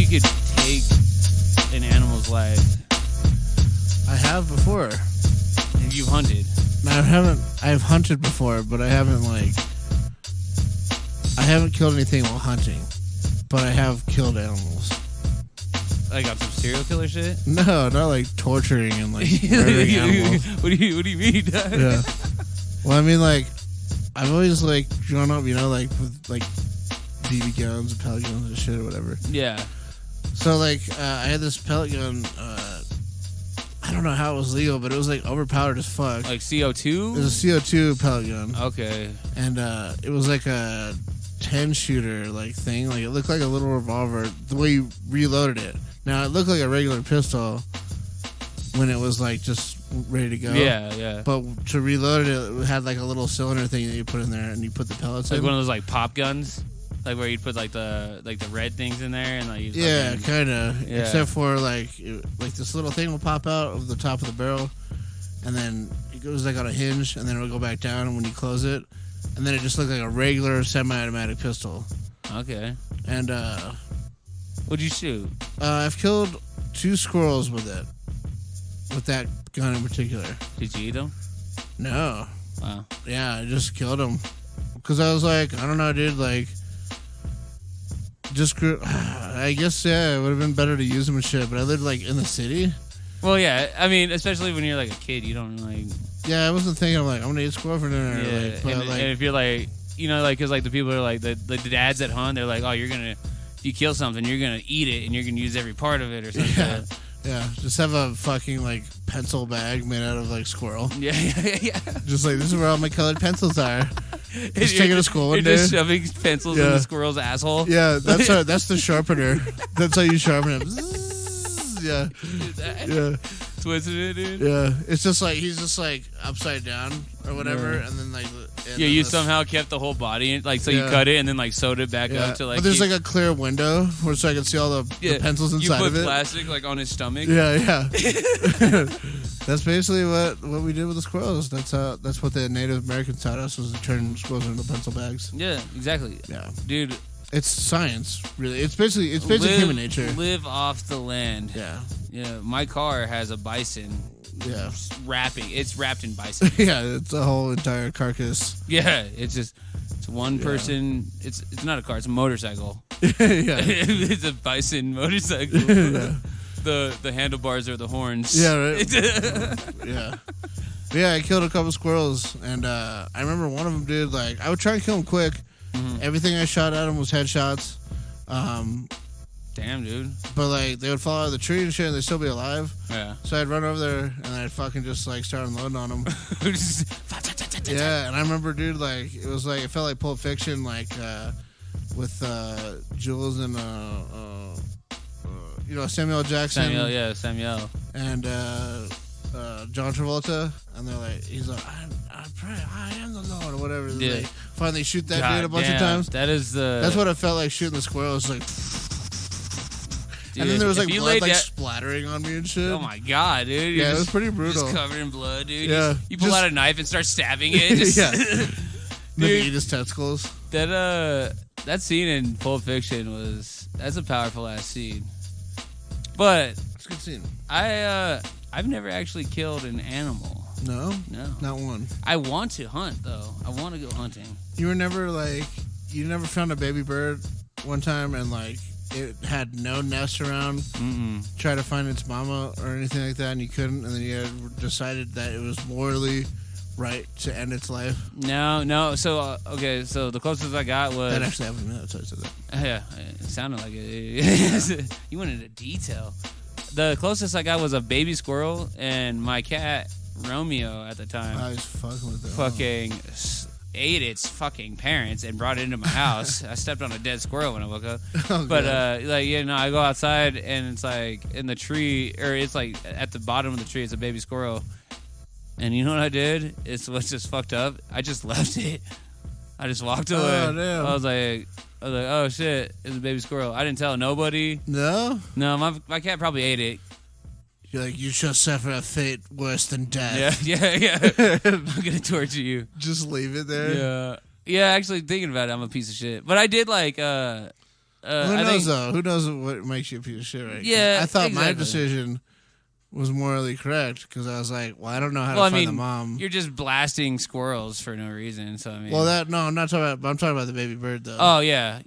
could take an animal's life. I have before. And you've hunted. No, I haven't. I've hunted before, but I haven't killed anything while hunting. But I have killed animals. Like on some serial killer shit? No, not like torturing and like murdering animals. What do you mean? Yeah. Well, I mean, like, I've always like grown up, like with like BB guns and pellet guns and shit or whatever. Yeah. So like, I had this pellet gun. I don't know how it was legal, but it was like overpowered as fuck. Like CO2? It was a CO2 pellet gun. Okay. And it was like a 10 shooter like thing. Like it looked like a little revolver the way you reloaded it. Now it looked like a regular pistol when it was like just ready to go. Yeah, yeah. But to reload it had like a little cylinder thing that you put in there and you put the pellets like in. Like one of those like pop guns? Like where you'd put like the red things in there and like yeah, kind of. Yeah. Except for like this little thing will pop out of the top of the barrel, and then it goes like on a hinge, and then it'll go back down. And when you close it, and then it just looked like a regular semi-automatic pistol. Okay. And what'd you shoot? I've killed 2 squirrels with it, with that gun in particular. Did you eat them? No. Wow. Yeah, I just killed them because I was like, I don't know, dude, like. I guess, yeah, it would have been better to use them and shit, but I lived, like, in the city. Well, yeah, I mean, especially when you're, like, a kid, you don't, like... Yeah, I wasn't thinking, like, I'm gonna eat squirrel for dinner. Yeah, like, but, and if you're, like, like, because, like, the people are, like, the dads that hunt, they're like, oh, if you kill something, you're gonna eat it, and you're gonna use every part of it or something. Yeah, yeah, just have a fucking, like, pencil bag made out of, like, squirrel. Yeah. Just, like, this is where all my colored pencils are. Just take it to school one day. You're just shoving pencils in the squirrel's asshole. Yeah, that's the sharpener. That's how you sharpen it. Yeah. Yeah. Twisted it, dude. Yeah. It's just like he's just like upside down or whatever, and then like. Yeah, you somehow kept the whole body, like so you cut it and then like sewed it back up to like. But there's like a clear window where so I can see all the pencils inside of it. You put plastic like on his stomach. Yeah. That's basically what we did with the squirrels. That's what the Native Americans taught us, was to turn squirrels into pencil bags. Yeah, exactly. Yeah, dude. It's science, really. It's basically human nature. Live off the land. Yeah. Yeah. My car has a bison. Yeah. It's wrapped in bison. Yeah, it's a whole entire carcass. Yeah, it's one person. It's not a car. It's a motorcycle. Yeah. It's a bison motorcycle. Yeah. The handlebars are the horns. Yeah, right. Yeah. Yeah, I killed a couple squirrels, and I remember one of them, dude, like, I would try and kill him quick. Mm-hmm. Everything I shot at him was headshots. Damn, dude. But, like, they would fall out of the tree and shit, and they'd still be alive. Yeah. So I'd run over there, and I'd fucking just, like, start unloading on them. Yeah, and I remember, dude, like, it was like, it felt like Pulp Fiction, like, with Jules and, Samuel Jackson. Samuel. And John Travolta, and they're like, he's like, I am the Lord, or whatever. Yeah. They finally shoot that dude a bunch of times. That's what it felt like shooting the squirrel. It's like, dude, and then there was like blood like splattering on me and shit. Oh my god, dude! Yeah, it was pretty brutal. Just covered in blood, dude. Yeah, you pull out a knife and start stabbing it. Yeah, maybe eat his testicles. That scene in Pulp Fiction that's a powerful ass scene. But it's a good scene. I've never actually killed an animal. No, not one. I want to hunt though. I want to go hunting. You never found a baby bird one time and like it had no nest around. Try to find its mama or anything like that, and you couldn't, and then you decided that it was morally right to end its life. No. So so the closest I got was that actually happened to me. That's why I said that. Yeah, it sounded like it. You went into detail. The closest I got was a baby squirrel, and my cat Romeo at the time. I was fucking with it. Fucking ate its fucking parents and brought it into my house. I stepped on a dead squirrel when I woke up. Oh, but I go outside and it's like in the tree, or it's like at the bottom of the tree. It's a baby squirrel, and you know what I did? It's what's just fucked up. I just left it. I just walked away. Oh, damn. I was like, oh shit, it's a baby squirrel. I didn't tell nobody. No, my cat probably ate it. You're like, you shall suffer a fate worse than death. Yeah. I'm gonna torture you. Just leave it there. Yeah. Actually, thinking about it, I'm a piece of shit. But I did like, Who I knows think, though? Who knows what makes you a piece of shit, right? Yeah, I thought my exactly. decision was morally correct because I was like, well, I don't know how Well, to I find mean, the mom. you're just blasting squirrels for no reason. So I mean, Well, I'm not talking about. I'm talking about the baby bird though. oh yeah,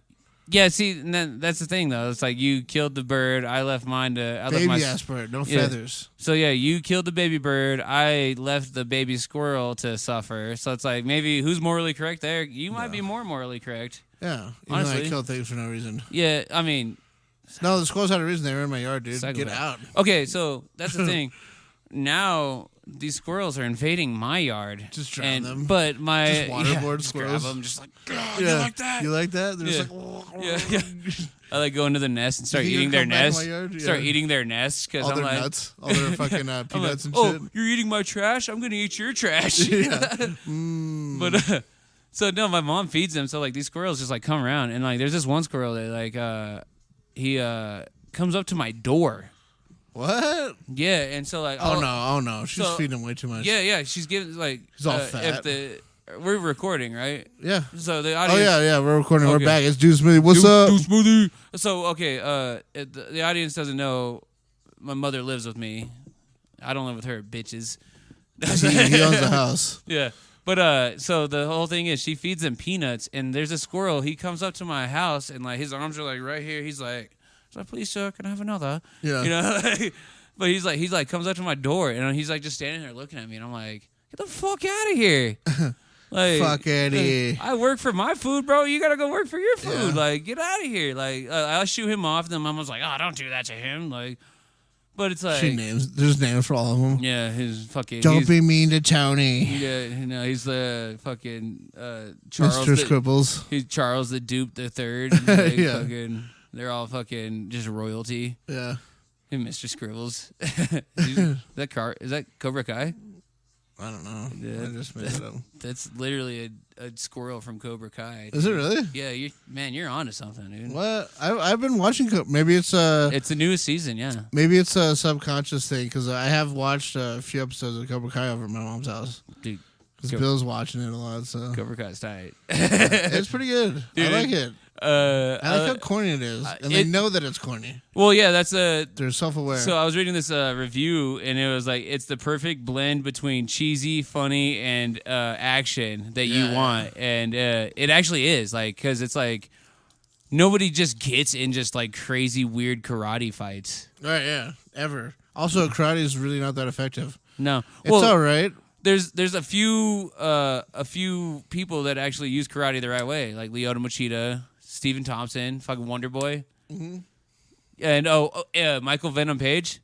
yeah. See, and that's the thing though. It's like you killed the bird. I left mine to. I left baby my ass bird, no yeah. feathers. So yeah, you killed the baby bird. I left the baby squirrel to suffer. So it's like maybe who's morally correct there? You might be more morally correct. Yeah, even Honestly. though I killed things for no reason. Yeah, I mean, No, the squirrels had a reason. They were in my yard, dude. Get out. Okay, so that's the thing. Now these squirrels are invading my yard. Just drown them. But my Just waterboard just squirrels. grab them, just like, Yeah. you like that? You like that? They're Yeah. just like, Yeah. I like go into the nest and start You think eating you'll their come back in nest. my yard? Start Yeah. eating their nests because all I'm their like, nuts, all their fucking I'm like, peanuts and oh, shit. you're eating my trash. I'm gonna eat your trash. Yeah. But so no, my mom feeds them. So like these squirrels just like come around and like there's this one squirrel that like he comes up to my door. What? Yeah, and so like Oh no, she's so- feeding him way too much. yeah, she's giving like He's all fat. we're recording, right? Yeah. So the Oh audience. yeah, we're recording. Okay. We're back. It's Juice Smoothie. What's up? Do smoothie. So okay, the audience doesn't know. My mother lives with me. I don't live with her, bitches. He owns the house. Yeah. But so the whole thing is she feeds him peanuts, and there's a squirrel. He comes up to my house, and like his arms are like right here. He's like, please, sir, can I have another? Yeah. You know. But he's like comes up to my door, and he's like just standing there looking at me, and I'm like, get the fuck out of here. Like, Fuck out of here. I work for my food, bro. You gotta go work for your food. Yeah. Like, get out of here. Like, I'll shoot him off. Then mom was like, oh, don't do that to him. Like, but it's like, There's names for all of them. yeah, his fucking. Don't be mean to Tony. Yeah, you know, he's the fucking Charles. Mr. Scribbles. He's Charles the Dupe the Third. Like, Yeah. fucking, they're all fucking just royalty. Yeah. And Mr. Scribbles. Is that Cobra Kai? I don't know. Yeah. I just made it up. That's literally a squirrel from Cobra Kai. Is it really? Yeah, you're onto something, dude. What? I've been watching. Maybe it's It's the newest season, yeah. maybe it's a subconscious thing because I have watched a few episodes of Cobra Kai over at my mom's house. Dude, Because Bill's watching it a lot, so Cobra Kai's tight. it's pretty good. Dude, I like it. I like how corny it is, and they know that it's corny. Well, yeah, that's a. They're self-aware. So I was reading this review, and it was like it's the perfect blend between cheesy, funny, and action that you want, and it actually is like because it's like nobody just gets in just like crazy weird karate fights. Right? Yeah. Ever. Also, karate is really not that effective. No, It's all right. There's a few people that actually use karate the right way, like Lyoto Machida, Stephen Thompson, fucking Wonder Boy, and Michael Venom Page.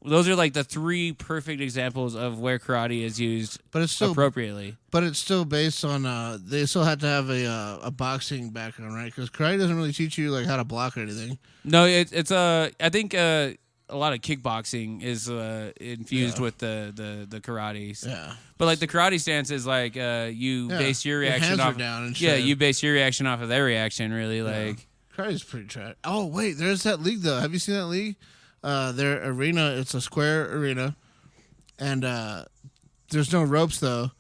Those are like the three perfect examples of where karate is used, But it's still appropriately. But it's still based on. They still have to have a boxing background, right? Because karate doesn't really teach you like how to block or anything. No, it's I think a lot of kickboxing is infused with the karate. Yeah. But like the karate stance is like you base your reaction hands are off. down and Yeah, shit. you base your reaction off of their reaction. Really, like. Karate's pretty trash. Oh wait, there's that league though. Have you seen that league? Their arena. It's a square arena, and there's no ropes though,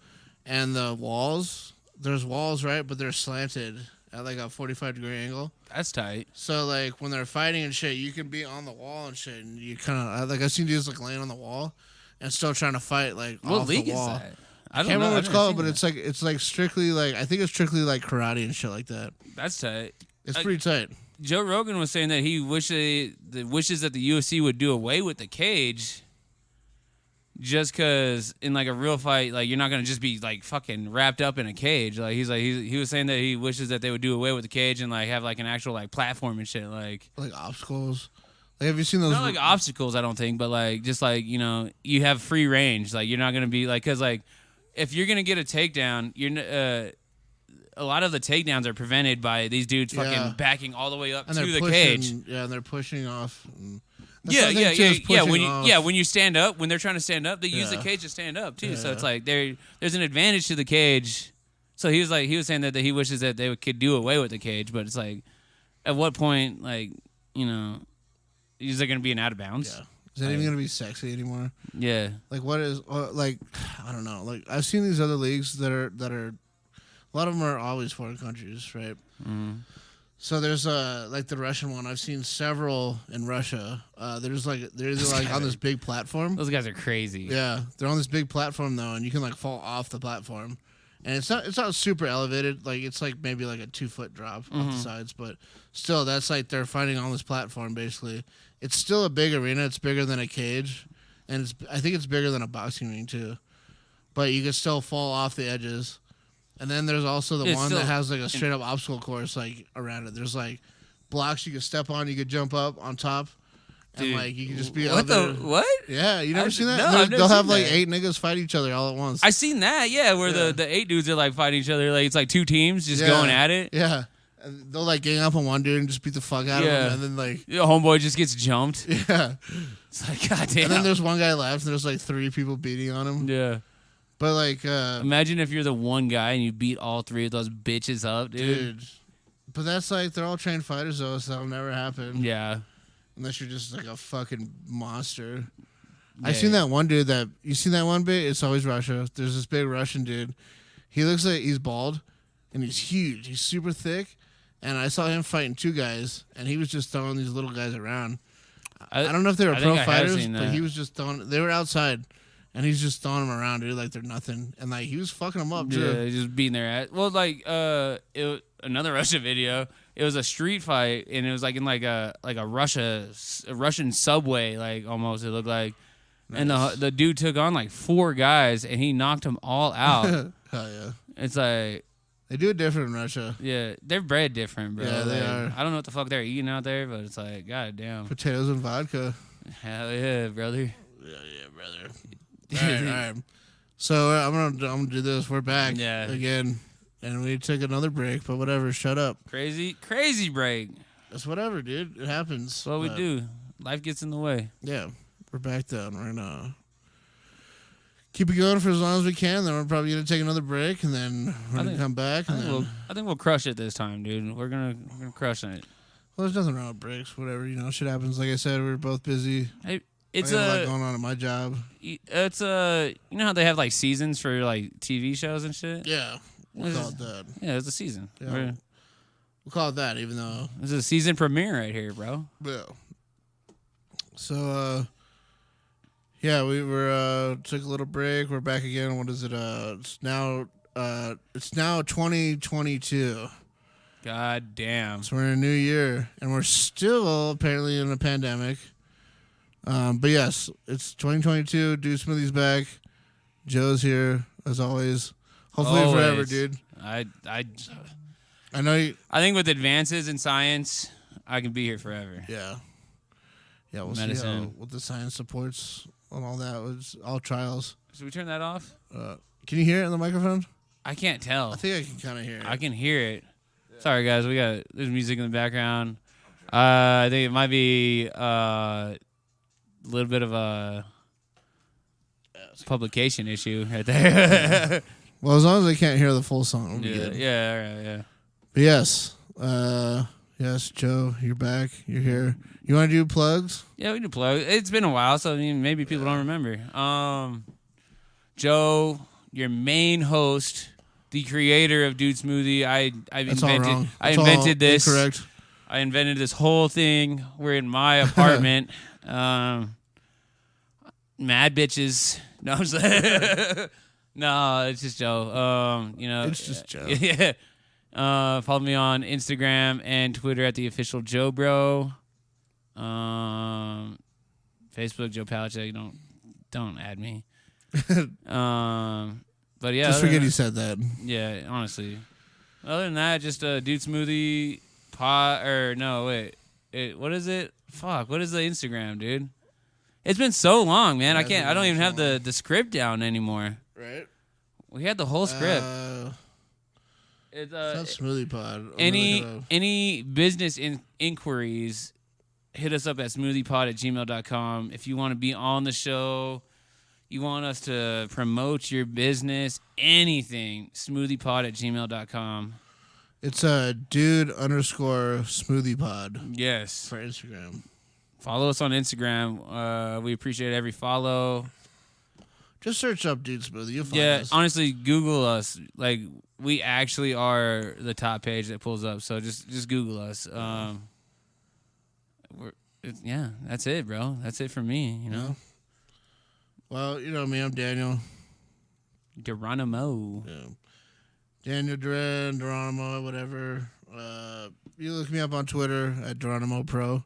and the walls. There's walls, right? But they're slanted at like a 45-degree angle. That's tight. So like when they're fighting and shit, you can be on the wall and shit, and you kind of like I've seen dudes like laying on the wall and still trying to fight like What off league the is wall. that? I I don't can't remember know. what it's called, but it's like strictly like I think it's strictly like karate and shit like that. That's tight. It's pretty tight. Joe Rogan was saying that he wishes that the UFC would do away with the cage, just because in like a real fight, like you're not gonna just be like fucking wrapped up in a cage. Like he was saying that he wishes that they would do away with the cage and like have like an actual like platform and shit. Like obstacles. Like have you seen those? not like obstacles, I don't think, but like just like you have free range. Like you're not gonna be like because like if you're gonna get a takedown, you're a lot of the takedowns are prevented by these dudes fucking backing all the way up and to the pushing, cage. Yeah, and they're pushing off. Yeah. When you stand up, when they're trying to stand up, they use the cage to stand up too. So it's like there's an advantage to the cage. So he was saying that he wishes that they could do away with the cage, but it's like, at what point, like is there gonna be an out of bounds? Yeah. Is that even gonna be sexy anymore? Yeah. Like what is like I don't know. Like I've seen these other leagues that are a lot of them are always foreign countries, right? Mm-hmm. So there's like the Russian one. I've seen several in Russia. They're like on this big platform. Those guys are crazy. Yeah, they're on this big platform though, and you can like fall off the platform, and it's not super elevated. Like it's like maybe like a 2-foot drop off the sides, but still, that's like they're fighting on this platform. Basically, it's still a big arena. It's bigger than a cage, and I think it's bigger than a boxing ring too. But you can still fall off the edges. And then there's also the one that has like a straight up obstacle course like around it. There's like blocks you can step on, you could jump up on top, and dude, like you can just be what? Yeah, you never seen that? No, they'll have like 8 niggas fight each other all at once. I seen that, yeah, where the 8 dudes are like fighting each other. Like it's like 2 teams just going at it. Yeah, and they'll like gang up on one dude and just beat the fuck out of him, and then like homeboy just gets jumped. Yeah, it's like goddamn. And then there's one guy left, and there's like 3 people beating on him. Yeah. But like, imagine if you're the one guy and you beat all 3 of those bitches up, dude. But that's like they're all trained fighters though, so that'll never happen. Yeah, unless you're just like a fucking monster. Yeah. I seen that one dude that you seen that one bit. It's always Russia. There's this big Russian dude. He looks like he's bald, and he's huge. He's super thick, and I saw him fighting 2 guys, and he was just throwing these little guys around. I don't know if they were pro fighters, but he was just throwing. They were outside. And he's just throwing them around, dude, like they're nothing. And like he was fucking them up, too. Yeah, just beating their ass. Well, like another Russia video. It was a street fight, and it was like in like a Russian subway, like almost it looked like. Nice. And the dude took on like 4 guys, and he knocked them all out. Hell yeah! It's like they do it different in Russia. Yeah, they're bred different, bro. Yeah, they are. I don't know what the fuck they're eating out there, but it's like, goddamn. Potatoes and vodka. Hell yeah, brother. Yeah, brother. All right. So I'm gonna do this. We're back again, and we took another break. But whatever, shut up. Crazy break. That's whatever, dude. It happens. That's what we do. Life gets in the way. Yeah, we're back down. We're gonna keep it going for as long as we can. Then we're probably gonna take another break, and then we're gonna come back. I think we'll crush it this time, dude. We're gonna crush it. Well, there's nothing wrong with breaks. Whatever, shit happens. Like I said, we're both busy. It's a lot going on at my job. It's you know how they have like seasons for like TV shows and shit? Yeah. We'll call it that. Yeah, it's a season. Yeah. We'll call it that, even though this is a season premiere right here, bro. Yeah. So we were took a little break. We're back again. What is it? It's now 2022. God damn. So we're in a new year, and we're still apparently in a pandemic. But yes, it's 2022. Dude Smoothie's back. Joe's here as always. Hopefully forever, dude. I know you. I think with advances in science, I can be here forever. Yeah. Yeah, we'll Medicine. see what the science supports and all that. Was all trials. Should we turn that off? Can you hear it in the microphone? I can't tell. I think I can kind of hear it. I can hear it. Yeah. Sorry, guys. There's music in the background. I think it might be a little bit of a publication issue right there. Well, as long as I can't hear the full song, it'll be good. Yeah, all right, yeah. But yes, Joe, you're back. You're here. You want to do plugs? Yeah, we do plugs. It's been a while, so I mean, maybe people don't remember. Joe, your main host, the creator of Dude Smoothie. I invented this. Incorrect. I invented this whole thing. We're in my apartment. Mad bitches. No, I'm saying. No, it's just Joe. It's just Joe. Yeah. Follow me on Instagram and Twitter at the official Joe Bro. Facebook Joe Palecek. Don't add me. But yeah, just forget he said that. Yeah, honestly. Other than that, just a Dude Smoothie pot or no wait. What is it? Fuck. What is the Instagram, dude? It's been so long, man. I don't even have the script down anymore. Right. We had the whole script. It's not Smoothie Pod. Any business inquiries, hit us up at smoothiepod@gmail.com. If you want to be on the show, you want us to promote your business, anything, smoothiepod@gmail.com. It's dude_smoothie pod. Yes. For Instagram. Follow us on Instagram. We appreciate every follow. Just search up Dude Smoothie. You'll find Yeah, us. honestly, Google us. Like, we actually are the top page that pulls up. So just Google us. Yeah, that's it, bro. That's it for me. You know. Well, you know me. I'm Daniel. Geronimo. Yeah. Daniel Duran, Geronimo, whatever. You look me up on Twitter at Geronimo Pro.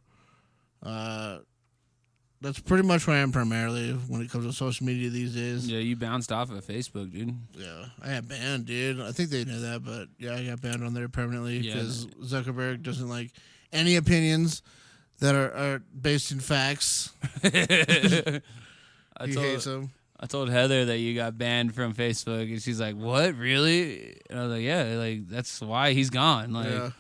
That's pretty much where I am primarily when it comes to social media these days. Yeah, you bounced off of Facebook, dude. Yeah, I got banned, dude. I think they knew that, but yeah, I got banned on there permanently because Zuckerberg doesn't like any opinions that are based in facts. He hates them. I told Heather that you got banned from Facebook, and she's like, "What, really?" And I was like, "Yeah, like that's why he's gone. Like,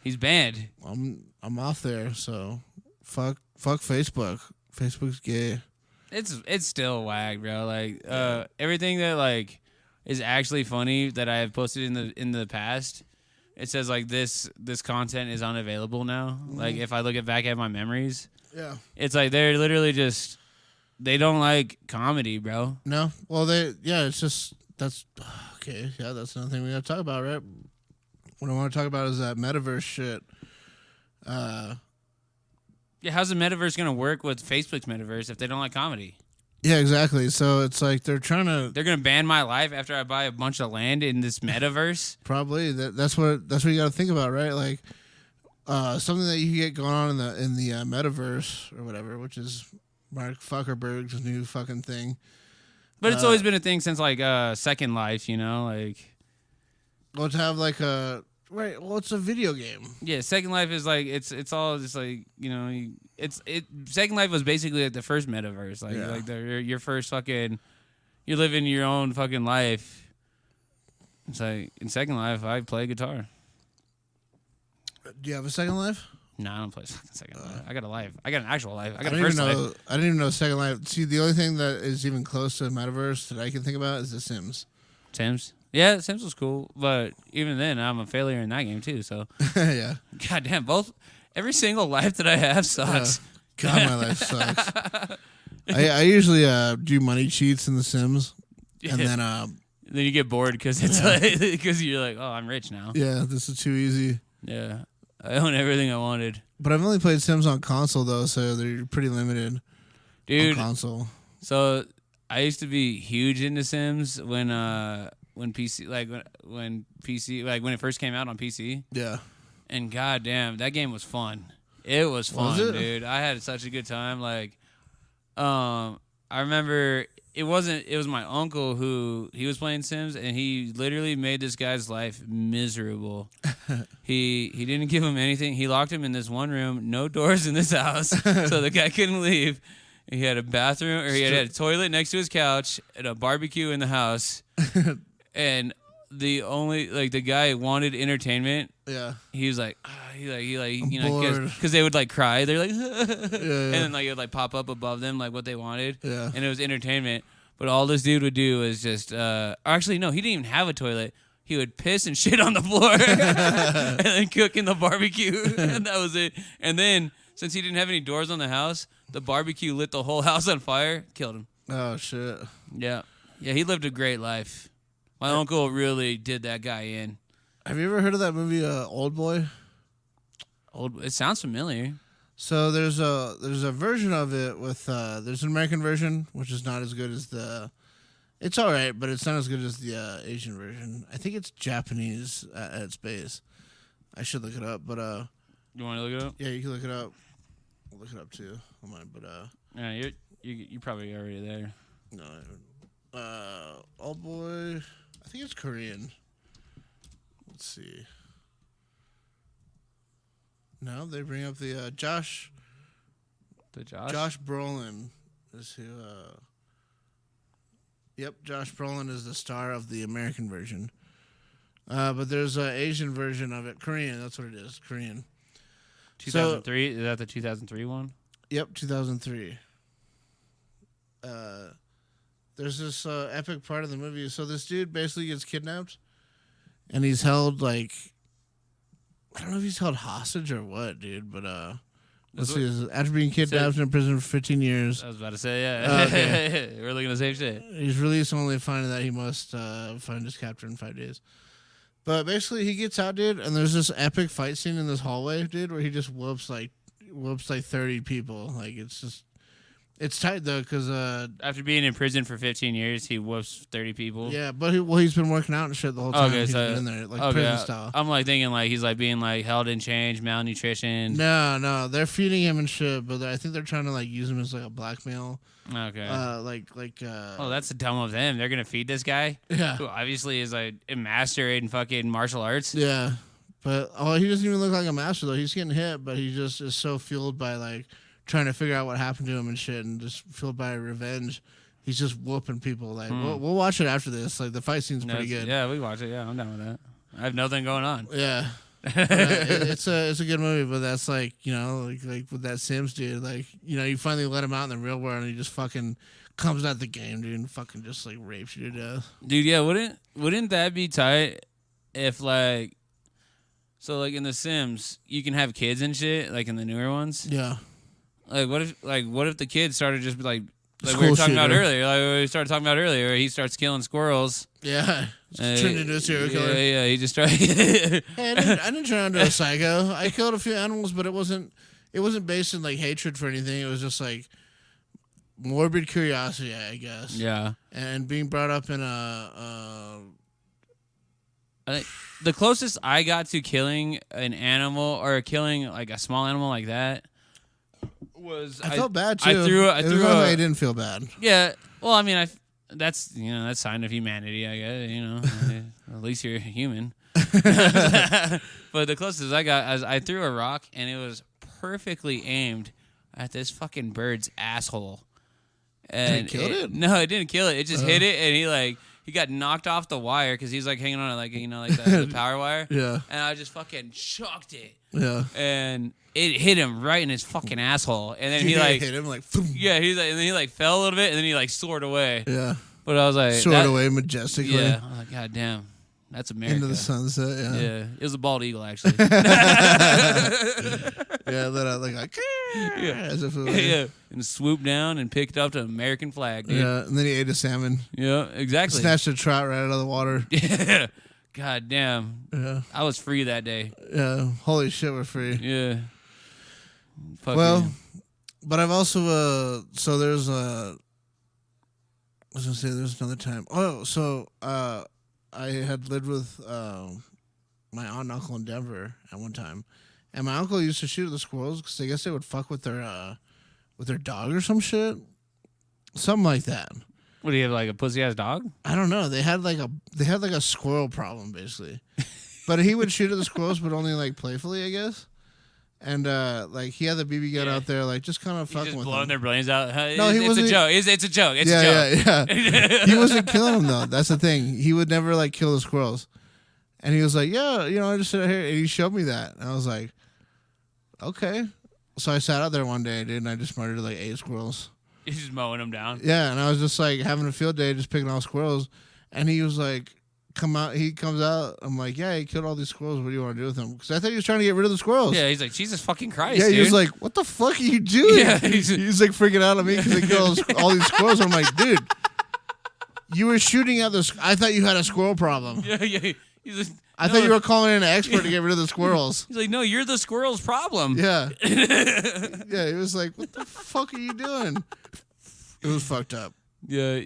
he's banned." I'm off there, so fuck Facebook. Facebook's gay. It's still whack, bro. Like, everything that like is actually funny that I have posted in the past, it says like this content is unavailable now. Like, if I look back at my memories, it's like they're literally just. They don't like comedy, bro. No. Well, it's just, that's, okay. Yeah, that's another thing we got to talk about, right? What I want to talk about is that metaverse shit. Yeah, how's the metaverse going to work with Facebook's metaverse if they don't like comedy? Yeah, exactly. So it's like they're going to ban my life after I buy a bunch of land in this metaverse? Probably. That's what you got to think about, right? Like, something that you can get going on in the metaverse or whatever, which is Mark Zuckerberg's new fucking thing. But it's always been a thing since like Second Life, you know, like. Well, to have like a right. Well, it's a video game. Yeah, Second Life is like it's all just like, you know, Second Life was basically like the first metaverse, like your first fucking, you're living your own fucking life. It's like in Second Life, I play guitar. Do you have a Second Life? No, I don't play Second Life. I got a life. I got an actual life. I got a first life. I didn't even know Second Life. See, the only thing that is even close to Metaverse that I can think about is The Sims. Sims? Yeah, Sims was cool, but even then, I'm a failure in that game too, so. Yeah. Goddamn, every single life that I have sucks. Yeah. God, my life sucks. I usually do money cheats in The Sims, and then you get bored because it's like, because you're like, oh, I'm rich now. Yeah, this is too easy. Yeah. I own everything I wanted. But I've only played Sims on console, though, so they're pretty limited. Dude. On console. So I used to be huge into Sims when PC, like when PC, like when it first came out on PC. Yeah. And goddamn, that game was fun. It was fun, dude. I had such a good time. Like, I remember it was my uncle who he was playing Sims, and he literally made this guy's life miserable. He didn't give him anything. He locked him in this one room, no doors in this house, so the guy couldn't leave. He had a bathroom, or he had a toilet next to his couch, and a barbecue in the house. And the guy wanted entertainment. Yeah. He was like, you know, because they would like cry. They're like, and then like it would like pop up above them like what they wanted. Yeah. And it was entertainment. But all this dude would do is just, actually no, he didn't even have a toilet. He would piss and shit on the floor, and then cook in the barbecue, and that was it. And then since he didn't have any doors on the house, the barbecue lit the whole house on fire, killed him. Oh shit. Yeah, he lived a great life. My uncle really did that guy in. Have you ever heard of that movie, Old Boy? It sounds familiar. So there's a version of it with there's an American version which is not as good as the. It's all right, but it's not as good as the Asian version. I think it's Japanese at its base. I should look it up, but you want to look it up? Yeah, you can look it up. I'll look it up too. Hold on, but yeah, you probably already there. No, Old Boy. I think it's Korean. Let's see. No, they bring up the Josh. The Josh? Josh Brolin is who. Yep, Josh Brolin is the star of the American version. But there's an Asian version of it. Korean, that's what it is. Korean. 2003? Is that the 2003 one? Yep, 2003. There's this epic part of the movie. So this dude basically gets kidnapped, and he's held like, I don't know if he's held hostage or what, dude. But Let's see. After being kidnapped and in prison for 15 years. I was about to say, yeah. Okay. We're looking at the same shit. He's released only finding that he must find his captor in 5 days. But basically, he gets out, dude, and there's this epic fight scene in this hallway, dude, where he just whoops like 30 people. Like, it's tight, though, because... after being in prison for 15 years, he whoops 30 people. Yeah, but he's been working out and shit the whole time. Okay, he's so... been in there, like, prison style. I'm, like, thinking, like, he's, like, being, like, held in chains, malnutrition. No, they're feeding him and shit, but I think they're trying to, like, use him as, like, a blackmail. Okay. Oh, that's the dumb of them. They're going to feed this guy? Yeah. Who obviously is, like, a master in fucking martial arts? Yeah. But, he doesn't even look like a master, though. He's getting hit, but he just is so fueled by, like... trying to figure out what happened to him and shit, and just filled by revenge. He's just whooping people. Like we'll watch it after this. Like the fight scene's pretty good. Yeah, we watch it. Yeah, I'm down with that. I have nothing going on. Yeah, it's a good movie, but that's like like with that Sims dude. Like you finally let him out in the real world, and he just fucking comes out the game, dude, and fucking just like rapes you to death. Dude, yeah, wouldn't that be tight if like in the Sims you can have kids and shit like in the newer ones? Yeah. Like what if the kids started just like we were talking about earlier, where he starts killing squirrels. Yeah, turned into a serial killer. Yeah, he just tried. Hey, I didn't turn into a psycho. I killed a few animals, but it wasn't based in like hatred for anything. It was just like morbid curiosity, I guess. Yeah, and being brought up in a. I think the closest I got to killing an animal or killing like a small animal like that. I felt bad too. I didn't feel bad. Yeah, well, I mean, that's that's sign of humanity, I guess. At least you're human. But the closest I got, I threw a rock and it was perfectly aimed at this fucking bird's asshole. And it killed it? No, it didn't kill it. It just hit it, and he got knocked off the wire because he's like hanging on to like the power wire. Yeah. And I just fucking chucked it. Yeah. And it hit him right in his fucking asshole. And then he hit him like. Yeah, and then he like fell a little bit, and then he like soared away. Yeah. But I was like soared away majestically. Yeah. I was like, God damn, that's America. Into the sunset. Yeah. Yeah. It was a bald eagle actually. Yeah. Let out like as if it was, yeah. And swooped down and picked up the American flag. Dude. Yeah. And then he ate a salmon. Yeah. Exactly. Snatched a trout right out of the water. Yeah. God damn. Yeah. I was free that day. Yeah. Holy shit, we're free. Yeah. Fuck well, you. But I've also so there's I was gonna say there's another time. Oh, so I had lived with my aunt and uncle in Denver at one time, and my uncle used to shoot at the squirrels because I guess they would fuck with their dog or some shit, something like that. What do you have, like a pussy ass dog? I don't know. They had like a squirrel problem basically, but he would shoot at the squirrels, but only like playfully, I guess. And like he had the BB gun out there, like just kind of fucking just with blowing them. their brains out. No, he wasn't. It's a joke. It's a joke. It's a joke. Yeah. He wasn't killing them though. That's the thing. He would never like kill the squirrels. And he was like, "Yeah, I just sit here." And he showed me that, and I was like, "Okay." So I sat out there one day, dude, and I just murdered like 8 squirrels. He's just mowing them down. Yeah, and I was just like having a field day, just picking all squirrels. And he was like, He comes out. I'm like, yeah, he killed all these squirrels. What do you want to do with them? Because I thought he was trying to get rid of the squirrels. Yeah, he's like, Jesus fucking Christ. Yeah, he dude. was like, what the fuck are you doing? Yeah, he's like freaking out on me because they killed all these squirrels. I'm like, dude, you were shooting at this. I thought you had a squirrel problem. Yeah. He's like, I thought you were calling in an expert to get rid of the squirrels. He's like, no, you're the squirrel's problem. Yeah. Yeah, he was like, what the fuck are you doing? It was fucked up. Yeah.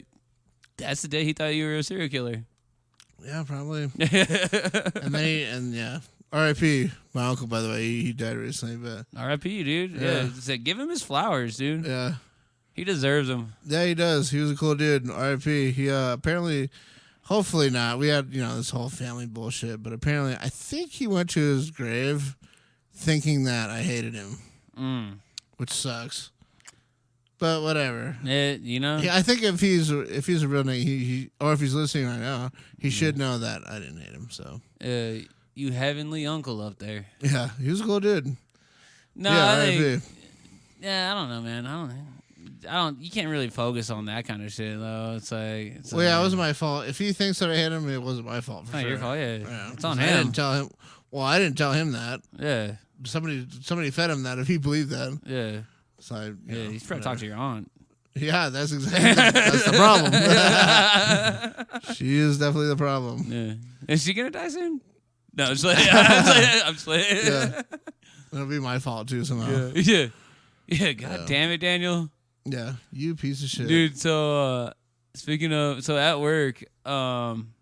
That's the day he thought you were a serial killer. Yeah, probably. And then yeah. R.I.P. My uncle, by the way, he died recently, but R.I.P. dude. Yeah. It's like, give him his flowers, dude. Yeah. He deserves them. Yeah, he does. He was a cool dude. R.I.P. He apparently, hopefully not. We had this whole family bullshit, but apparently, I think he went to his grave thinking that I hated him, which sucks. But whatever. Yeah, I think if he's a real name, he or if he's listening right now, he should know that I didn't hate him. So, you heavenly uncle up there. Yeah, he was a cool dude. No, yeah, I don't know, man. I don't. You can't really focus on that kind of shit, though. It's like, yeah, it wasn't my fault. If he thinks that I hate him, it wasn't my fault. For sure. Your fault. Yeah, it's on I him. didn't tell him. Well, I didn't tell him that. Yeah. Somebody fed him that if he believed that. Yeah. So I, Yeah, he's trying to talk to your aunt. Yeah, that's exactly that's the problem. She is definitely the problem. Yeah. Is she gonna die soon? No, I'm just like, I'm just like, Yeah. It'll be my fault too somehow. Yeah. God damn it, Daniel. Yeah, you piece of shit, dude. So speaking of, so at work, I'm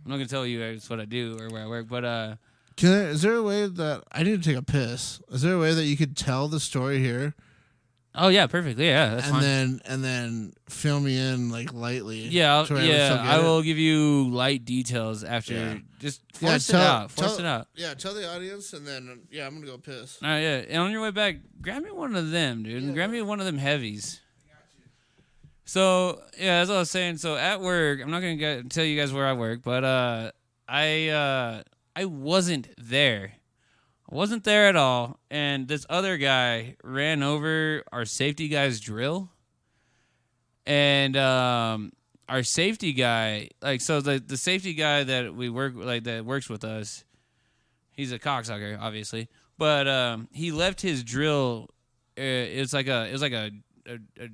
not gonna tell you guys what I do or where I work, but is there a way that I need to take a piss? Is there a way that you could tell the story here? Oh yeah, perfectly. Yeah, that's fine. And then fill me in like lightly. Yeah, I will give you light details after. Yeah. Just force it out. Force it out. Yeah, tell the audience, and then I'm gonna go piss. All right, yeah. And on your way back, grab me one of them, dude. Yeah. Grab me one of them heavies. So yeah, as I was saying, so at work, I'm not gonna tell you guys where I work, but I wasn't there. I wasn't there at all, and this other guy ran over our safety guy's drill. And our safety guy, like, so the safety guy that we work like that works with us, he's a cocksucker, obviously, but he left his drill. It was like a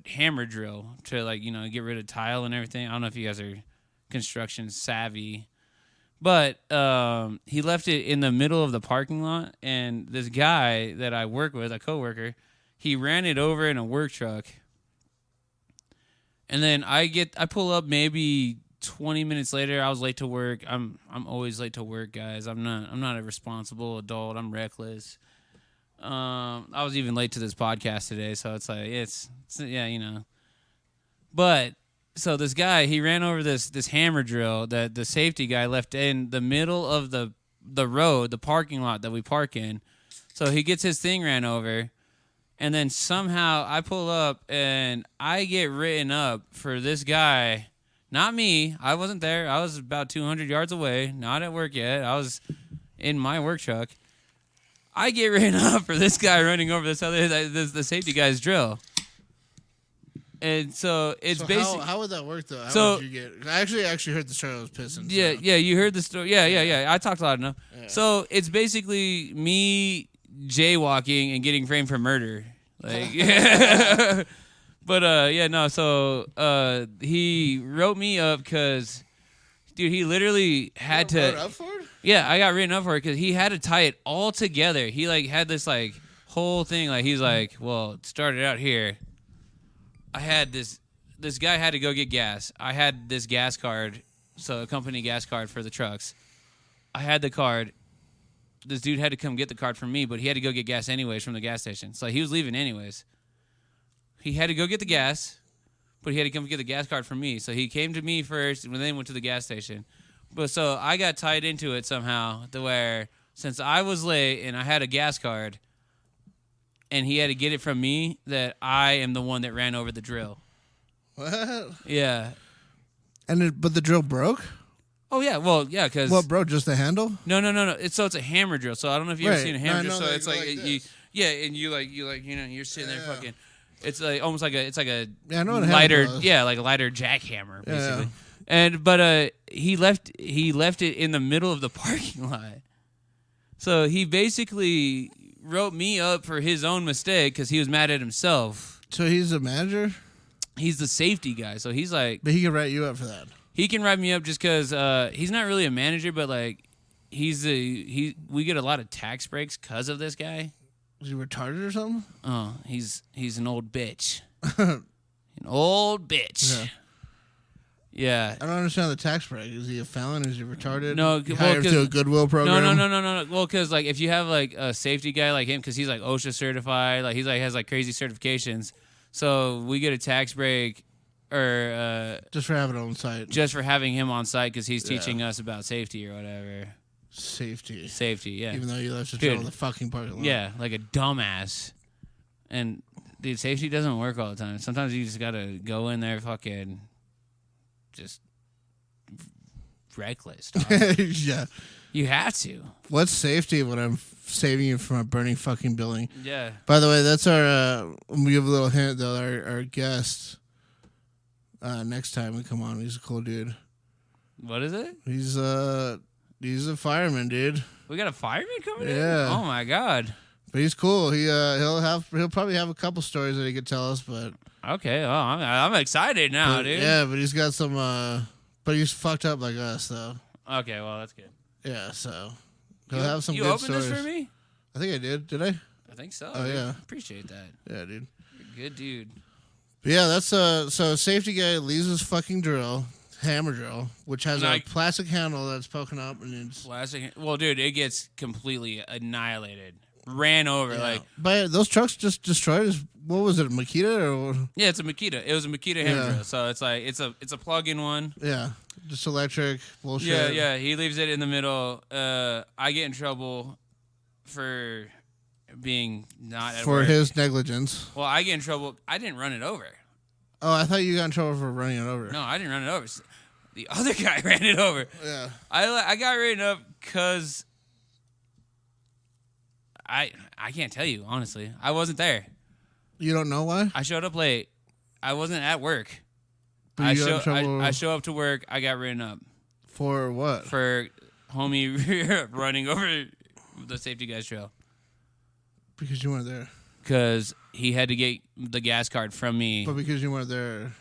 hammer drill to, like, you know, get rid of tile and everything. I don't know if you guys are construction savvy. But he left it in the middle of the parking lot, and this guy that I work with, a coworker, he ran it over in a work truck. And then I pull up maybe 20 minutes later. I was late to work. I'm always late to work, guys. I'm not a responsible adult. I'm reckless. I was even late to this podcast today, so it's like it's yeah, you know. But so this guy, he ran over this hammer drill that the safety guy left in the middle of the road, the parking lot that we park in. So he gets his thing ran over, and then somehow I pull up and I get written up for this guy. Not me. I wasn't there. I was about 200 yards away, not at work yet. I was in my work truck. I get written up for this guy running over the safety guy's drill. And so it's basically how would that work though? How would you get? I actually heard the story. I was pissing. Yeah, so. Yeah, you heard the story. Yeah. I talked loud enough. Yeah. So it's basically me jaywalking and getting framed for murder. Like, but yeah, no. So he wrote me up because, dude, he literally had to. Wrote up for it? Yeah, I got written up for it because he had to tie it all together. He like had this like whole thing. Like he's like, well, it started out here. I had this guy had to go get gas. I had this gas card, so a company gas card for the trucks. I had the card. This dude had to come get the card from me, but he had to go get gas anyways from the gas station. So he was leaving anyways. He had to go get the gas, but he had to come get the gas card from me. So he came to me first, and then went to the gas station. But so I got tied into it somehow, to where since I was late and I had a gas card, and he had to get it from me, that I am the one that ran over the drill. What? Yeah. But the drill broke? Oh, yeah. Well, yeah, because... What broke? Just the handle? No. It's a hammer drill. So I don't know if you've ever seen a hammer drill. So it's like and you know, you're sitting there fucking... It's like almost like it's like a lighter... Yeah, like a lighter jackhammer, basically. Yeah. But he left it in the middle of the parking lot. So he basically wrote me up for his own mistake because he was mad at himself. So he's a manager? He's the safety guy. So he's like... But he can write you up for that. He can write me up just because he's not really a manager, but like we get a lot of tax breaks because of this guy. Is he retarded or something? Oh, he's an old bitch. An old bitch. Yeah. I don't understand the tax break. Is he a felon? Is he retarded? No. Hired to a Goodwill program? No. Well, because like if you have like a safety guy like him, because he's like OSHA certified, like he's like has like crazy certifications, so we get a tax break, or just for having him on site. Just for having him on site because he's teaching us about safety or whatever. Safety, yeah. Even though you left the drill in the fucking parking lot. Yeah, like a dumbass. And dude, safety doesn't work all the time. Sometimes you just gotta go in there fucking just reckless. Yeah. You have to. What's safety when I'm saving you from a burning fucking building? Yeah. By the way, that's our we give a little hint though, our guest next time we come on, he's a cool dude. What is it? He's He's a fireman, dude. We got a fireman coming in? Yeah. Oh, my God. But he's cool. He'll probably have a couple stories that he could tell us, but... Okay, well, I'm excited now, dude. Yeah, but he's got some... but he's fucked up like us, though. Okay, well, that's good. Yeah, so... He'll have some good stories. You opened this for me? I think I did. Did I? I think so. Oh, yeah. Appreciate that. Yeah, dude. You're a good dude. But yeah, that's... So safety guy leaves his fucking drill, hammer drill, which has a plastic handle that's poking up. And it's... Plastic... Well, dude, it gets completely annihilated. Ran over, yeah. But those trucks just destroyed. What was it, a Makita or? Yeah, it's a Makita. It was a Makita hammer drill, so it's like it's a plug-in one. Yeah, just electric bullshit. Yeah. He leaves it in the middle. I get in trouble for being not at for work. his negligence. Well, I get in trouble. I didn't run it over. Oh, I thought you got in trouble for running it over. No, I didn't run it over. The other guy ran it over. Yeah, I got written up because. I can't tell you, honestly. I wasn't there. You don't know why? I showed up late. I wasn't at work. But I show up to work. I got written up. For what? For homie running over the safety guy's trail. Because you weren't there. Because he had to get the gas card from me. But because you weren't there.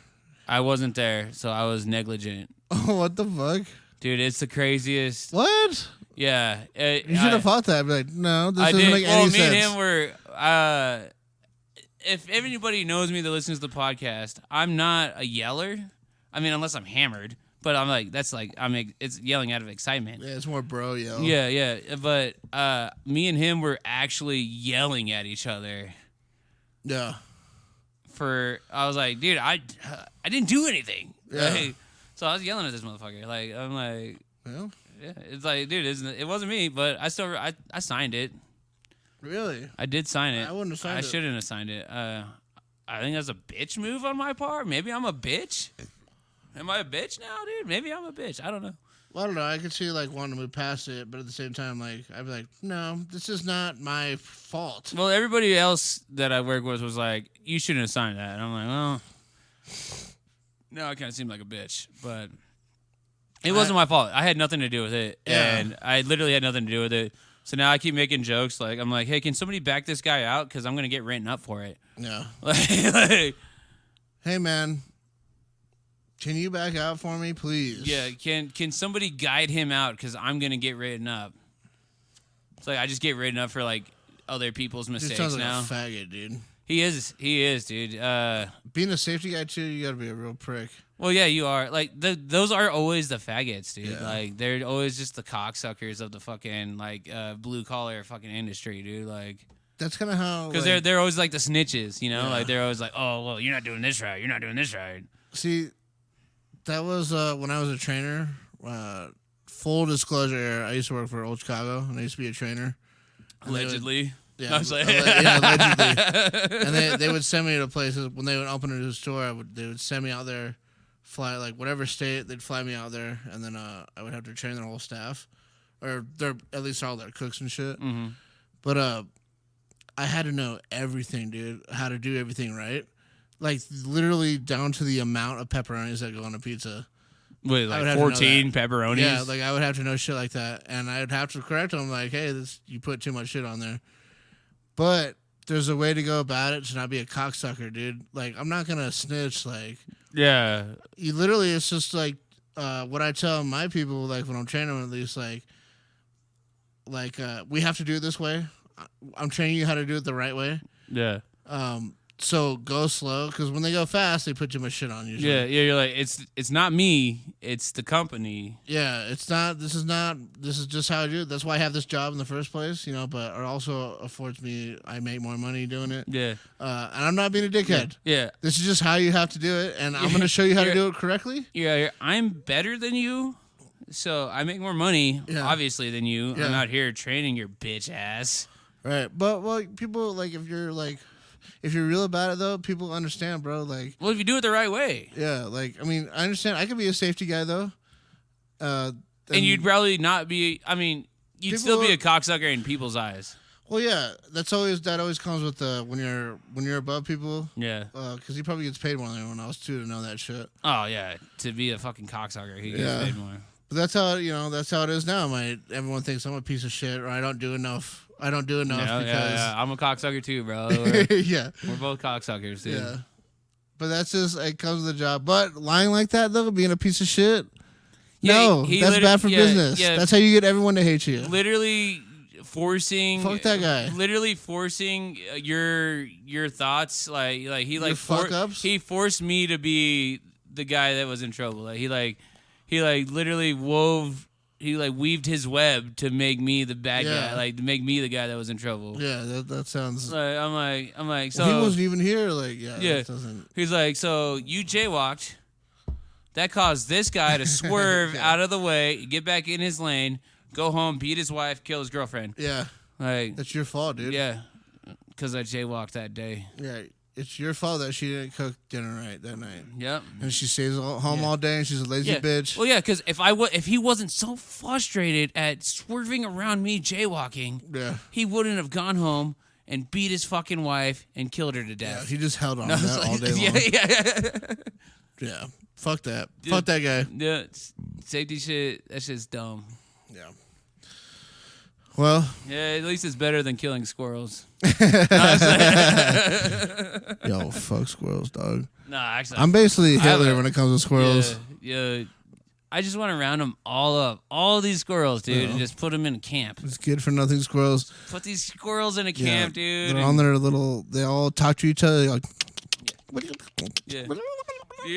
I wasn't there, so I was negligent. Oh, what the fuck? Dude, it's the craziest. What? Yeah. You should have thought that. I'd be like, no, this doesn't make any sense. Me and him were... if anybody knows me that listens to the podcast, I'm not a yeller. I mean, unless I'm hammered. But I'm like, it's yelling out of excitement. Yeah, it's more bro yell. Yeah. But me and him were actually yelling at each other. Yeah. I was like, dude, I didn't do anything. Yeah. Like, so I was yelling at this motherfucker. Like, I'm like... Well... Yeah, it's like, dude, it wasn't me, but I signed it. Really? I did sign it. I wouldn't have signed it. I shouldn't have signed it. I think that's a bitch move on my part. Maybe I'm a bitch. Am I a bitch now, dude? Maybe I'm a bitch. I don't know. Well, I don't know. I could see like wanting to move past it, but at the same time, like I'd be like, no, this is not my fault. Well, everybody else that I work with was like, you shouldn't have signed that. And I'm like, well, no, I kind of seem like a bitch, but. It wasn't my fault. I had nothing to do with it, and I literally had nothing to do with it. So now I keep making jokes like, I'm like, hey, can somebody back this guy out? Because I'm going to get written up for it. Yeah. Like, hey, man, can you back out for me, please? Yeah, can somebody guide him out? Because I'm going to get written up. It's like I just get written up for, like, other people's mistakes sounds like now. a faggot, dude. He is, dude. Being a safety guy, too, you got to be a real prick. Well, yeah, you are. Like, those are always the faggots, dude. Yeah. Like, they're always just the cocksuckers of the fucking, like, blue-collar fucking industry, dude. Like... That's kind of how... Because they're always, like, the snitches, you know? Yeah. Like, they're always like, oh, well, you're not doing this right. You're not doing this right. See, that was when I was a trainer. Full disclosure, I used to work for Old Chicago, and I used to be a trainer. Allegedly. Yeah, like, allegedly. And they would send me to places when they would open a new store. They would send me out there, fly like whatever state. They'd fly me out there, and then I would have to train their whole staff, or at least all their cooks and shit. Mm-hmm. But I had to know everything, dude. How to do everything right, like literally down to the amount of pepperonis that go on a pizza. Wait, like 14 pepperonis? Yeah, like I would have to know shit like that, and I would have to correct them, like, hey, you put too much shit on there. But there's a way to go about it to not be a cocksucker, dude. Like, I'm not gonna snitch. Like, yeah, you literally, it's just like what I tell my people, like when I'm training them, at least, like we have to do it this way. I'm training you how to do it the right way. Yeah. So go slow, because when they go fast, they put too much shit on you. Yeah. You're like, it's not me, it's the company. Yeah, it's not. This is just how I do it. That's why I have this job in the first place, you know. But it also affords me. I make more money doing it. Yeah. And I'm not being a dickhead. Yeah. This is just how you have to do it, and I'm going to show you how to do it correctly. Yeah. I'm better than you, so I make more money, obviously, than you. Yeah. I'm out here training your bitch ass. Right, but people like if you're real about it though, people understand, bro. Like, well, if you do it the right way, yeah. Like, I mean, I understand. I could be a safety guy though, and you'd probably not be. I mean, you'd still be a cocksucker in people's eyes. Well, yeah, that always comes with when you're above people. Yeah, because he probably gets paid more than everyone else too to know that shit. Oh yeah, to be a fucking cocksucker, he gets paid more. But that's how that's how it is now. Everyone thinks I'm a piece of shit, or I don't do enough. Because I'm a cocksucker too, bro. yeah, we're both cocksuckers, dude. Yeah, but that's just it comes with the job. But lying like that though, being a piece of shit, that's bad for business. Yeah. That's how you get everyone to hate you. Literally forcing. Fuck that guy. Literally forcing your thoughts, like he he forced me to be the guy that was in trouble. He literally weaved his web to make me the bad guy, like to make me the guy that was in trouble. Yeah, that sounds. Like, I'm like, so he wasn't even here. Like, He's like, so you jaywalked. That caused this guy to swerve out of the way, get back in his lane, go home, beat his wife, kill his girlfriend. Yeah, like that's your fault, dude. Yeah, because I jaywalked that day. Yeah. It's your fault that she didn't cook dinner right that night. Yep. And she stays home all day and she's a lazy bitch. Well, yeah, because if he wasn't so frustrated at swerving around me jaywalking, he wouldn't have gone home and beat his fucking wife and killed her to death. Yeah, he just held on to that all day long. Yeah. Fuck that. Dude, fuck that guy. Yeah. Safety shit, that's just dumb. Yeah. Well, yeah, at least it's better than killing squirrels. Yo, fuck squirrels, dog. No, actually, I'm basically Hitler when it comes to squirrels. Yeah, I just want to round them all up, all these squirrels, dude, and just put them in a camp. It's good for nothing squirrels. Put these squirrels in a camp, dude. They're on their little. They all talk to each other. Like, yeah. Do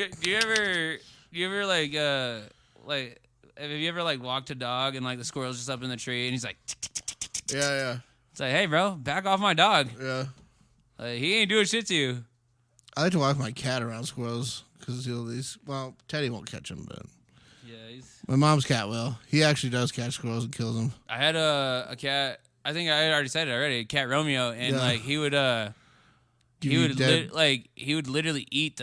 you ever like have you ever like walked a dog and like the squirrel's just up in the tree and he's like yeah. It's like, hey bro, back off my dog. Yeah. Like, he ain't doing shit to you. I like to walk my cat around squirrels because Teddy won't catch them, but my mom's cat will. He actually does catch squirrels and kills them. I had a cat. I think I had already said it already. Cat Romeo, and like he would literally eat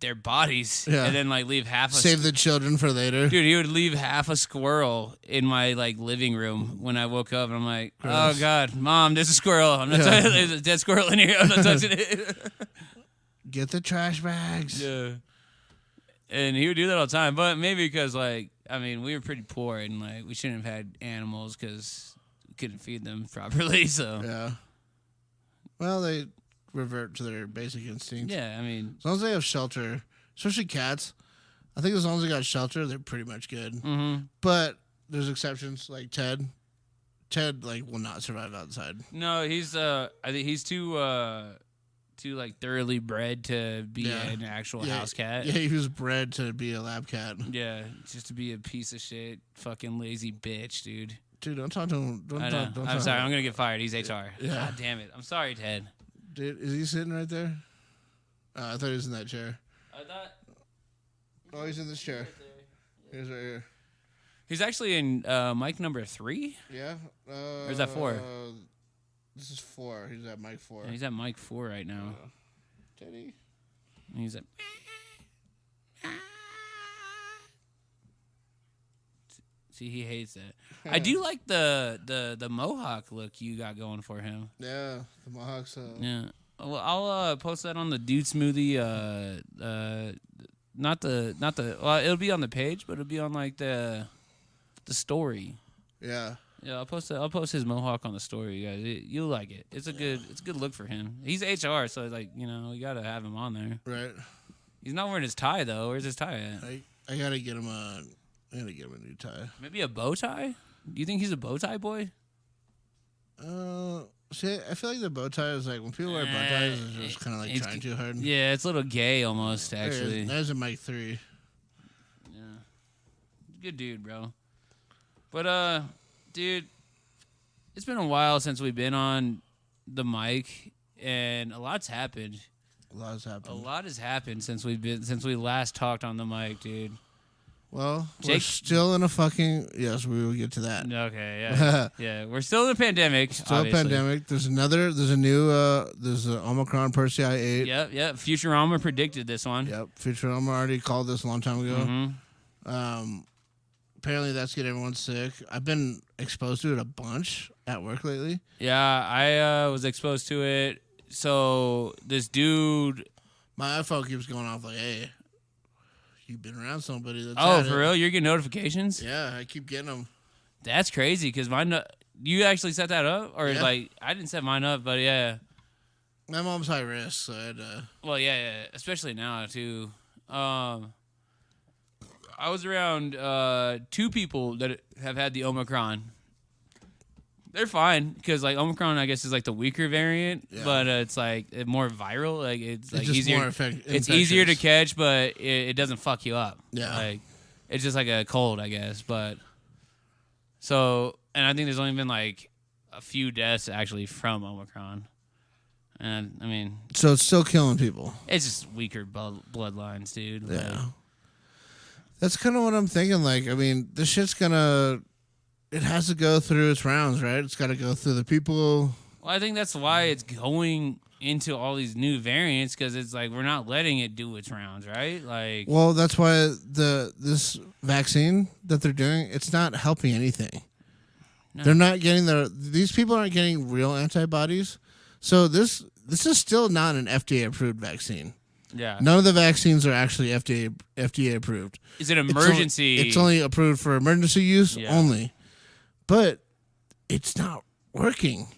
their bodies and then like leave save the children for later. Dude, he would leave half a squirrel in my like living room when I woke up, and I'm like, oh god, mom, there's a squirrel. I'm not touching. There's a dead squirrel in here. I'm not touching it. Get the trash bags. Yeah. And he would do that all the time, but maybe because we were pretty poor and like we shouldn't have had animals because we couldn't feed them properly. So yeah. Well, they revert to their basic instincts. Yeah, as long as they have shelter, especially cats, I think as long as they got shelter, they're pretty much good. Mm-hmm. But there's exceptions, like Ted. Ted will not survive outside. No, he's I think he's too like thoroughly bred to be an actual house cat. Yeah, he was bred to be a lab cat. Yeah, just to be a piece of shit, fucking lazy bitch, dude. Dude, don't talk to him. I'm sorry, I'm gonna get fired. He's HR. Yeah. God damn it. I'm sorry, Ted. Dude, is he sitting right there? I thought he was in that chair. Oh, he's in this chair. He's right here. He's actually in mic number 3? Yeah. Or is that 4? This is 4. He's at mic 4. Yeah, he's at mic 4 right now. Teddy. And he's at... See, he hates that. I do like the mohawk look you got going for him. Yeah, the mohawks. Yeah. Well, I'll post that on the Dude Smoothie. Not the. Well, it'll be on the page, but it'll be on like the story. Yeah. Yeah, I'll post his mohawk on the story, you guys. You'll like it. It's a good look for him. He's HR, so like we gotta have him on there. Right. He's not wearing his tie though. Where's his tie at? I gotta get him a new tie. Maybe a bow tie? Do you think he's a bow tie boy? See, I feel like the bow tie is like when people wear bow ties, it's just kind of like trying too hard. Yeah, it's a little gay almost, actually. There's a mic 3. Yeah, good dude, bro. But dude, it's been a while since we've been on the mic, and a lot's happened. A lot has happened since we last talked on the mic, dude. Well, we're still in a fucking... Yes, we will get to that. Okay, yeah. Yeah, we're still in a pandemic, Still obviously. A pandemic. There's an Omicron per CI8. Yep. Futurama predicted this one. Yep, Futurama already called this a long time ago. Mm-hmm. Apparently that's getting everyone sick. I've been exposed to it a bunch at work lately. Yeah, I was exposed to it. So this dude... My iPhone keeps going off like, hey... you've been around somebody that's Oh, had for it. real? You're getting notifications? Yeah, I keep getting them. That's crazy because mine. You actually set that up, or Yeah. like I didn't set mine up, but yeah. My mom's high risk, so I had Well, yeah, especially now too. I was around 2 people that have had the Omicron. They're fine because like Omicron, I guess, is like the weaker variant, but it's like more viral. Like it's like just easier. more It's easier to infectious. catch, but it doesn't fuck you up. Yeah. like it's just like a cold, I guess. But so, and I think there's only been like a few deaths actually from Omicron, and I mean, So it's still killing people. it's just weaker bloodlines, dude. Like, Yeah. That's kind of what I'm thinking. Like, I mean, this shit's it has to go through its rounds, right? It's got to go through the people. well, I think that's why it's going into all these new variants because it's like we're not letting it do its rounds, right? Like, Well, that's why this vaccine that they're doing, it's not helping anything. No. They're not getting these people aren't getting real antibodies. So this is still not an FDA approved vaccine. yeah. None of the vaccines are actually FDA approved. Is it emergency? It's only approved for emergency use Yeah. only. But it's not working.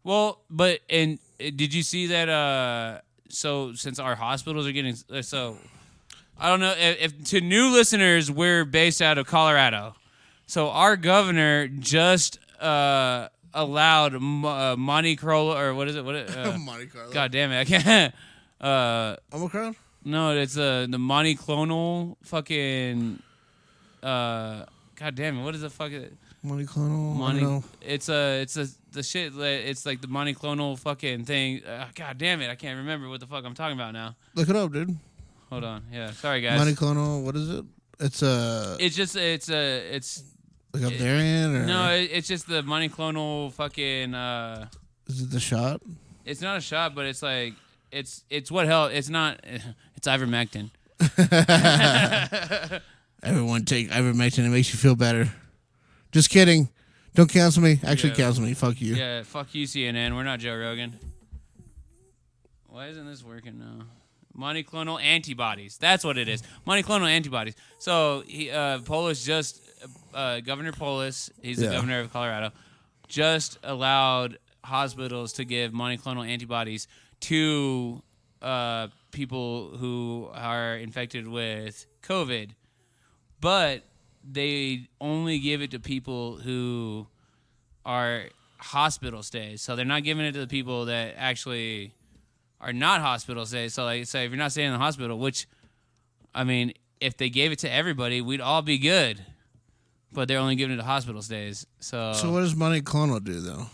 Well, but and did you see that? So since our hospitals are getting so, I don't know if to new listeners, we're based out of Colorado. So our governor just allowed Monte Carlo, or what is it? Monte Carlo. God damn it, I can't. Omicron? No, it's the monoclonal fucking. God damn it, what is the fucking Monoclonal? I don't know. It's the shit. It's like the monoclonal fucking thing. God damn it, I can't remember what the fuck I'm talking about now. Look it up, dude. Hold on, yeah, sorry guys. Monoclonal, what is it? It's It's like a variant? Or no, it's just the monoclonal fucking. is it the shot? It's not a shot, but it's like it's what help. It's not. It's ivermectin. Everyone take ivermectin. It makes you feel better. Just kidding. Don't cancel me. Actually, Yeah. cancel me. Fuck you. Yeah, fuck you, CNN. We're not Joe Rogan. Why isn't this working now? Monoclonal antibodies. That's what it is. Monoclonal antibodies. So Polis just Governor Polis, he's the Yeah. governor of Colorado, just allowed hospitals to give monoclonal antibodies to people who are infected with COVID, but they only give it to people who are hospital stays. So they're not giving it to the people that actually are not hospital stays. So like, say if you're not staying in the hospital, which, I mean, if they gave it to everybody, we'd all be good. But they're only giving it to hospital stays. So what does monoclonal do, though?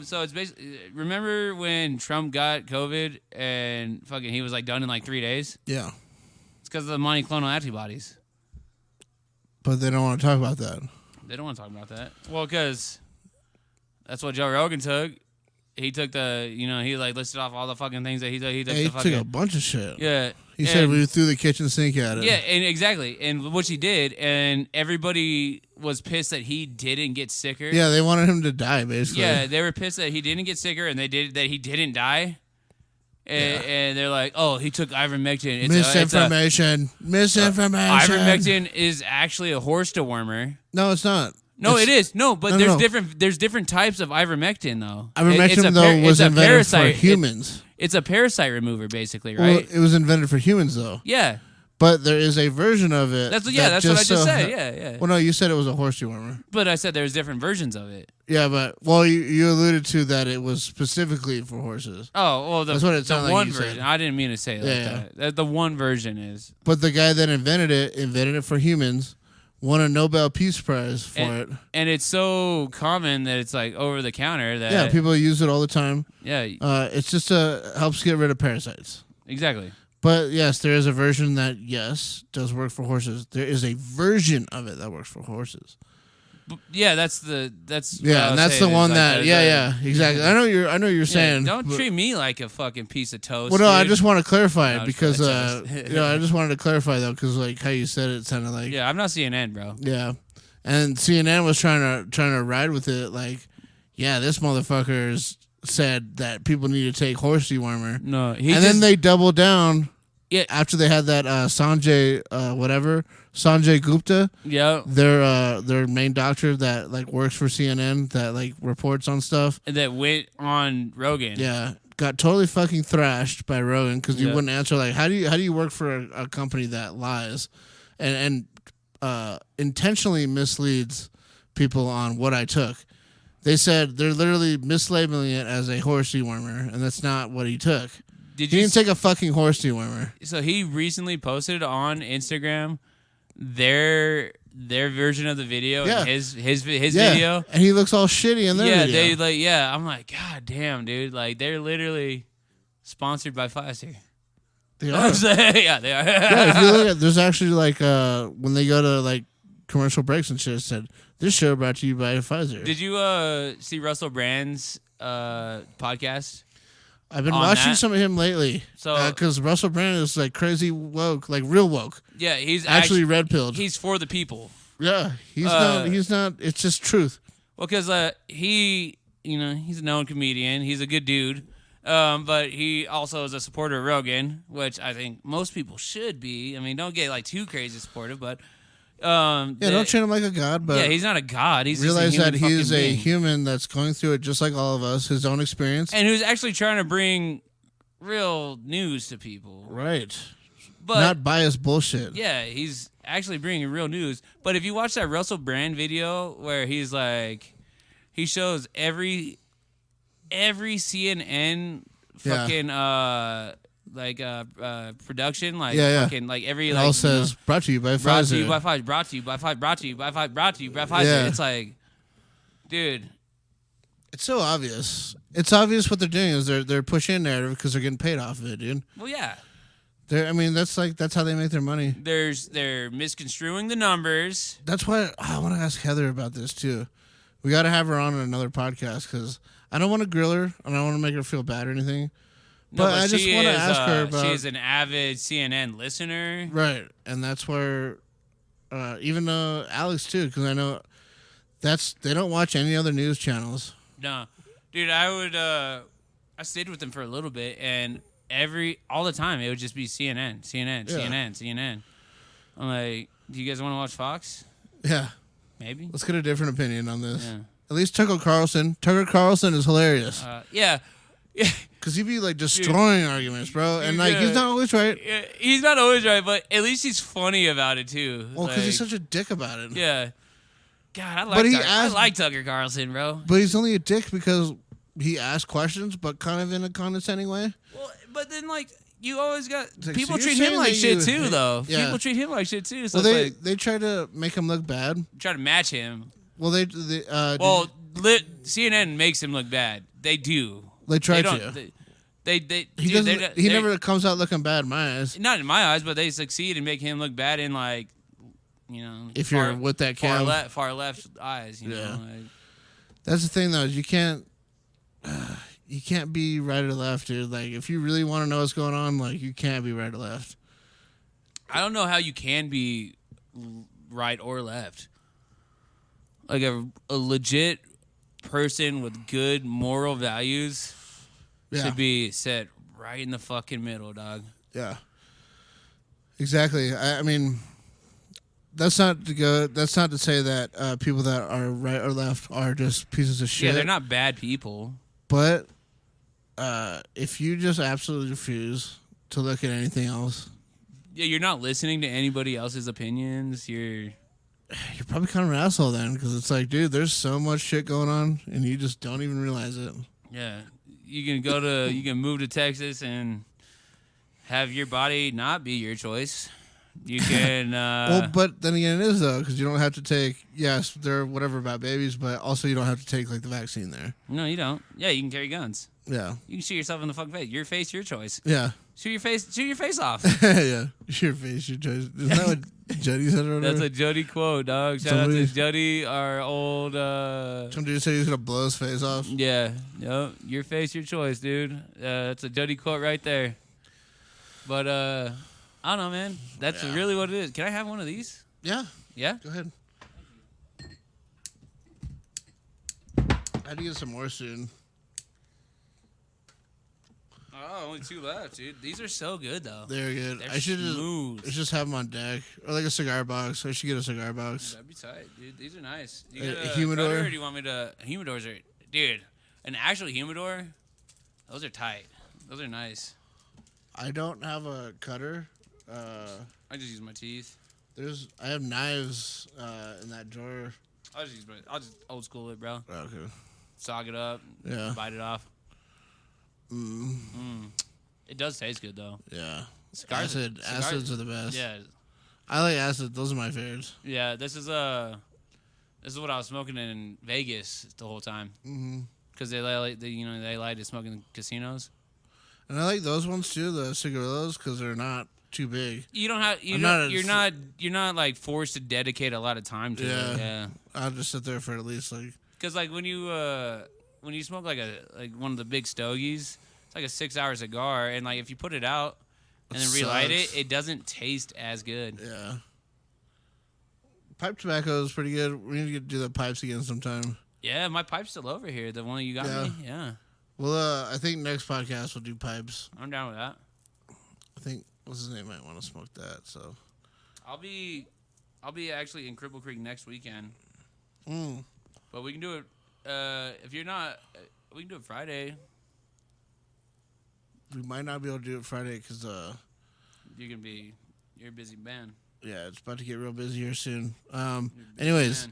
so it's basically, remember when Trump got COVID and fucking he was like done in like 3 days? Yeah. It's because of the monoclonal antibodies. But they don't want to talk about that. They don't want to talk about that. Well, because that's what Joe Rogan took. He took he like listed off all the fucking things that he took. He took He the took fucking, a bunch of shit. yeah. He said and- we threw the kitchen sink at it. Yeah, and exactly, and which he did, and everybody was pissed that he didn't get sicker. Yeah, they wanted him to die, basically. Yeah, they were pissed that he didn't get sicker, and that he didn't die. And they're like, "Oh, he took ivermectin." Misinformation. Misinformation. Ivermectin is actually a horse dewormer. No, it's not. No, It's- it is. No, but No, there's no. different types of ivermectin though. Ivermectin, though, was invented for humans. It's a parasite remover, basically, Well, right? it was invented for humans, though. Yeah, But there is a version of it. that's what I just so said. Yeah. Well, no, you said it was a horse dewormer. But I said there's different versions of it. Yeah, but you alluded to that it was specifically for horses. Oh, well, That's what it the sounded like one you said. version. I didn't mean to say it like that. The one version is. But the guy that invented it for humans, won a Nobel Peace Prize for it. And it's so common that it's like over the counter that. Yeah, people use it all the time. Yeah, It's just helps get rid of parasites. exactly. But yes, there is a version that does work for horses. There is a version of it that works for horses. Yeah, that's Yeah, what I was and that's the saying, one is like that exactly. I know you're saying. Don't but- treat me like a fucking piece of toast. Well, no, I dude. just want to clarify No, it because it's I just wanted to clarify though because like how you said it sounded like Yeah, I'm not CNN, bro. yeah, and CNN was trying to ride with it like this motherfuckers said that people need to take horse dewormer. No, Then they doubled down. Yeah. After they had that Sanjay Gupta. Yeah. Their main doctor that like works for CNN that like reports on stuff. That went on Rogan. Yeah. Got totally fucking thrashed by Rogan because he wouldn't answer. Like, how do you work for a company that lies and intentionally misleads people on what I took? They said they're literally mislabeling it as a horse dewormer, and that's not what he took. He didn't take a fucking horse dewormer. So he recently posted on Instagram their version of the video, and his video, and he looks all shitty in their video. I'm like, God damn, dude, like they're literally sponsored by Pfizer. They are. Yeah, they are. If you look at, there's actually like when they go to like commercial breaks and shit, it said this show brought to you by Pfizer. Did you see Russell Brand's podcast? I've been watching some of him lately. So because Russell Brand is like crazy woke, like real woke. Yeah, he's actually red pilled. He's for the people. Yeah, he's not. He's not. It's just truth. Well, because he's a known comedian. He's a good dude. But he also is a supporter of Rogan, which I think most people should be. I mean, don't get like too crazy supportive, but don't treat him like a god. But he's not a god. He's realize just a that he's a being. human that's going through it just like all of us, his own experience, and who's actually trying to bring real news to people. Right. But not biased bullshit. Yeah, he's actually bringing real news. But if you watch that Russell Brand video where he's like, he shows every CNN fucking production fucking like every it like all says brought to you by Pfizer. Brought to you by Pfizer. Brought to you by Pfizer. Brought to you by Pfizer. Brought to you by Pfizer. Yeah. It's like, dude, it's so obvious. It's obvious what they're doing is they're pushing a narrative because they're getting paid off of it, dude. Well, yeah. That's how they make their money. They're misconstruing the numbers. That's why I want to ask Heather about this too. We got to have her on another podcast because I don't want to grill her. I don't want to make her feel bad or anything. No, but I just want to ask her about. She's an avid CNN listener, right? And that's where, even though Alex too, because I know they don't watch any other news channels. No, dude, I stayed with them for a little bit, and all the time it would just be CNN. I'm like, do you guys want to watch Fox? Yeah, maybe. Let's get a different opinion on this. Yeah. At least Tucker Carlson is hilarious. Yeah. Because he'd be like destroying arguments, bro, and like he's not always right. Yeah, he's not always right, but at least he's funny about it too. Well, because he's such a dick about it. Yeah. God, I like Tucker Carlson, bro. But he's only a dick because he asks questions, but kind of in a condescending way. Well, but then like you always got like, people so treat him like shit too, though. Yeah. People treat him like shit too. So they try to make him look bad. Try to match him. Well, CNN makes him look bad. They do. They try to. He never comes out looking bad in my eyes. Not in my eyes, but they succeed in making him look bad in like, if you're with that cam, far left eyes. You know, like, that's the thing though. Is you can't be right or left, dude. Like if you really want to know what's going on, like you can't be right or left. I don't know how you can be right or left. Like a legit person with good moral values should be set right in the fucking middle, dog. Yeah. Exactly. I mean, that's not to say that people that are right or left are just pieces of shit. Yeah, they're not bad people. But if you just absolutely refuse to look at anything else, yeah, you're not listening to anybody else's opinions. You're probably kind of an asshole then, because it's like, dude, there's so much shit going on, and you just don't even realize it. Yeah, you can move to Texas and have your body not be your choice. You can. Well, but then again, it is though, because you don't have to take. Yes, they're whatever about babies, but also you don't have to take like the vaccine there. No, you don't. Yeah, you can carry guns. Yeah, you can shoot yourself in the fucking face. Your face, your choice. Yeah. Shoot your face off. Yeah, your face, your choice. Isn't that what Jody said earlier? That's a Jody quote, dog. Shout out to Jody, our old. Some dude said he's gonna blow his face off. Yeah, yep. Your face, your choice, dude. That's a Jody quote right there. But I don't know, man. That's really what it is. Can I have one of these? Yeah. Yeah. Go ahead. I had to get some more soon. Oh, only 2 left, dude. These are so good, though. They're good. They're I should smooth. just have them on deck. Or like a cigar box. I should get a cigar box. That'd be tight, dude. These are nice. You A got a humidor? cutter, or do you want me to... Humidors are... Dude, an actual humidor, those are tight. Those are nice. I don't have a cutter. I just use my teeth. I have knives in that drawer. I'll just old school it, bro. Okay. Sog it up. Yeah. Bite it off. It does taste good, though. Yeah. Cigars Acids are the best. Yeah. I like acid. Those are my favorites. Yeah, this is what I was smoking in Vegas the whole time. Because they like to smoke in casinos. And I like those ones too, the cigarillos, because they're not too big. You don't have you're not like forced to dedicate a lot of time to it. Yeah. I'll just sit there for at least like. Because like when you smoke like one of the big stogies, it's like a 6-hour cigar, and like if you put it out and then relight it, it doesn't taste as good. Yeah. Pipe tobacco is pretty good. We need to do the pipes again sometime. Yeah, my pipe's still over here. The one you got me. Yeah. Well, I think next podcast we'll do pipes. I'm down with that. I think what's his name might want to smoke that. So. I'll be actually in Cripple Creek next weekend. But we can do it. If you're not, we can do it Friday. We might not be able to do it Friday because you're a busy man. Yeah, it's about to get real busy here soon. Anyways,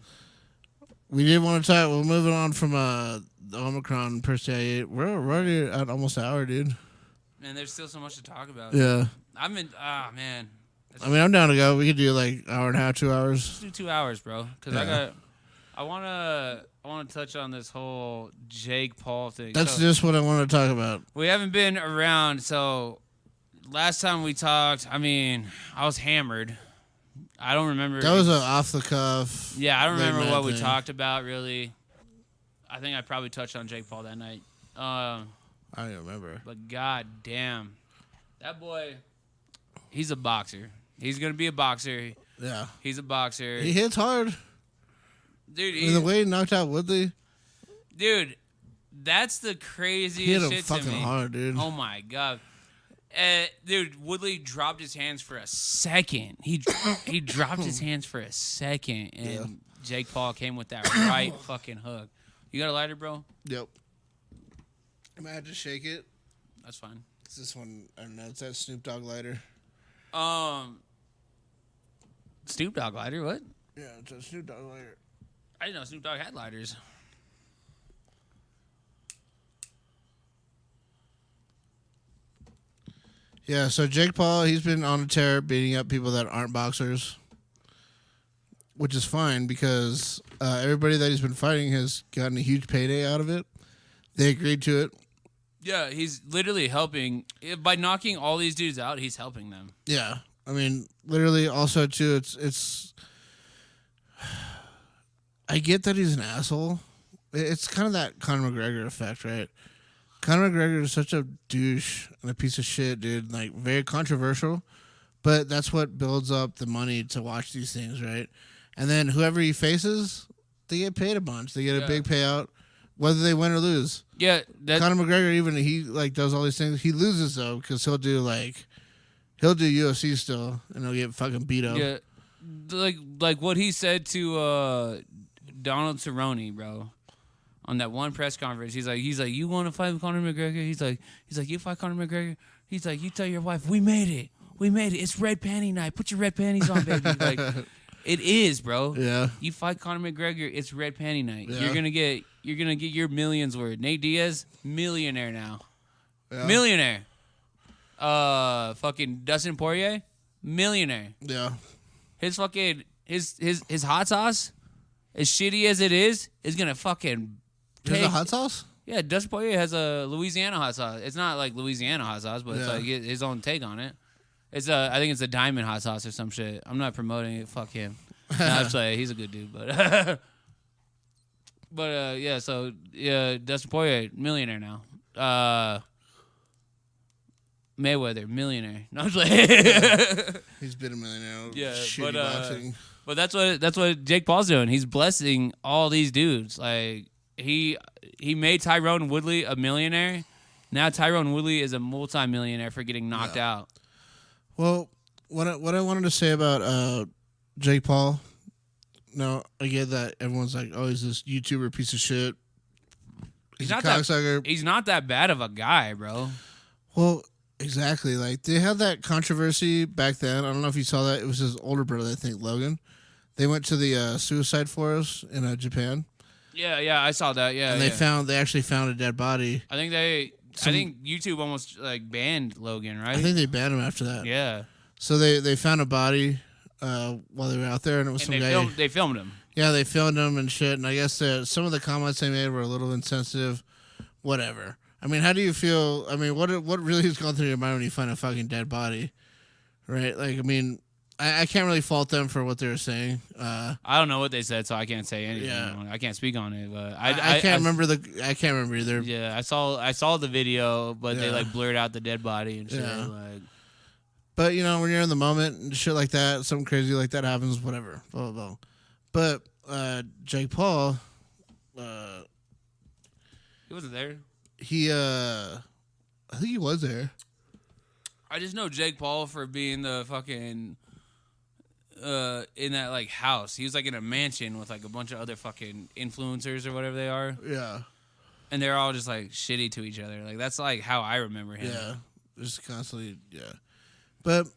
we did want to talk. We're moving on from the Omicron per se. We're already at almost an hour, dude. Man, there's still so much to talk about. Yeah. Man. I mean, I'm down to go. We could do like hour and a half, 2 hours. Let's do 2 hours, bro. Because I want to touch on this whole Jake Paul thing. That's just what I want to talk about. We haven't been around, so last time we talked, I mean, I was hammered. I don't remember. That was an off the cuff. Yeah, I don't remember what we talked about, really. I think I probably touched on Jake Paul that night. I don't even remember. But god damn. That boy, he's a boxer. He's going to be a boxer. Yeah. He's a boxer. He hits hard. Dude, the way he knocked out Woodley. Dude, that's the craziest shit to me. He hit him fucking hard, dude. Oh, my God. Dude, Woodley dropped his hands for a second. He dropped his hands for a second, and Jake Paul came with that right fucking hook. You got a lighter, bro? Yep. I might have to shake it. That's fine. It's this one. I don't know. It's that Snoop Dogg lighter. Snoop Dogg lighter? What? Yeah, it's a Snoop Dogg lighter. I didn't know Snoop Dogg had lighters. Yeah, so Jake Paul, he's been on a tear beating up people that aren't boxers, which is fine because everybody that he's been fighting has gotten a huge payday out of it. They agreed to it. Yeah, he's literally helping. By knocking all these dudes out, he's helping them. Yeah. I mean, literally also, too, it's I get that he's an asshole. It's kind of that Conor McGregor effect, right? Conor McGregor is such a douche and a piece of shit, dude. Like, very controversial. But that's what builds up the money to watch these things, right? And then whoever he faces, they get paid a bunch. They get a big payout, whether they win or lose. Yeah. Conor McGregor, even he like does all these things. He loses, though, because he'll do UFC still, and he'll get fucking beat up. Yeah. Like what he said to Donald Cerrone, bro. On that one press conference, he's like, you want to fight with Conor McGregor? He's like, you fight Conor McGregor? He's like, you tell your wife, we made it. It's red panty night. Put your red panties on, baby. Like, it is, bro. Yeah. You fight Conor McGregor, it's red panty night. Yeah. You're gonna get your millions worth. Nate Diaz, millionaire now. Yeah. Millionaire. Fucking Dustin Poirier, millionaire. Yeah. His fucking his hot sauce, as shitty as it is gonna fucking. There's a hot sauce? Yeah, Dustin Poirier has a Louisiana hot sauce. It's not like Louisiana hot sauce, but it's like his own take on it. It's I think it's a diamond hot sauce or some shit. I'm not promoting it. Fuck him. No, I'm saying he's a good dude, but yeah. So yeah, Dustin Poirier, millionaire now. Mayweather, millionaire. No, I'm saying he's been a millionaire. Yeah, shitty boxing. But that's what Jake Paul's doing. He's blessing all these dudes. Like he made Tyrone Woodley a millionaire, Now Tyrone Woodley is a multi-millionaire for getting knocked out. Well, what I wanted to say about Jake Paul. No, I get that everyone's like, "Oh, he's this YouTuber piece of shit." He's not a cocksucker. He's not that bad of a guy, bro. Well, exactly. Like they had that controversy back then. I don't know if you saw that. It was his older brother, I think, Logan. They went to the suicide forest in Japan. Yeah, I saw that. Yeah, and they actually found a dead body. I think YouTube almost like banned Logan, right? I think they banned him after that. Yeah. So they found a body while they were out there, and it was some guy. They filmed him. Yeah, they filmed him and shit. And I guess some of the comments they made were a little insensitive. Whatever. I mean, how do you feel? I mean, what really is going through your mind when you find a fucking dead body, right? Like, I mean, I can't really fault them for what they were saying. I don't know what they said, so I can't say anything. Yeah. I can't speak on it. But I can't remember I can't remember either. Yeah, I saw the video, but they like blurred out the dead body and shit. Yeah. Like, but you know, when you're in the moment and shit like that, something crazy like that happens. Whatever. Blah blah blah. But Jake Paul, he wasn't there. I think he was there. I just know Jake Paul for being the fucking in that like house. He was like in a mansion with like a bunch of other fucking influencers or whatever they are. Yeah. And they're all just like shitty to each other. Like that's like how I remember him. Yeah. Just constantly, yeah. But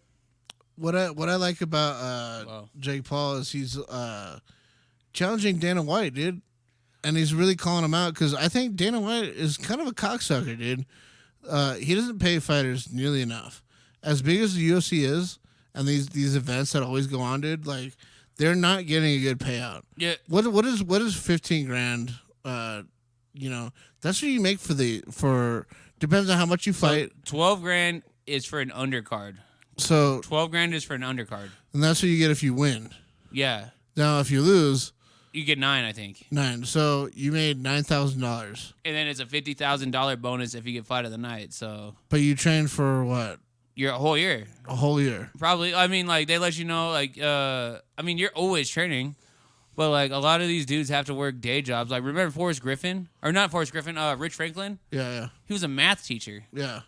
what I like about Jake Paul is he's challenging Dana White, dude. And he's really calling him out because I think Dana White is kind of a cocksucker, dude. He doesn't pay fighters nearly enough. As big as the UFC is, and these events that always go on, dude, like they're not getting a good payout. Yeah. What is $15,000? You know, that's what you make for depends on how much you fight. So $12,000 is for an undercard. So $12,000 is for an undercard. And that's what you get if you win. Yeah. Now if you lose, you get $9,000, I think. $9,000. So you made $9,000. And then it's a $50,000 bonus if you get fight of the night. So. But you trained for what? A whole year. A whole year. Probably. I mean, like they let you know, like, I mean, you're always training, but like a lot of these dudes have to work day jobs. Like, remember Forrest Griffin, or not Forrest Griffin? Rich Franklin. Yeah. He was a math teacher. Yeah.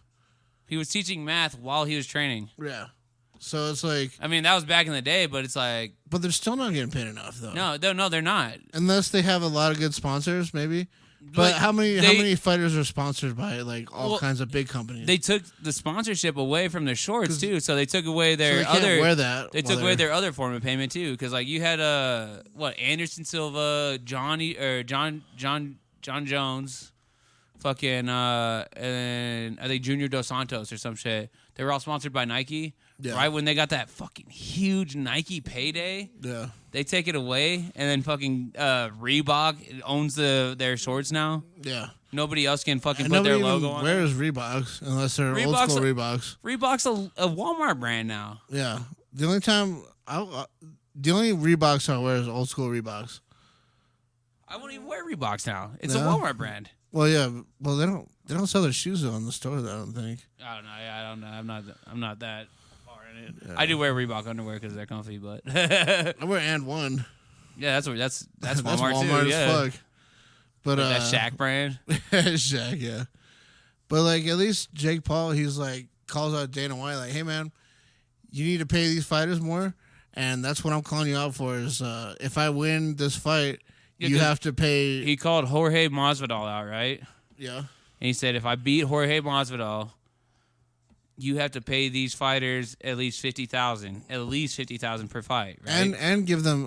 He was teaching math while he was training. Yeah. So it's like, I mean, that was back in the day, but it's like, but they're still not getting paid enough, though. No, they're not. Unless they have a lot of good sponsors, maybe. But Like, how many fighters are sponsored by like all kinds of big companies? They took the sponsorship away from their shorts too, so they took away their so they can't wear that. They took away their other form of payment too, because like you had Anderson Silva, John Jones, fucking and I think Junior Dos Santos or some shit. They were all sponsored by Nike. Yeah. Right when they got that fucking huge Nike payday, yeah, they take it away, and then fucking Reebok owns their shorts now. Yeah, nobody else can fucking put their logo on. Where is Reeboks unless they're old school Reeboks? Reebok's a Walmart brand now. Yeah, the only Reeboks I wear is old school Reeboks. I won't even wear Reeboks now. It's a Walmart brand. Well, yeah, well they don't sell their shoes though in the store. I don't think. I don't know. Yeah, I don't know. I'm not that. Yeah. I do wear Reebok underwear because they're comfy, but I wear And One. Yeah, that's Walmart, that's Walmart too. as Yeah. fuck. But that Shaq brand. Shaq, yeah. But like at least Jake Paul, he's like calls out Dana White like, "Hey man, you need to pay these fighters more, and that's what I'm calling you out for. Is if I win this fight, you have to pay." He called Jorge Masvidal out, right? Yeah. And he said, if I beat Jorge Masvidal, you have to pay these fighters at least $50,000 per fight, right? And give them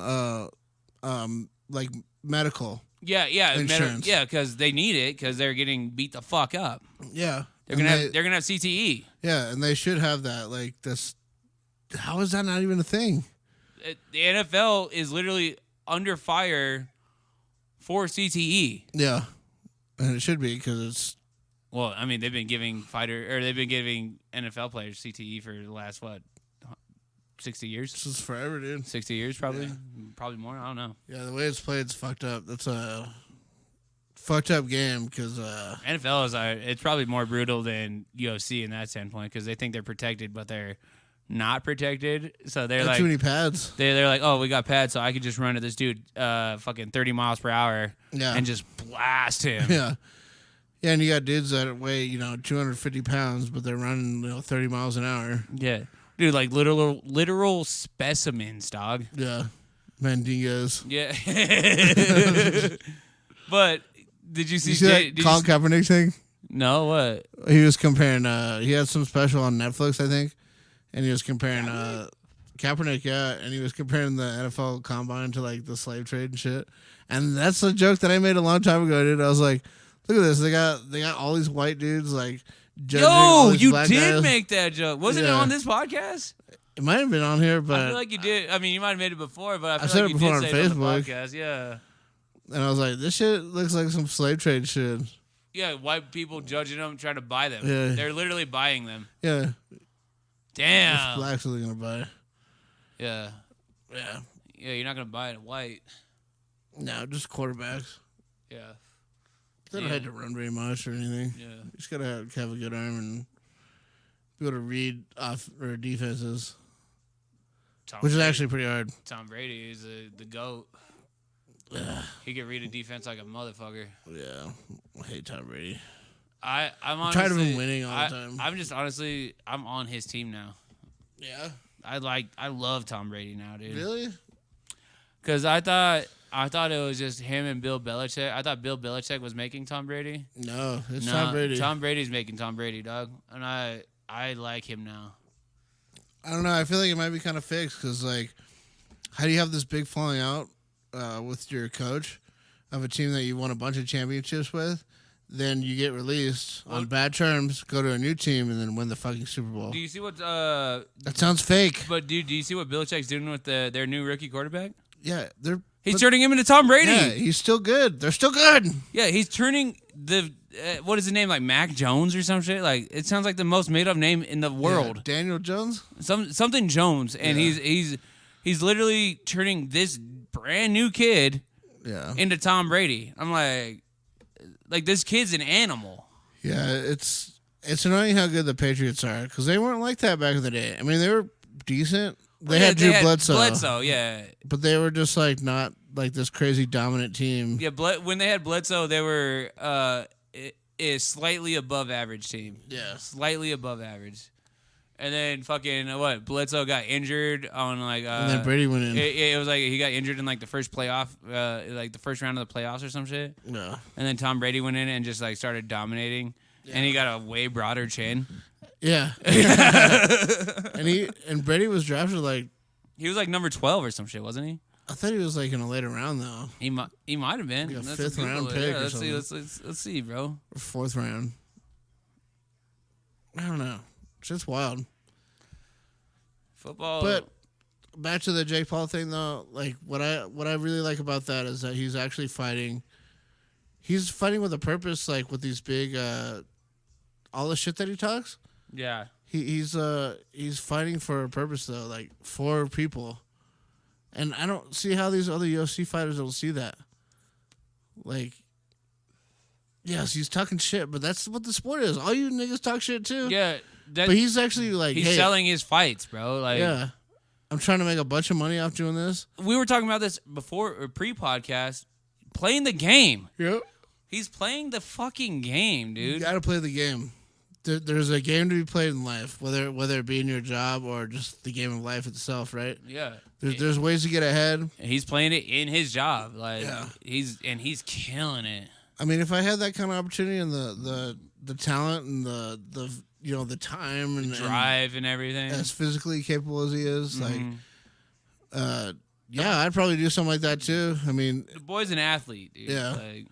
like medical. Yeah, insurance. because they need it because they're getting beat the fuck up. Yeah, they're gonna have CTE. Yeah, and they should have that. Like this, how is that not even a thing? The NFL is literally under fire for CTE. Yeah, and it should be because it's. Well, I mean, they've been giving NFL players CTE for the last 60 years. This is forever, dude. 60 years, probably, probably more. I don't know. Yeah, the way it's played is fucked up. That's a fucked up game because NFL is it's probably more brutal than UFC in that standpoint because they think they're protected, but they're not protected. So they're like too many pads. They're like, oh, we got pads, so I could just run at this dude, fucking 30 miles per hour, and just blast him. Yeah. Yeah, and you got dudes that weigh 250 pounds, but they're running 30 miles an hour. Yeah, dude, like literal specimens, dog. Yeah, Mandingas. Yeah. But did you see that Colin Kaepernick thing? No, what? He was comparing. He had some special on Netflix, I think, and he was comparing Kaepernick, yeah, and he was comparing the NFL Combine to like the slave trade and shit. And that's a joke that I made a long time ago, dude. I was like, look at this. They got all these white dudes like judging all these black did guys. Make that joke. Wasn't it on this podcast? It might have been on here, but I feel like you did. I mean, you might have made it before, but I feel said like it you before did on say it on Facebook. the podcast. Yeah. And I was like, this shit looks like some slave trade shit. Yeah, white people judging them, trying to buy them. Yeah. They're literally buying them. Yeah. Damn. Which blacks are they gonna buy? Yeah. Yeah. Yeah, you're not gonna buy it white. No, just quarterbacks. Yeah. They don't have to run very much or anything. Yeah. You just gotta have a good arm and be able to read off or defenses, which is actually pretty hard. Tom Brady is the GOAT. Yeah. He can read a defense like a motherfucker. Yeah. I hate Tom Brady. I'm honestly, tired of him winning all the time. I'm just honestly, I'm on his team now. Yeah. I love Tom Brady now, dude. Really? Because I thought it was just him and Bill Belichick. I thought Bill Belichick was making Tom Brady. No, it's Tom Brady. Tom Brady's making Tom Brady, dog. And I like him now. I don't know. I feel like it might be kind of fixed because, like, how do you have this big falling out with your coach of a team that you won a bunch of championships with? Then you get released on bad terms, go to a new team, and then win the fucking Super Bowl. Do you see what? That sounds fake. But do you see what Belichick's doing with their new rookie quarterback? Yeah, he's turning him into Tom Brady. Yeah, he's still good. They're still good. Yeah, he's turning the what is his name, like Mac Jones or some shit? Like it sounds like the most made up name in the world. Yeah, Daniel Jones. Something Jones, and he's literally turning this brand new kid into Tom Brady. I'm like this kid's an animal. Yeah, it's annoying how good the Patriots are because they weren't like that back in the day. I mean, they were decent. They had Drew Bledsoe. Bledsoe, yeah. But they were just like not like this crazy dominant team. Yeah, when they had Bledsoe, they were a slightly above average team. Yeah, slightly above average. And then fucking Bledsoe got injured on like. And then Brady went in. It was like he got injured in like the first playoff, like the first round of the playoffs or some shit. Yeah. And then Tom Brady went in and just like started dominating, and he got a way broader chin. Yeah. and Brady was drafted like. He was like number 12 or some shit, wasn't he? I thought he was like in a later round though. He might have been. Like a fifth round pick or something. Let's see, bro. Or fourth round. I don't know. Shit's wild. Football. But back to the Jake Paul thing though, like what I really like about that is that he's actually fighting. He's fighting with a purpose, like with these big all the shit that he talks. Yeah. He's fighting for a purpose though, like for people. And I don't see how these other UFC fighters don't see that. Like, yes, he's talking shit, but that's what the sport is. All you niggas talk shit too. Yeah. But he's actually like, he's selling his fights, bro. Like, yeah, I'm trying to make a bunch of money off doing this. We were talking about this before or pre-podcast. Playing the game. Yep. He's playing the fucking game, dude. You gotta play the game. There's a game to be played in life, whether it be in your job or just the game of life itself, right? Yeah. There's ways to get ahead. He's playing it in his job, like he's killing it. I mean, if I had that kind of opportunity and the talent and the time and drive and everything, as physically capable as he is, like, I'd probably do something like that too. I mean, the boy's an athlete, dude. Yeah. Like,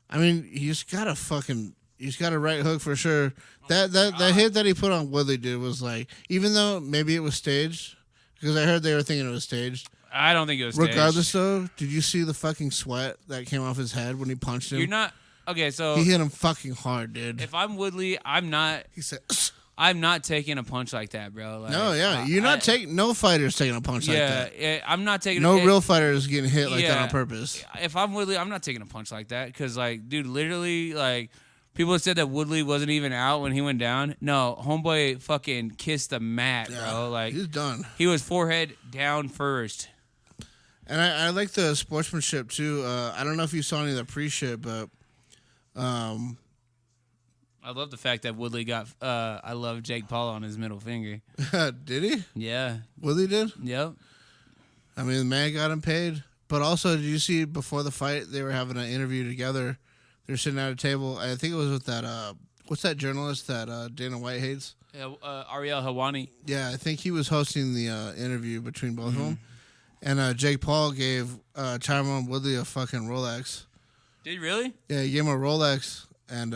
I mean, he's got a right hook for sure. That hit that he put on Woodley, dude, was like, even though maybe it was staged, because I heard they were thinking it was staged. I don't think it was Regardless, staged. though, did you see the fucking sweat that came off his head when he punched him? You're not okay. So he hit him fucking hard, dude. If I'm Woodley, I'm not. He said, I'm not taking a punch like that, bro. Like, no, yeah, you're not taking. No fighter's taking a punch like that. Yeah, I'm not taking. No real fighter is getting hit like that on purpose. If I'm Woodley, I'm not taking a punch like that because, like, dude, literally, like, people said that Woodley wasn't even out when he went down. No, homeboy fucking kissed the mat, bro. Like, he's done. He was forehead down first. And I like the sportsmanship too. I don't know if you saw any of the pre-shit, but I love the fact that Woodley got. I love Jake Paul on his middle finger. Did he? Yeah. Woodley did? Yep. I mean, the man got him paid. But also, did you see before the fight, they were having an interview together. They were sitting at a table. I think it was with that, what's that journalist that Dana White hates? Ariel Helwani. Yeah, I think he was hosting the interview between both of them. And Jake Paul gave Tyron Woodley a fucking Rolex. Did he really? Yeah, he gave him a Rolex. And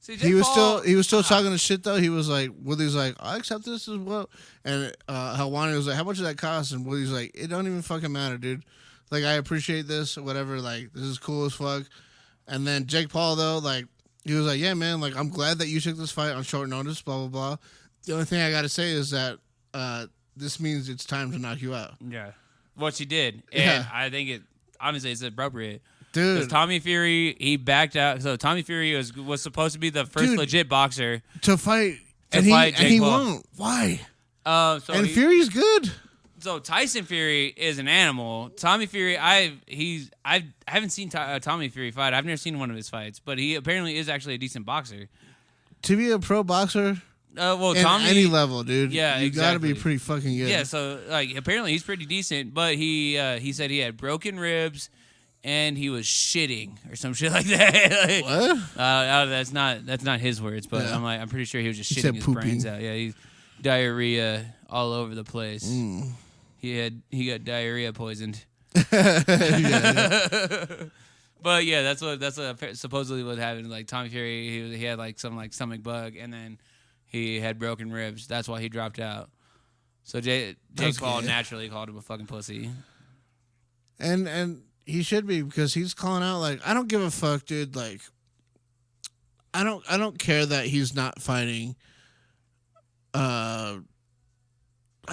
See, he was still talking to shit, though. He was like, Woodley's like, I accept this as well. And Helwani was like, how much did that cost? And Woodley's like, it don't even fucking matter, dude. Like, I appreciate this or whatever. Like, this is cool as fuck. And then Jake Paul, though, like, he was like, yeah, man, like, I'm glad that you took this fight on short notice, blah, blah, blah. The only thing I got to say is that this means it's time to knock you out. Yeah. Which he did. And Yeah. I think honestly, it's appropriate. Dude. Because Tommy Fury, he backed out. So Tommy Fury was supposed to be the first legit boxer to fight. To fight Jake he Paul. won't. Why? And Fury's good. So Tyson Fury is an animal. Tommy Fury, I haven't seen Tommy Fury fight. I've never seen one of his fights, but he apparently is actually a decent boxer. To be a pro boxer, well, at Tommy, any level, dude. Yeah, you got to be exactly. pretty fucking good. Yeah, so like apparently he's pretty decent, but he said he had broken ribs and he was shitting or some shit like that. Like, what? That's not his words, but Yeah. I'm pretty sure he was just He shitting said his pooping. brains out. Yeah, he's diarrhea all over the place. Mm. He got diarrhea poisoned. Yeah. But yeah, that's what supposedly what happened. Like Tommy Fury, he had like some like stomach bug, and then he had broken ribs. That's why he dropped out. So Jake Paul gay. naturally called him a fucking pussy. And he should be, because he's calling out like, I don't give a fuck, dude. Like, I don't care that he's not fighting. I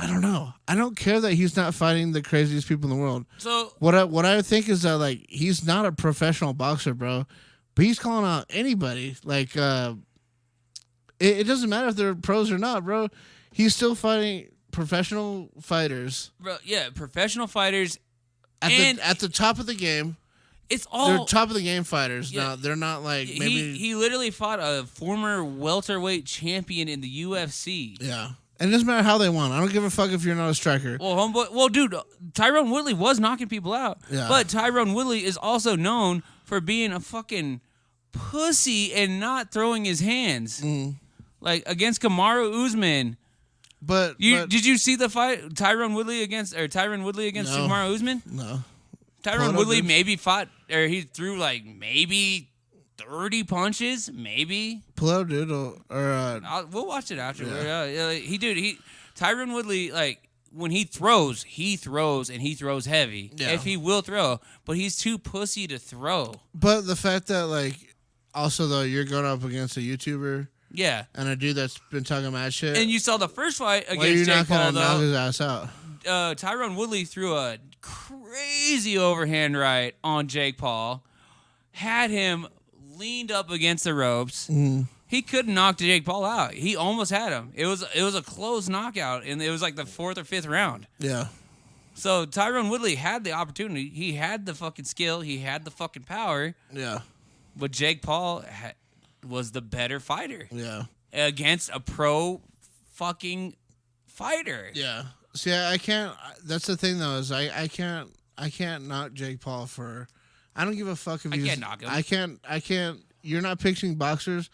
don't know. I don't care that he's not fighting the craziest people in the world. So what I think is that, like, he's not a professional boxer, bro. But he's calling out anybody. Like, it doesn't matter if they're pros or not, bro. He's still fighting professional fighters. Bro, yeah, professional fighters At the top of the game. It's all They're top of the game fighters. Yeah. Now they're not like maybe. he literally fought a former welterweight champion in the UFC. Yeah, and it doesn't matter how they won. I don't give a fuck if you're not a striker. Well, homeboy, dude, Tyrone Woodley was knocking people out. Yeah. But Tyrone Woodley is also known for being a fucking pussy and not throwing his hands. Like against Kamaru Usman. But Did you see the fight Tyron Woodley against No. Kamaru Usman? No. Tyron Hold Woodley on, maybe fought, or he threw like maybe 30 punches, maybe. Pull out, dude, We'll watch it after. Yeah. Tyron Woodley, like when he throws and he throws heavy. Yeah. If he will throw, but he's too pussy to throw. But the fact that, like, also though, you're going up against a YouTuber. Yeah. And a dude that's been talking mad shit. And you saw the first fight Why against you're Jake not Paul, gonna knock though. his ass out? Tyron Woodley threw a crazy overhand right on Jake Paul, had him leaned up against the ropes. He couldn't knock Jake Paul out. He almost had him. It was a close knockout, and it was like the 4th or 5th round. Yeah. So Tyron Woodley had the opportunity. He had the fucking skill. He had the fucking power. Yeah. But Jake Paul was the better fighter. Yeah. Against a pro fucking fighter. Yeah. See, I can't. That's the thing, though, is I can't knock Jake Paul for. I don't give a fuck if I he's. can't knock him. I can't. You're not picturing boxers.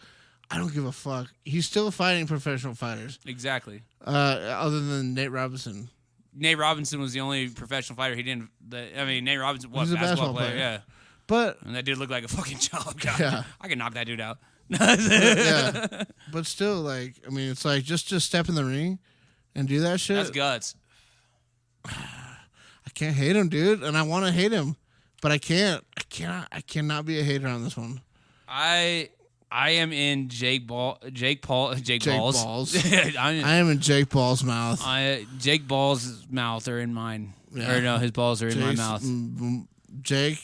I don't give a fuck. He's still fighting professional fighters. Exactly. Other than Nate Robinson. Nate Robinson was the only professional fighter. Nate Robinson was He's a basketball player. Yeah. But And that dude looked like a fucking child. God, Yeah. I can knock that dude out. yeah. But still, like, I mean, it's like just step in the ring and do that shit. That's guts. I can't hate him, dude, and I want to hate him, but I can't. I cannot be a hater on this one. I am in Jake Balls. Balls. I am in Jake Paul's mouth. Jake Balls' mouth are in mine. Yeah. Or no, his balls are in my mouth. Jake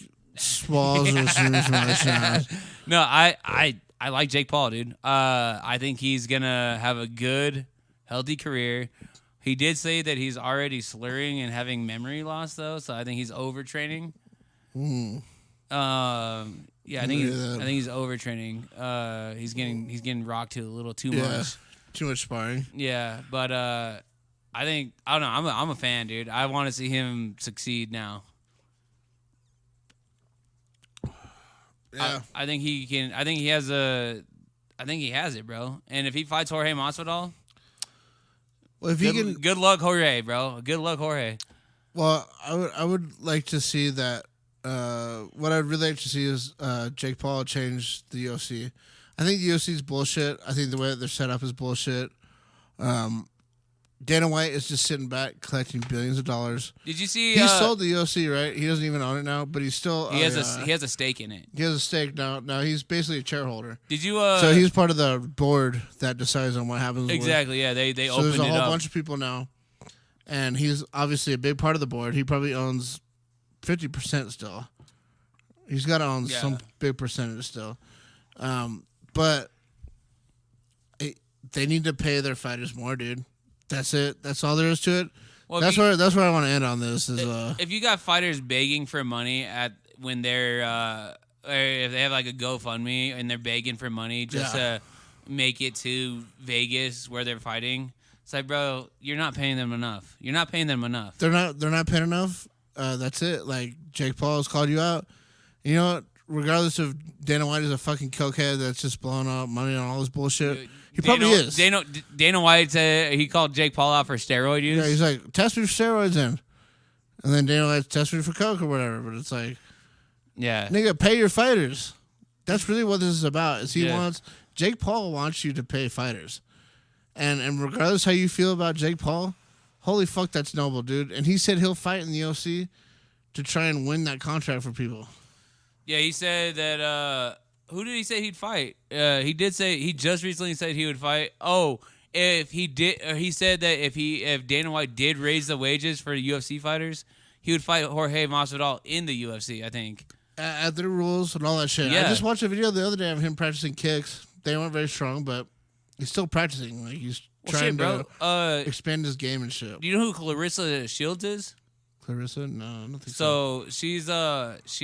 Balls are in my mouth. No, I like Jake Paul, dude. I think he's gonna have a good, healthy career. He did say that he's already slurring and having memory loss, though, so I think he's overtraining. Yeah, I think he's overtraining. He's getting rocked to a little too much. Too much sparring. Yeah, but I don't know. I'm a fan, dude. I want to see him succeed now. Yeah, I think he can. I think he has it, bro. And if he fights Jorge Masvidal, well, if he can, good luck, Jorge, bro. Good luck, Jorge. Well, I would like to see that. What I'd really like to see is Jake Paul change the UFC. I think the UFC is bullshit. I think the way that they're set up is bullshit. Dana White is just sitting back collecting billions of dollars. Did you see? He sold the UFC, right? He doesn't even own it now, but he's still. He has a stake in it. He has a stake now. Now he's basically a shareholder. Did you? So he's part of the board that decides on what happens. Exactly. Yeah, they so opened it up. there's a whole bunch of people now, and he's obviously a big part of the board. He probably owns 50% still. He's got to own some big percentage still, but they need to pay their fighters more, dude. That's it. That's all there is to it. Well, that's where I want to end on this. Is if you got fighters begging for money when they're or if they have like a GoFundMe and they're begging for money just to make it to Vegas where they're fighting, it's like, bro, you're not paying them enough. You're not paying them enough. They're not paying enough. That's it. Like Jake Paul has called you out. You know what? Regardless of Dana White is a fucking cokehead that's just blowing out money on all this bullshit. He probably is. Dana White said he called Jake Paul out for steroid use. Yeah, he's like, test me for steroids then. And then Dana White test me for coke or whatever. But it's like, yeah, nigga, pay your fighters. That's really what this is about. Is Jake Paul wants you to pay fighters. And regardless how you feel about Jake Paul, holy fuck, that's noble, dude. And he said he'll fight in the UFC to try and win that contract for people. Yeah, he said that. Who did he say he'd fight? He did say he just recently said he would fight. Oh, if he did, he said that if Dana White did raise the wages for UFC fighters, he would fight Jorge Masvidal in the UFC. I think at their rules and all that shit. Yeah. I just watched a video the other day of him practicing kicks. They weren't very strong, but he's still practicing. Like he's trying to expand his game and shit. Do you know who Clarissa Shields is? Clarissa? No, I don't think so. She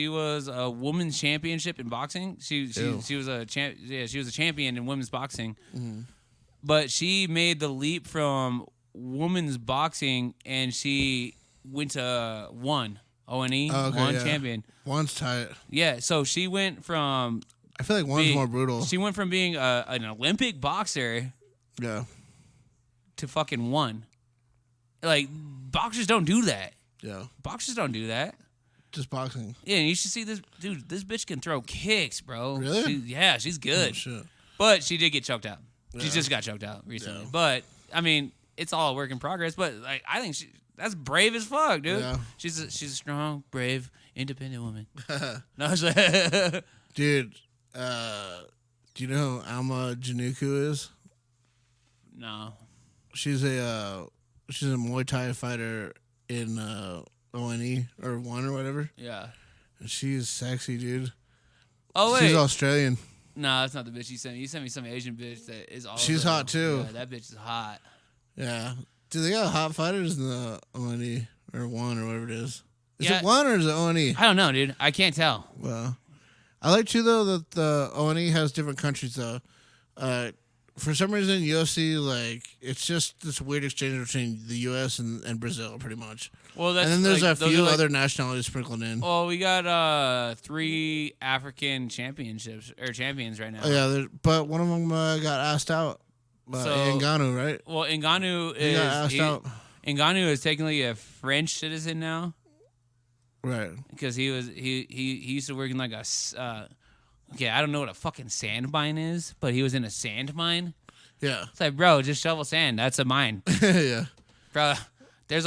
was a women's championship in boxing. She was a champion in women's boxing. Mm-hmm. But she made the leap from women's boxing and she went to ONE champion. ONE's tight. Yeah, so she went from. I feel like ONE's more brutal. She went from being an Olympic boxer. Yeah. To fucking ONE. Like boxers don't do that. Yeah. Boxers don't do that. Just boxing. Yeah, you should see this dude. This bitch can throw kicks, bro. Really? She's good. Oh, shit. But she did get choked out. Yeah. She just got choked out recently. Yeah. But I mean, it's all a work in progress. But like, I think that's brave as fuck, dude. Yeah. She's a strong, brave, independent woman. No, dude. Do you know who Alma Januku is? No. She's a Muay Thai fighter in ONE or ONE or whatever. Yeah. And she's sexy, dude. Oh wait. She's Australian. No, that's not the bitch you sent me. You sent me some Asian bitch that is also. She's hot too. Yeah, that bitch is hot. Yeah. Do they got hot fighters in the ONE or ONE or whatever it is? Is Yeah. it ONE or is it ONE? I don't know, dude. I can't tell. Well, I like too though that the ONE has different countries though. For some reason, UFC it's just this weird exchange between the U.S. and Brazil, pretty much. Well, and then there's a few other nationalities sprinkled in. Well, we got 3 African champions right now. Oh, yeah, but one of them got asked out. Ngannou, right? Well, Ngannou Ngannou is technically a French citizen now, right? Because he used to work in like a. Okay, I don't know what a fucking sand mine is, but he was in a sand mine. Yeah. It's like, bro, just shovel sand. That's a mine. Yeah. Bro, there's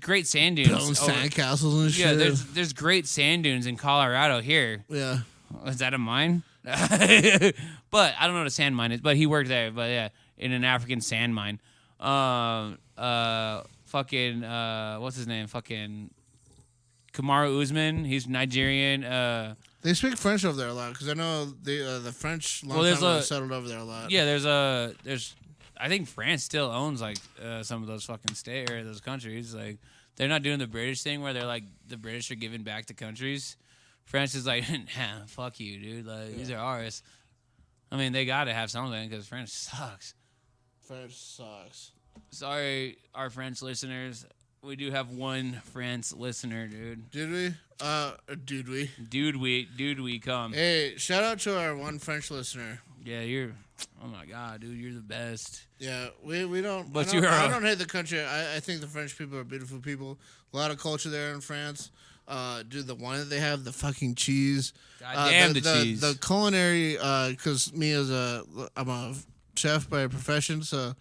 great sand dunes. Building sand castles and shit. Yeah, there's great sand dunes in Colorado here. Yeah. Is that a mine? But I don't know what a sand mine is, but he worked there. But yeah, in an African sand mine. What's his name? Fucking Kamaru Usman. He's Nigerian. They speak French over there a lot because I know the French settled over there a lot. Yeah, I think France still owns like some of those fucking those countries. Like they're not doing the British thing where they're like the British are giving back to countries France is like, nah, fuck you, dude. Like these are ours. I mean, they got to have something because French sucks. French sucks. Sorry, our French listeners. We do have one French listener, dude. Did we? Dude, we come. Hey, shout out to our one French listener. Yeah, you're. Oh my god, dude, you're the best. Yeah, we don't. But I don't hate the country. I think the French people are beautiful people. A lot of culture there in France. Dude, the wine that they have, the fucking cheese. God damn the cheese. The culinary, because I'm a chef by profession, so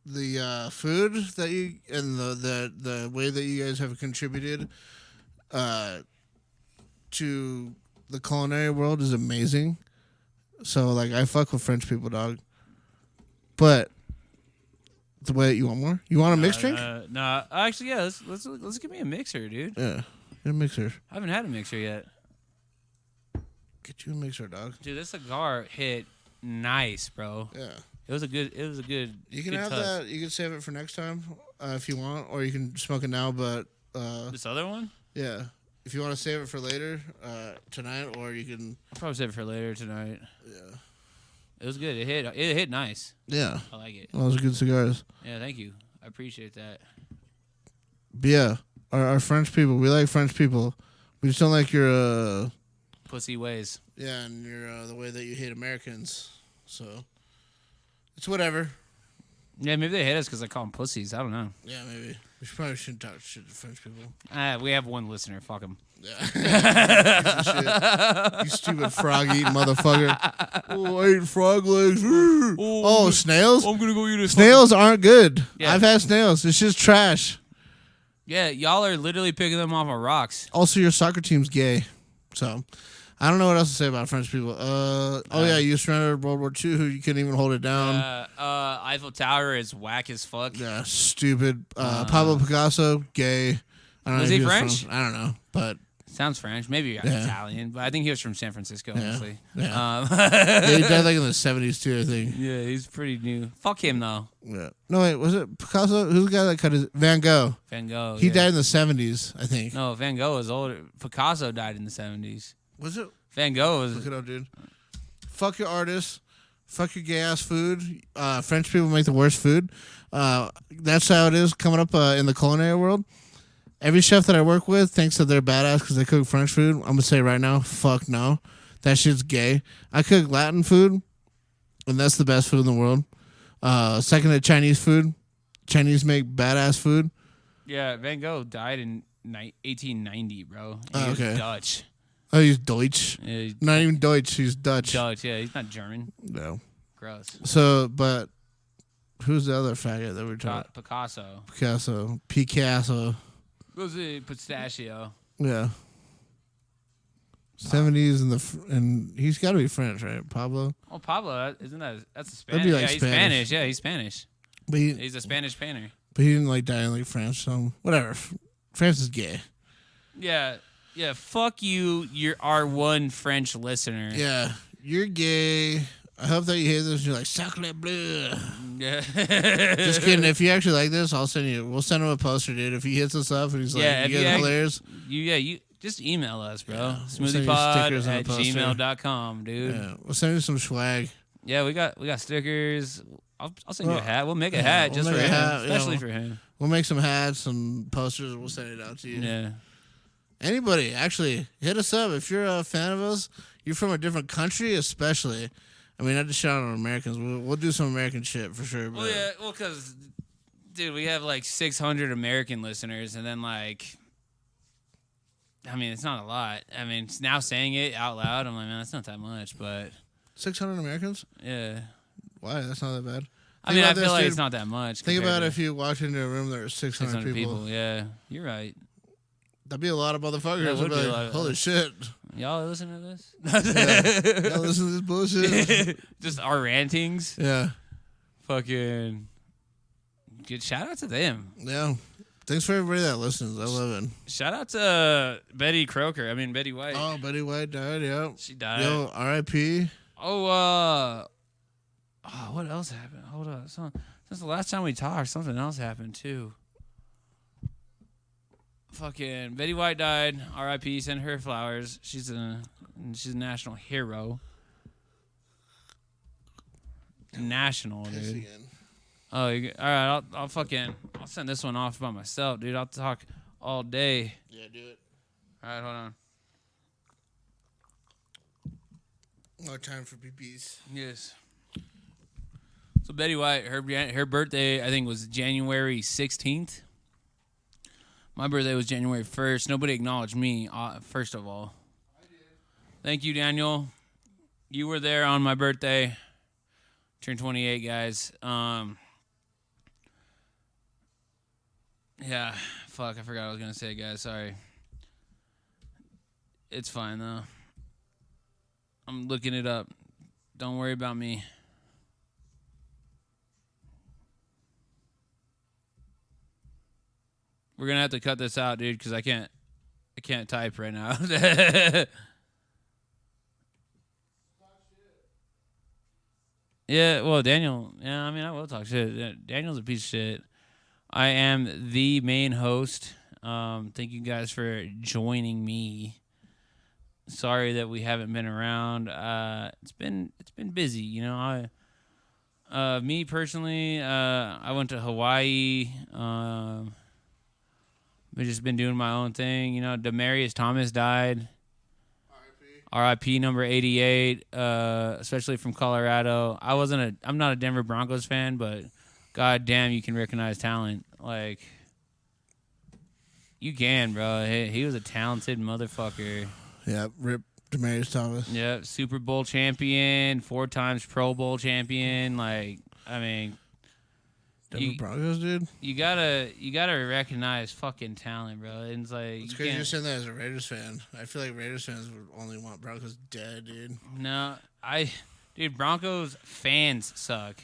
the food that you and the way that you guys have contributed to the culinary world is amazing. So like I fuck with French people, dog. But the way you want more? You want a mixed drink? No, actually, yeah. Let's give me a mixer, dude. Yeah, get a mixer. I haven't had a mixer yet. Get you a mixer, dog. Dude, this cigar hit nice, bro. Yeah. It was a good. You can good have tuck. that. You can save it for next time if you want, or you can smoke it now. But This other one? yeah, if you want to save it for later tonight, or you can. I'll probably save it for later tonight. Yeah. It was good. It hit nice. Yeah. I like it. Well, those are good cigars. Yeah, thank you. I appreciate that. But yeah, our French people. We like French people. We just don't like your Pussy ways. yeah, and your the way that you hate Americans. So it's whatever. Yeah, maybe they hate us because I call them pussies. I don't know. Yeah, maybe we probably shouldn't talk shit to French people. We have one listener. Fuck him. Yeah. Piece of shit. You stupid frog-eating motherfucker. Oh, I ate frog legs. Oh, snails? I'm gonna go eat a Snails aren't good. Yeah. I've had snails. It's just trash. Yeah, y'all are literally picking them off of rocks. Also, your soccer team's gay. So, I don't know what else to say about French people. Yeah, you surrendered World War II. You couldn't even hold it down. Eiffel Tower is whack as fuck. Yeah, stupid. Pablo Picasso, gay. I don't know Was if he was French? I don't know, but Sounds French. Maybe Italian, but I think he was from San Francisco, honestly. Yeah. Yeah, he died like in the 70s too, I think. Yeah, he's pretty new. Fuck him, though. Yeah. No, wait, was it Picasso? Who's the guy that cut his... Van Gogh. Van Gogh. He died in the 70s, I think. No, Van Gogh was older. Picasso died in the 70s. Was it? Van Gogh was... Look it up, dude. Fuck your artists. Fuck your gay-ass food. French people make the worst food. That's how it is coming up in the culinary world. Every chef that I work with thinks that they're badass because they cook French food. I'm going to say right now, fuck no. That shit's gay. I cook Latin food, and that's the best food in the world. Second to Chinese food. Chinese make badass food. Yeah, Van Gogh died in 1890, bro. He Oh, was okay. Dutch. Oh, he's Deutsch. Yeah, he's Not even Deutsch. He's Dutch. Dutch, yeah. He's not German. No. Gross. So, but who's the other faggot that we're talking? Picasso. Picasso. Was it pistachio? Yeah. 70s and he's got to be French, right? Pablo. Oh, Pablo, isn't that? That's a That'd Spanish. be like Yeah, he's Spanish. Spanish. Yeah, he's Spanish. But He's a Spanish painter. he didn't like die in like France, so whatever. France is gay. Yeah, yeah. Fuck you. You're our one French listener. Yeah, you're gay. I hope that you hear this. And you're like sacre bleu. Yeah. Just kidding. If you actually like this, we'll send him a poster, dude. If he hits us up and he's like, Yeah, you if guys you hilarious. You just email us, bro. Yeah, we'll send you stickers on the poster. SmoothiePod@gmail.com, dude. Yeah, we'll send you some swag. Yeah, we got stickers. I'll send you a Well, hat. We'll make a yeah, hat we'll just make for a him, hat, especially yeah. for him. We'll make some hats, some posters, and we'll send it out to you. Yeah. Anybody, actually, hit us up. If you're a fan of us, you're from a different country, especially. I mean, not to shout on Americans. We'll do some American shit for sure. But Well, yeah. Well, because, dude, we have like 600 American listeners, and then like, I mean, it's not a lot. I mean, now saying it out loud, I'm like, man, that's not that much. But 600 Americans? yeah. Why? That's not that bad. I mean, I this, feel like dude. it's not that much. Think compared about to if you walked into a room there were 600 600 people. people. Yeah, you're right. That'd be a lot of motherfuckers. That would I'd be be a like, lot of- holy shit. Y'all listen to this? Yeah. Y'all listen to this bullshit? Just our rantings. Yeah. Fucking good. Shout out to them. Yeah. Thanks for everybody that listens. I love it. Shout out to Betty White. Oh, Betty White died, yeah. She died. Yo, R.I.P. What else happened? Hold on. Since the last time we talked, something else happened too. Fucking Betty White died. R.I.P. Send her flowers. She's a national hero. National, dude. Again. Oh, all right. I'll send this one off by myself, dude. I'll talk all day. Yeah, do it. All right, hold on. No time for PPs. Yes. So Betty White, her birthday, I think, was January 16th. My birthday was January 1st. Nobody acknowledged me, first of all. I did. Thank you, Daniel. You were there on my birthday. Turned 28, guys. Yeah, fuck, I forgot what I was going to say, guys. Sorry. It's fine, though. I'm looking it up. Don't worry about me. We're going to have to cut this out, dude, because I can't type right now. Yeah, well, Daniel, yeah, I mean, I will talk shit. Daniel's a piece of shit. I am the main host. Thank you guys for joining me. Sorry that we haven't been around. It's been busy, you know. Me personally, I went to Hawaii. I've just been doing my own thing, you know. Demarius Thomas died. R.I.P. number 88, especially from Colorado. I'm not a Denver Broncos fan, but god damn, you can recognize talent. Like, you can, bro. He was a talented motherfucker. Yeah, rip Demarius Thomas. Yeah, Super Bowl champion, 4 times Pro Bowl champion. Like, I mean, Denver Broncos, dude. You gotta recognize fucking talent, bro. And it's like, It's crazy you're saying that as a Raiders fan. I feel like Raiders fans would only want Broncos dead, dude. No, dude, Broncos fans suck.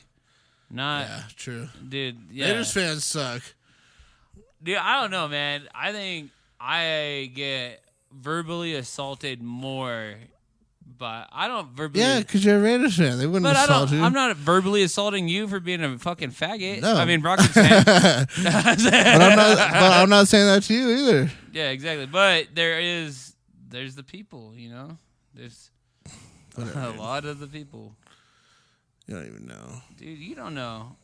Yeah, true. Dude, yeah. Raiders fans suck. Dude, I don't know, man. I think I get verbally assaulted more, but I don't verbally. Yeah, because you're a Raiders fan. They wouldn't assault you. I'm not verbally assaulting you for being a fucking faggot. No. I mean, Broncos fan. but I'm not saying that to you either. Yeah, exactly. But there's the people, you know? There's a lot of the people. You don't even know. Dude, you don't know.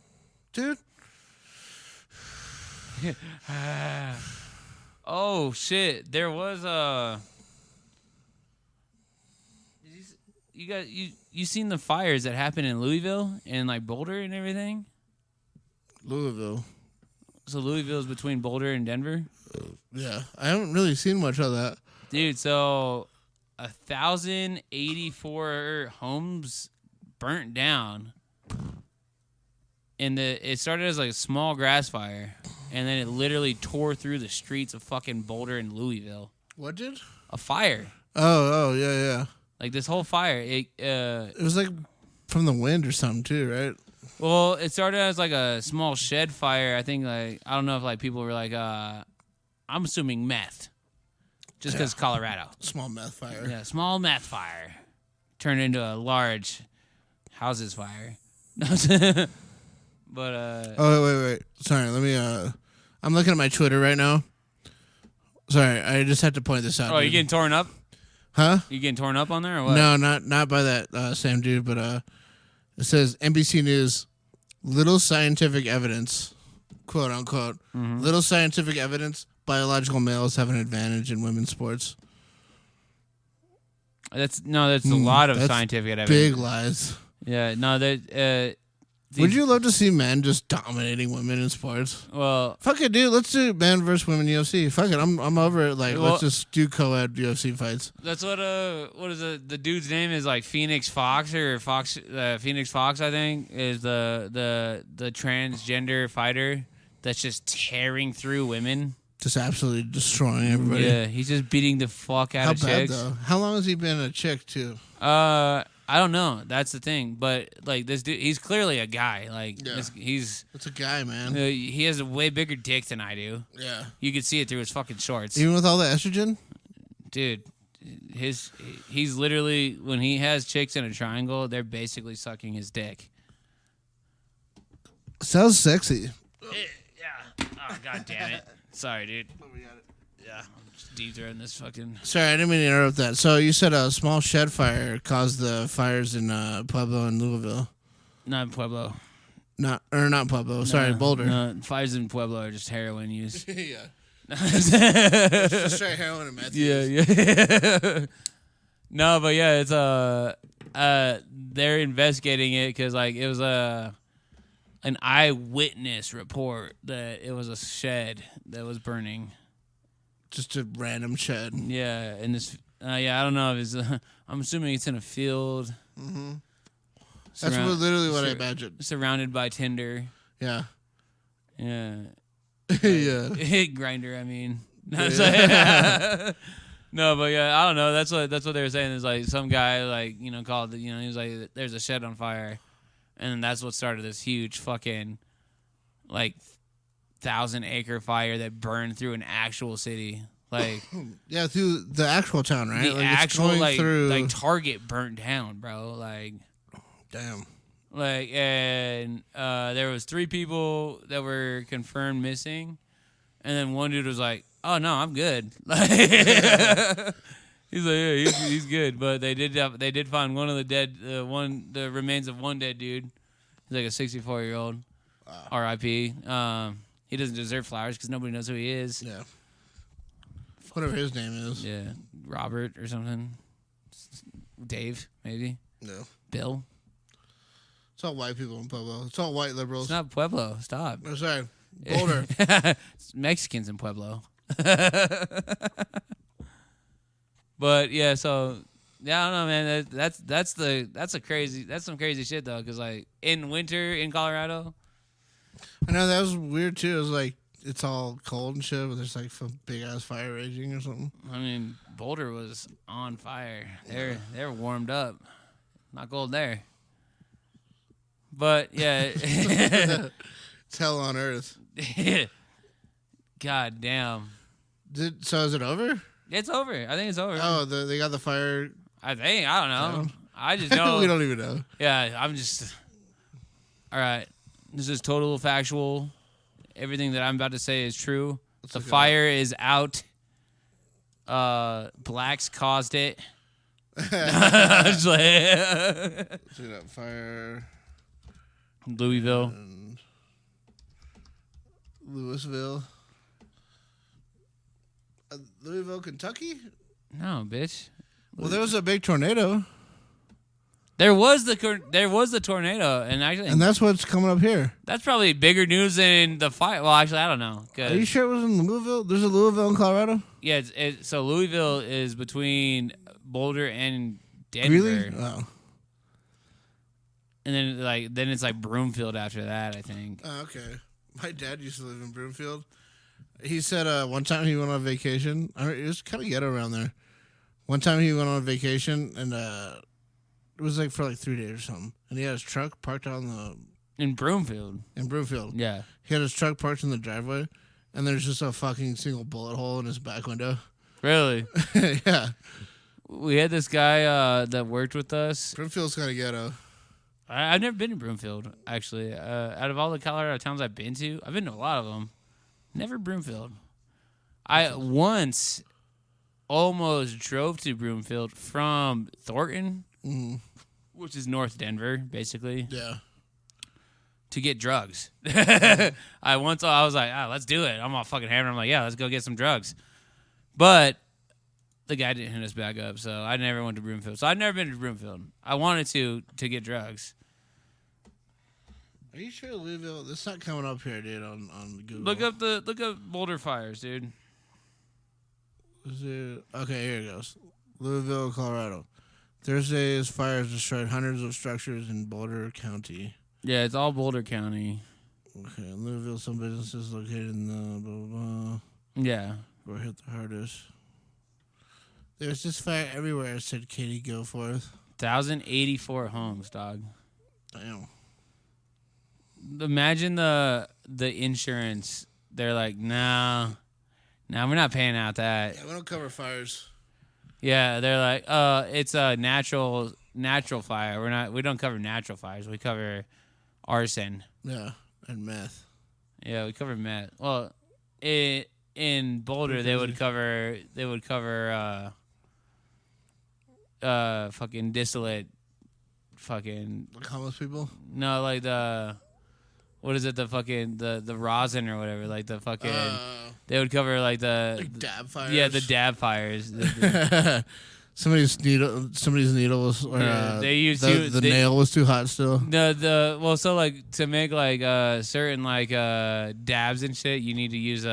Dude. Oh, shit. There was you seen the fires that happened in Louisville and like Boulder and everything? Louisville. So Louisville's between Boulder and Denver? Yeah. I haven't really seen much of that. Dude, so 1,084 homes burnt down. And it started as like a small grass fire, and then it literally tore through the streets of fucking Boulder and Louisville. What did? A fire. Oh, yeah. Like this whole fire. It was like from the wind or something too, right? Well, it started as like a small shed fire. I think I don't know if like people were like, I'm assuming meth. Just because Colorado. Small meth fire. Yeah, small meth fire. Turned into a large houses fire. But oh wait. Sorry, let me I'm looking at my Twitter right now. Sorry, I just had to point this out. Oh, you getting torn up? Huh? You getting torn up on there or what? No, not by that same dude, but it says NBC News, little scientific evidence, quote unquote, little scientific evidence, biological males have an advantage in women's sports. That's a lot of scientific evidence. Big lies. Yeah, no, that. Would you love to see men just dominating women in sports? Well, fuck it, dude. Let's do man versus women UFC. Fuck it, I'm over it. Like, let's just do co-ed UFC fights. That's what is the dude's name is, like Phoenix Fox or Fox Phoenix Fox, I think, is the transgender fighter that's just tearing through women. Just absolutely destroying everybody. Yeah, he's just beating the fuck out of chicks. How bad though? How long has he been a chick too? I don't know. That's the thing. But like this dude, he's clearly a guy. Like he's a guy, man. He has a way bigger dick than I do. Yeah, you could see it through his fucking shorts. Even with all the estrogen, dude. He's literally, when he has chicks in a triangle, they're basically sucking his dick. Sounds sexy. Yeah. Oh god damn it. Sorry, dude. Yeah, I'm just deep throating this fucking. Sorry, I didn't mean to interrupt that. So you said a small shed fire caused the fires in Pueblo and Louisville. Not Pueblo. Not Pueblo. Sorry, Boulder. No, fires in Pueblo are just heroin use. Yeah. Just straight heroin and meth use. Yeah. No, but yeah, it's they're investigating it because like it was an eyewitness report that it was a shed that was burning. Just a random shed. Yeah, and this. Yeah, I don't know if it's. I'm assuming it's in a field. Mm-hmm. That's literally what I imagined. Surrounded by tinder. Yeah. Yeah. Yeah. Grinder. I mean. Yeah. No, but yeah, I don't know. That's what they were saying. Is like some guy like called. He was like, "There's a shed on fire," and that's what started this huge fucking like 1,000-acre fire that burned through an actual city. Like yeah, through the actual town, right? The like actual it's through... like Target burnt down, bro. Like damn. Like and there was 3 people that were confirmed missing, and then one dude was like, "Oh no, I'm good." Like he's like, "Yeah, he's good." But they did find one of the dead the remains of one dead dude. He's like a 64-year-old. R.I.P. He doesn't deserve flowers because nobody knows who he is. Yeah. Whatever his name is. Yeah. Robert or something. Dave, maybe. No. Bill. It's all white people in Pueblo. It's all white liberals. It's not Pueblo. Stop. Oh, sorry. Boulder. It's Mexicans in Pueblo. But yeah, so yeah, I don't know, man. That's some crazy shit though, because like in winter in Colorado. I know that was weird too. It was like it's all cold and shit, but there's like some big ass fire raging or something. I mean, Boulder was on fire. They're warmed up. Not cold there. But yeah, it's hell on earth. God damn. So is it over? It's over. I think it's over. Oh, they got the fire. I don't know. I just know. We don't even know. Yeah, I'm just. All right. This is total factual. Everything that I'm about to say is true. The fire is out. Blacks caused it. Let's see that fire. Louisville. Louisville. Louisville, Kentucky? No, bitch. Well, there was a big tornado. There was the tornado, and that's what's coming up here. That's probably bigger news than the fire. Well, actually, I don't know. Are you sure it was in Louisville? There's a Louisville in Colorado? Yeah, so Louisville is between Boulder and Denver. Really? Oh. And then it's like Broomfield after that, I think. Oh, okay. My dad used to live in Broomfield. He said one time he went on vacation. It was kind of ghetto around there. One time he went on vacation, and it was like for like 3 days or something. And he had his truck parked in Broomfield. In Broomfield. Yeah. He had his truck parked in the driveway, and there's just a fucking single bullet hole in his back window. Really? Yeah. We had this guy that worked with us. Broomfield's kind of ghetto. I've never been to Broomfield, actually. Out of all the Colorado towns I've been to a lot of them. Never Broomfield. I once almost drove to Broomfield from Thornton, which is North Denver, basically. Yeah. To get drugs. I was like, let's do it. I'm all fucking hammered. I'm like, yeah, let's go get some drugs. But the guy didn't hit us back up, so I never went to Broomfield. So I've never been to Broomfield. I wanted to get drugs. Are you sure Louisville? It's not coming up here, dude. On Google. Look up Boulder fires, dude. Is it? Okay, here it goes. Louisville, Colorado. Thursday's fires destroyed hundreds of structures in Boulder County. Yeah, it's all Boulder County. Okay, in Louisville, some businesses located in the blah, blah, blah. Yeah. Were hit the hardest. There's just fire everywhere, said Katie Goforth. 1,084 homes, dog. Damn. Imagine the insurance. They're like, no, we're not paying out that. Yeah, we don't cover fires. Yeah, they're like, it's a natural fire. We don't cover natural fires. We cover arson. Yeah, and meth. Yeah, we cover meth. Well, it in Boulder they would cover fucking distillate, fucking like homeless people. No, like the what is it? The fucking the rosin or whatever. Like the fucking they would cover like dab fires. Yeah, the dab fires. Somebody's needle was or they used the nail was too hot still. Well, so like to make like certain like dabs and shit, you need to use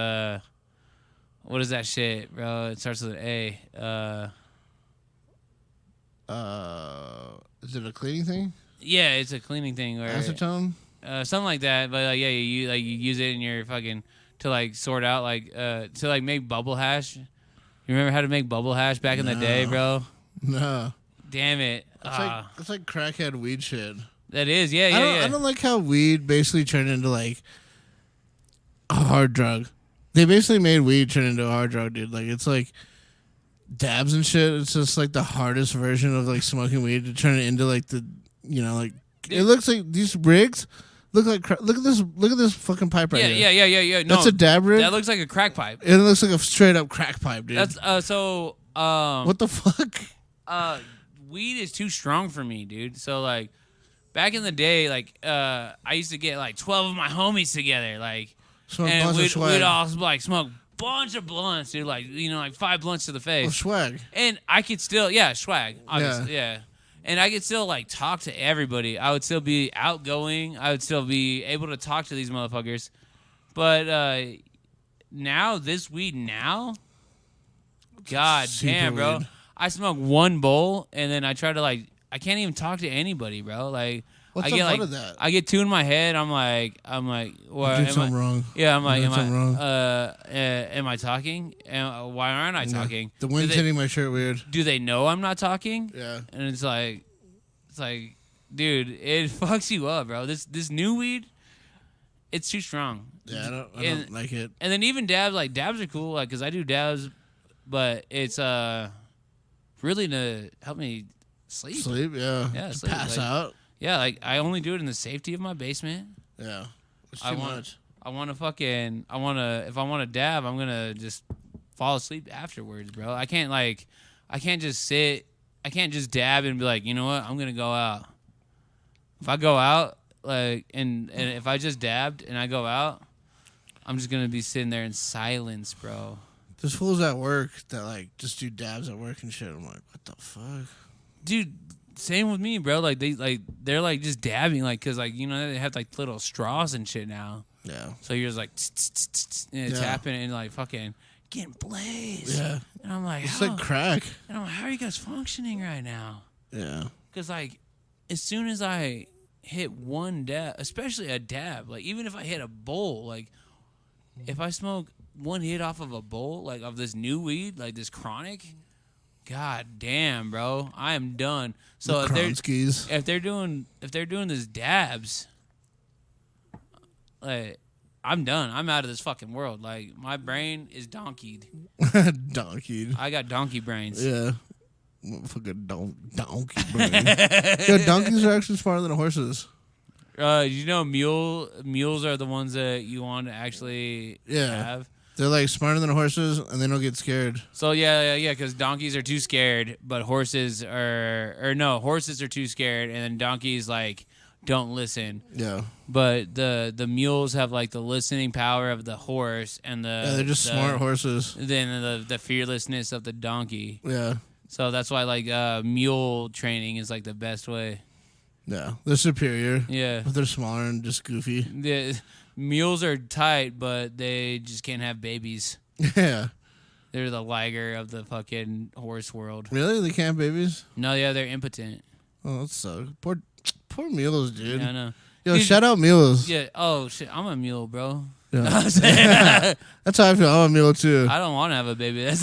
what is that shit, bro? It starts with an A. Is it a cleaning thing? Yeah, it's a cleaning thing. Where, acetone? Something like that. But like, yeah, you use it in your fucking to like sort out like to like make bubble hash. You remember how to make bubble hash back in the day, bro? No. Damn it. It's like crackhead weed shit. That is, yeah. I don't like how weed basically turned into like a hard drug. They basically made weed turn into a hard drug, dude. Like it's like dabs and shit. It's just like the hardest version of like smoking weed to turn it into like the like it looks like these rigs look like look at this fucking pipe right here. Yeah. No, that's a dab rig. That looks like a crack pipe. It looks like a straight up crack pipe, dude. That's what the fuck? Weed is too strong for me, dude. So like back in the day, like I used to get like 12 of my homies together, like and we'd all like smoke bunch of blunts, dude, like like 5 blunts to the face. Oh, swag. And I could still swag, obviously, yeah. And I could still like talk to everybody. I would still be outgoing. I would still be able to talk to these motherfuckers. But now this weed God damn, bro. Weed. I smoke one bowl and then I try to like I can't even talk to anybody, bro. Like what's the fun of that? I get two in my head. I'm like, what? Doing something wrong. Yeah, am I talking? Why aren't I talking? The wind's hitting my shirt weird. Do they know I'm not talking? Yeah. And it's like, dude, it fucks you up, bro. This new weed, it's too strong. Yeah, I don't like it. And then even dabs, like dabs are cool, like because I do dabs, but it's really to help me sleep. Sleep, yeah. Yeah, sleep. Pass out. Yeah, like I only do it in the safety of my basement. Yeah, it's too much. If I want to dab, I'm gonna just fall asleep afterwards, bro. I can't just dab and be like, you know what, I'm gonna go out. If I go out, like, and if I just dabbed and I go out, I'm just gonna be sitting there in silence, bro. There's fools at work that like just do dabs at work and shit. I'm like, what the fuck, dude? Same with me, bro. Like they're like just dabbing, like, cause like they have like little straws and shit now. Yeah. So you're just like and tapping and like fucking getting blazed. Yeah. And I'm like, it's like crack. And I'm like, how are you guys functioning right now? Yeah. Cause like as soon as I hit one dab, especially a dab, like even if I hit a bowl, like if I smoke one hit off of a bowl, like of this new weed, like this chronic. God damn, bro, I am done. So if they're doing this dabs, like I'm done. I'm out of this fucking world. Like my brain is donkeyed. Donkeyed. I got donkey brains. Yeah, fucking donkey brain. Yo, donkeys are actually smarter than horses. Mules are the ones that you want to actually have. They're like smarter than horses, and they don't get scared. So yeah, because donkeys are too scared, but horses are too scared, and then donkeys like don't listen. Yeah. But the mules have like the listening power of the horse, and they're just smart horses. Then the fearlessness of the donkey. Yeah. So that's why like mule training is like the best way. Yeah, they're superior. Yeah, but they're smaller and just goofy. Mules are tight, but they just can't have babies. Yeah. They're the liger of the fucking horse world. Really? They can't have babies? No, yeah, they're impotent. Oh, that sucks. Poor mules, dude. Yeah, I know. Yo, shout out mules. Yeah. Oh, shit. I'm a mule, bro. Yeah. That's how I feel. I'm a mule, too. I don't want to have a baby. I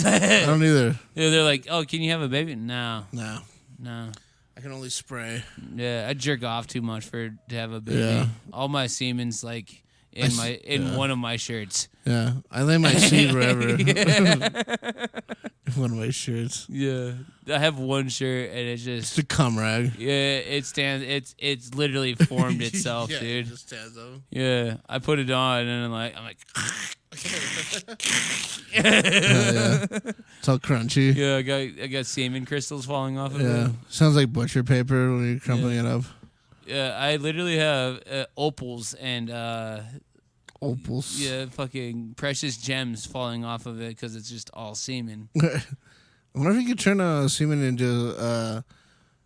don't either. Yeah, they're like, oh, can you have a baby? No. I can only spray. Yeah, I jerk off too much to have a baby. Yeah. All my semen's like in one of my shirts. Yeah, I lay my seed wherever. One of my shirts. Yeah, I have one shirt and it's just a cum rag. Yeah, it stands. It's literally formed itself, dude. It just stands up. Yeah, I put it on and I'm like, Yeah. It's all crunchy. Yeah, I got semen crystals falling off of Yeah. it. Sounds like butcher paper when you're crumpling it up. Yeah, I literally have opals and Opals. yeah, fucking precious gems falling off of it because it's just all semen. I wonder if you could turn semen into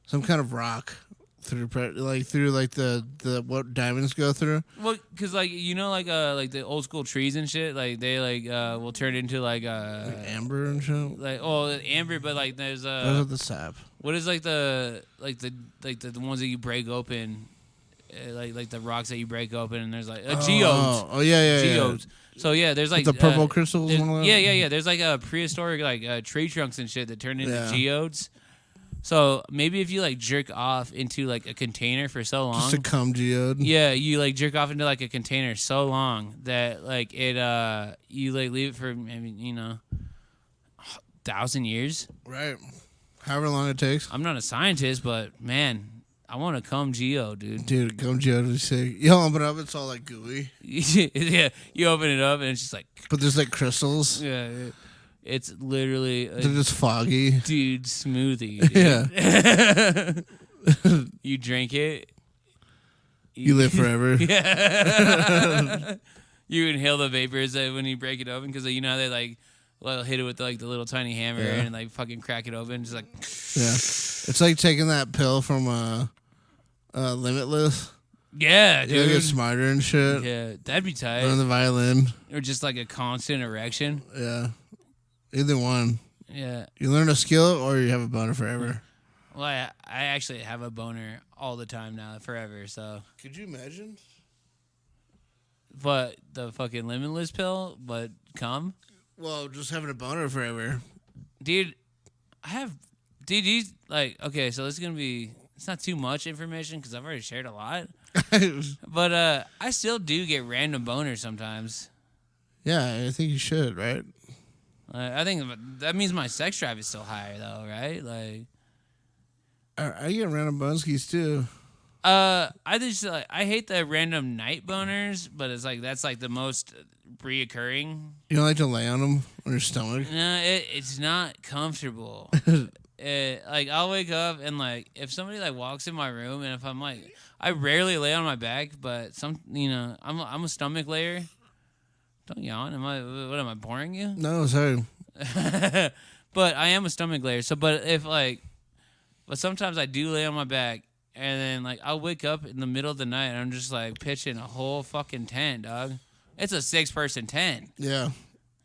some kind of rock through the what diamonds go through. Well, because like like the old school trees and shit, like they will turn into like amber and shit. like amber, but like there's Those are the sap. what is like the ones that you break open, like the rocks that you break open, and there's like geodes. Oh yeah. Geodes. So yeah, there's like the purple crystals. Yeah. There's like prehistoric like tree trunks and shit that turn into geodes. So maybe if you like jerk off into like a container for so long, just a cum geode. Yeah, you like jerk off into like a container so long that like it you like leave it for maybe 1,000 years. Right. However long it takes. I'm not a scientist, but man, I want a cum geo, dude. Dude, cum geode is sick. You open it up, it's all like gooey. Yeah, you open it up and it's just like. But there's like crystals. Yeah. It's literally they're just foggy. Dude, smoothie. Dude. Yeah. You drink it. You live forever. Yeah. You inhale the vapors when you break it open because you know how they like hit it with like the little tiny hammer and like fucking crack it open, just like. Yeah. It's like taking that pill from Limitless. Yeah, dude. You get smarter and shit. Yeah, that'd be tight. Learn the violin. Or just like a constant erection. Yeah. Either one. Yeah. You learn a skill or you have a boner forever. Well, I actually have a boner all the time now, forever, so. Could you imagine? But the fucking Limitless pill, but cum? Well, just having a boner forever. Dude, you like, okay, so this is going to be, it's not too much information because I've already shared a lot. But I still do get random boners sometimes. Yeah, I think you should, right? I think that means my sex drive is still higher, though, right? Like, I get random boneskis too. I just I hate the random night boners, but it's like that's like the most reoccurring. You don't like to lay on them on your stomach? No, it's not comfortable. Like I'll wake up and like if somebody like walks in my room and if I'm like I rarely lay on my back, but I'm a stomach layer. Don't yawn. Am I boring you? No, sorry. But I am a stomach layer. So, but sometimes I do lay on my back, and then like I'll wake up in the middle of the night, and I'm just like pitching a whole fucking tent, dog. It's a 6-person tent. Yeah,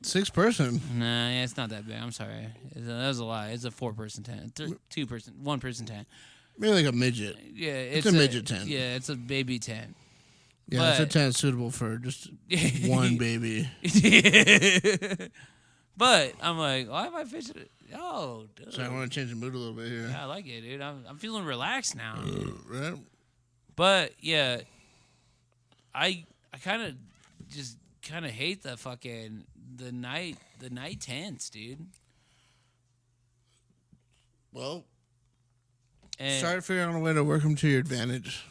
6-person. Nah, yeah, it's not that big. I'm sorry. That was a lie. It's a 4-person tent, 2-person, 1-person tent. Maybe like a midget. Yeah, it's a midget tent. Yeah, it's a baby tent. Yeah, it's a tent suitable for just one baby. But I'm like, why am I fishing it? Oh, dude. So I want to change the mood a little bit here. Yeah, I like it, dude. I'm feeling relaxed now. Right? But yeah, I kind of hate the fucking the night tents, dude. Well, And start figuring out a way to work them to your advantage.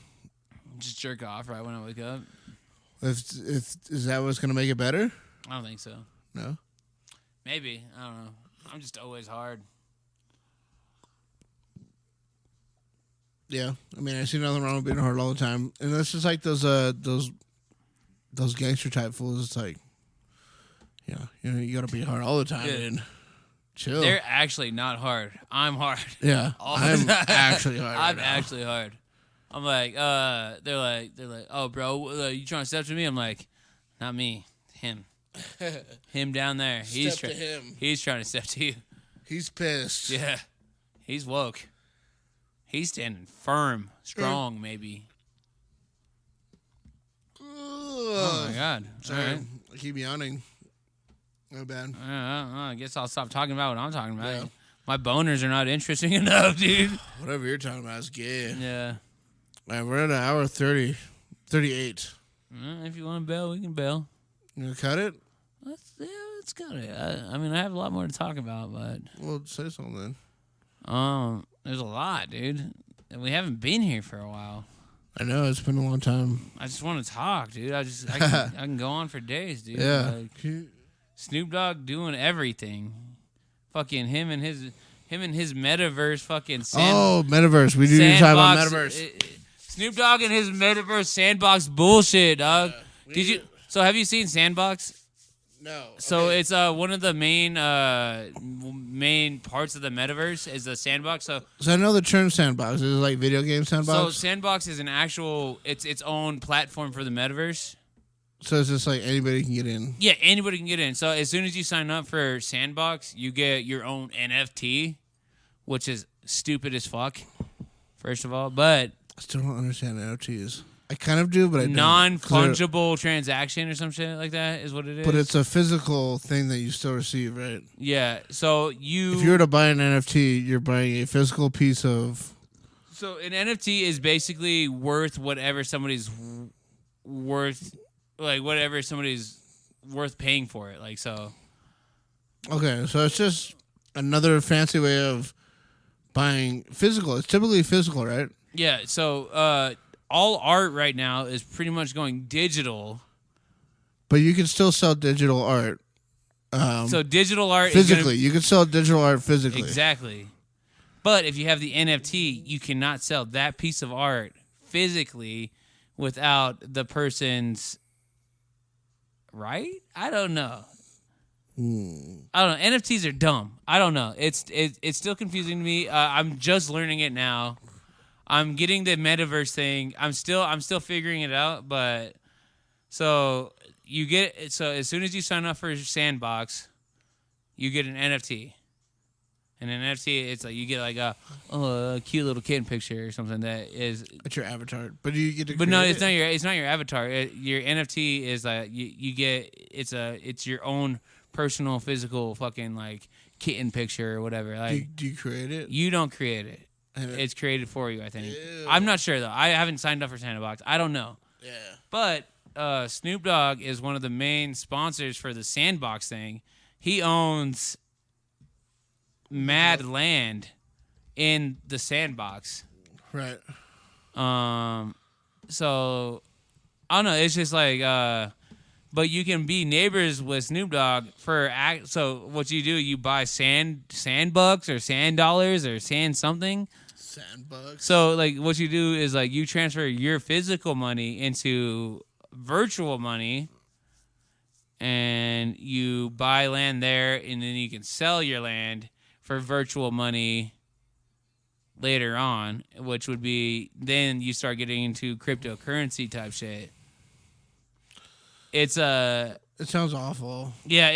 just jerk off right when I wake up. Is that what's gonna make it better? I don't think so. No. Maybe, I don't know. I'm just always hard. Yeah, I mean, I see nothing wrong with being hard all the time, and that's just like those gangster type fools. It's like, you gotta be hard all the time, and chill. They're actually not hard. I'm hard. Yeah, I'm actually hard. I'm actually hard. I'm like, they're like, oh, bro, you trying to step to me? I'm like, not me, him. Him down there. He's to him. He's trying to step to you. He's pissed. Yeah. He's woke. He's standing firm, strong, maybe. Oh, my God. Sorry. All right. I keep yawning. No bad. I guess I'll stop talking about what I'm talking about. Yeah. My boners are not interesting enough, dude. Whatever you're talking about is gay. Yeah. All right, we're at an hour 38. If you want to bail, we can bail. You gonna cut it? Let's cut it. I mean, I have a lot more to talk about, but... Well, say something then. There's a lot, dude. And we haven't been here for a while. I know it's been a long time. I just want to talk, dude. I can go on for days, dude. Yeah. Like, Snoop Dogg doing everything. Fucking him and his metaverse fucking metaverse. We do talk about metaverse. Snoop Dogg and his metaverse sandbox bullshit, dog. So have you seen Sandbox? No. So it's one of the main parts of the metaverse is the sandbox. So I know the term sandbox. Is it like video game sandbox? So Sandbox is an actual its own platform for the metaverse. So it's just like anybody can get in. Yeah, anybody can get in. So as soon as you sign up for Sandbox, you get your own NFT, which is stupid as fuck. First of all, but I still don't understand NFTs. I kind of do, but I don't. Non-fungible transaction or some shit like that is what it is. But it's a physical thing that you still receive, right? Yeah. So if you were to buy an NFT, you're buying a physical piece of. So an NFT is basically worth whatever somebody's worth, like whatever somebody's worth paying for it. Like so. Okay, so it's just another fancy way of buying physical. It's typically physical, right? Yeah. So all art right now is pretty much going digital. But you can still sell digital art. So digital art physically, you can sell digital art physically. Exactly. But if you have the NFT, you cannot sell that piece of art physically without the person's right. I don't know. I don't know. NFTs are dumb. I don't know. It's still confusing to me. I'm just learning it now. I'm getting the metaverse thing. I'm still figuring it out, but so you get it. So as soon as you sign up for Sandbox, you get an NFT. And an NFT, it's like you get like a cute little kitten picture or something that is. It's your avatar, but you get to. But no, it's not your avatar. Your NFT is like you get. It's your own personal physical fucking like kitten picture or whatever. Like, do you create it? You don't create it. It's created for you, I think. Ew. I'm not sure, though. I haven't signed up for Sandbox. I don't know. Yeah. But Snoop Dogg is one of the main sponsors for the Sandbox thing. He owns mad land in the Sandbox. Right. So, I don't know. It's just like... but you can be neighbors with Snoop Dogg for so what you do, you buy sandbucks or sand dollars or sand something. Sandbucks. So like what you do is like you transfer your physical money into virtual money and you buy land there and then you can sell your land for virtual money later on, which would be then you start getting into cryptocurrency type shit. It sounds awful. Yeah,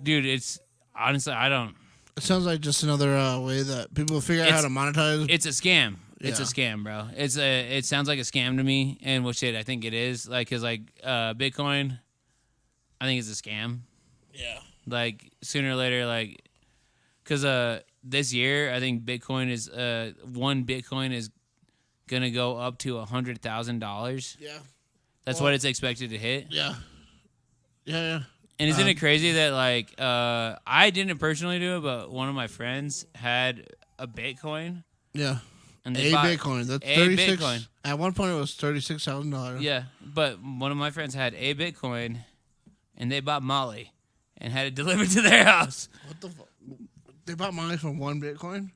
dude, it's honestly, I don't. It sounds like just another way that people figure out how to monetize. It's a scam. Yeah. It's a scam, bro. It sounds like a scam to me, and what shit I think it is. Like, cause like Bitcoin, I think it's a scam. Yeah. Like sooner or later, like, cause this year I think Bitcoin is one Bitcoin is gonna go up to $100,000. Yeah. That's what it's expected to hit. Yeah. Yeah. And isn't it crazy that, like, I didn't personally do it, but one of my friends had a Bitcoin. Yeah. And Bitcoin. That's a 36. Bitcoin. At one point, it was $36,000. Yeah. But one of my friends had a Bitcoin, and they bought Molly and had it delivered to their house. What the fuck? They bought Molly for one Bitcoin?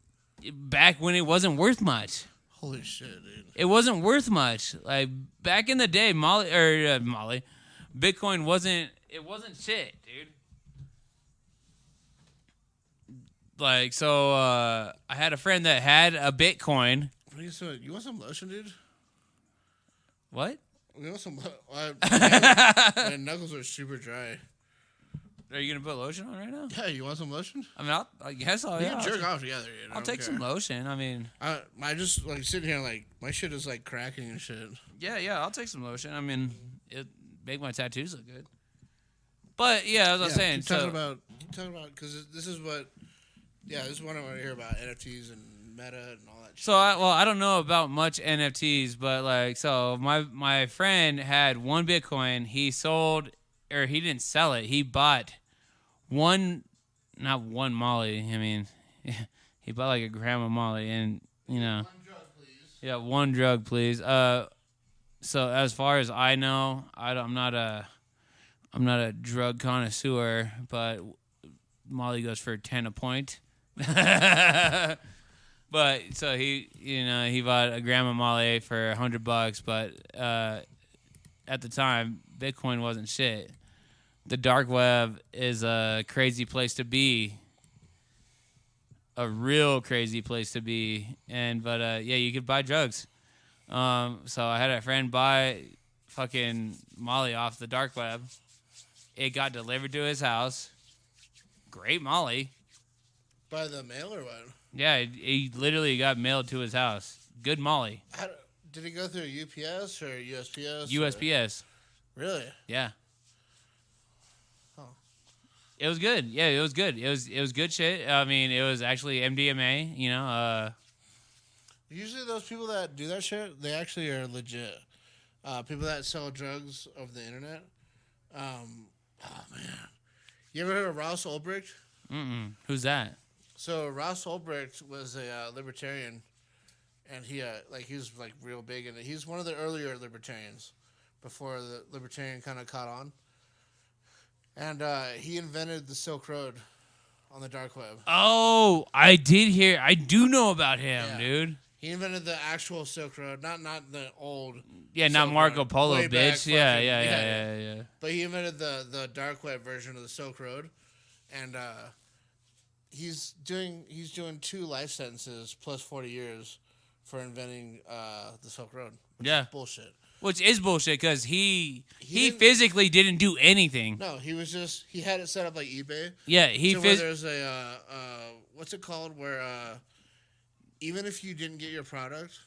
Back when it wasn't worth much. Holy shit, dude. It wasn't worth much. Like, back in the day, Bitcoin wasn't shit, dude. Like, so, I had a friend that had a Bitcoin. You want some lotion, dude? What? You want some my knuckles are super dry. Are you going to put lotion on right now? Yeah, you want some lotion? I mean, I guess I'll, we can jerk off together, dude. I'll take some lotion. I mean... I just, like, sitting here, like, my shit is, like, cracking and shit. Yeah, I'll take some lotion. I mean, it make my tattoos look good. But, yeah, as I was saying... Keep talking about, because this is what I want to hear about, NFTs and meta and all that shit. So, I don't know about much NFTs, but, like, so my friend had one Bitcoin. He sold... Or he didn't sell it. He bought not one Molly. I mean, he bought like a gram of Molly, and you know, one drug, please. Yeah, one drug, please. So as far as I know, I'm not a drug connoisseur, but Molly goes for 10 a point. But so he bought a gram of Molly for $100, but at the time Bitcoin wasn't shit. The dark web is a crazy place to be. A real crazy place to be. But you could buy drugs. So I had a friend buy fucking Molly off the dark web. It got delivered to his house. Great Molly. By the mail or what? Yeah, he literally got mailed to his house. Good Molly. Did he go through UPS or USPS? USPS. Really? Yeah. Oh. It was good. Yeah, it was good. It was good shit. I mean, it was actually MDMA. Usually those people that do that shit, they actually are legit. People that sell drugs over the internet. Oh man, you ever heard of Ross Ulbricht? Who's that? So Ross Ulbricht was a libertarian, and he was like real big in it. He's one of the earlier libertarians, before the libertarian kind of caught on. And he invented the Silk Road on the dark web. Oh, I do know about him, dude. He invented the actual Silk Road, not the old. Yeah, not Silk Marco Road. Polo, Way bitch. back Yeah. But he invented the dark web version of the Silk Road, and he's doing 2 life sentences plus 40 years for inventing the Silk Road. Which is bullshit. Which is bullshit because he physically didn't do anything. No, he had it set up like eBay. Yeah, where there's a what's it called, where even if you didn't get your product,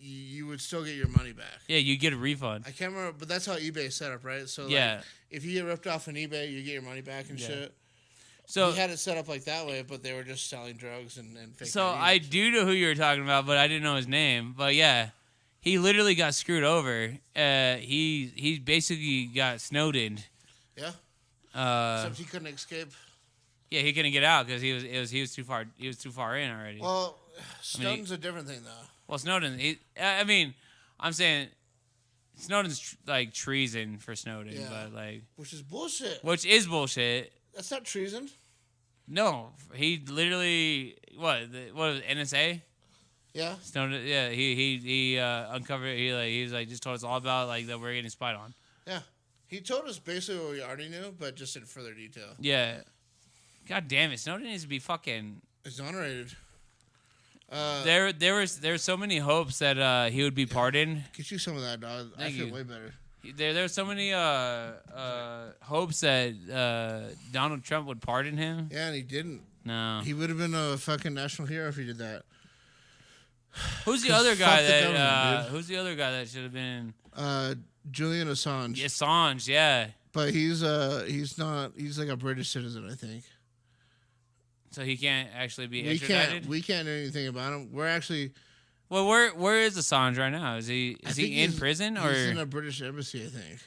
you would still get your money back. Yeah, you get a refund. I can't remember, but that's how eBay is set up, right? So if you get ripped off on eBay, you get your money back and shit. So he had it set up like that way, but they were just selling drugs and fake. So IDs. I do know who you were talking about, but I didn't know his name. But yeah, he literally got screwed over. He basically got snowed. Yeah. Except he couldn't escape. Yeah, he couldn't get out because he was too far. He was too far in already. Well, Snowden's a different thing, though. Well, Snowden. I'm saying Snowden's like treason for Snowden, but like which is bullshit. Which is bullshit. That's not treason. No, he literally what was it, NSA? Yeah. Snowden. Yeah, he uncovered. He's just told us all about like that we're getting spied on. Yeah, he told us basically what we already knew, but just in further detail. Yeah. God damn it, Snowden needs to be fucking exonerated. There were so many hopes that he would be pardoned. Get you some of that, dog. I feel way better. There were so many hopes that Donald Trump would pardon him. Yeah, and he didn't. No. He would have been a fucking national hero if he did that. Who's the other guy that? Who's the other guy that should have been? Julian Assange. Assange, yeah. But he's not. He's like a British citizen, I think. So he can't actually be extradited? We can't do anything about him. We're actually... Well, where is Assange right now? Is he in prison? Or he's in a British embassy, I think.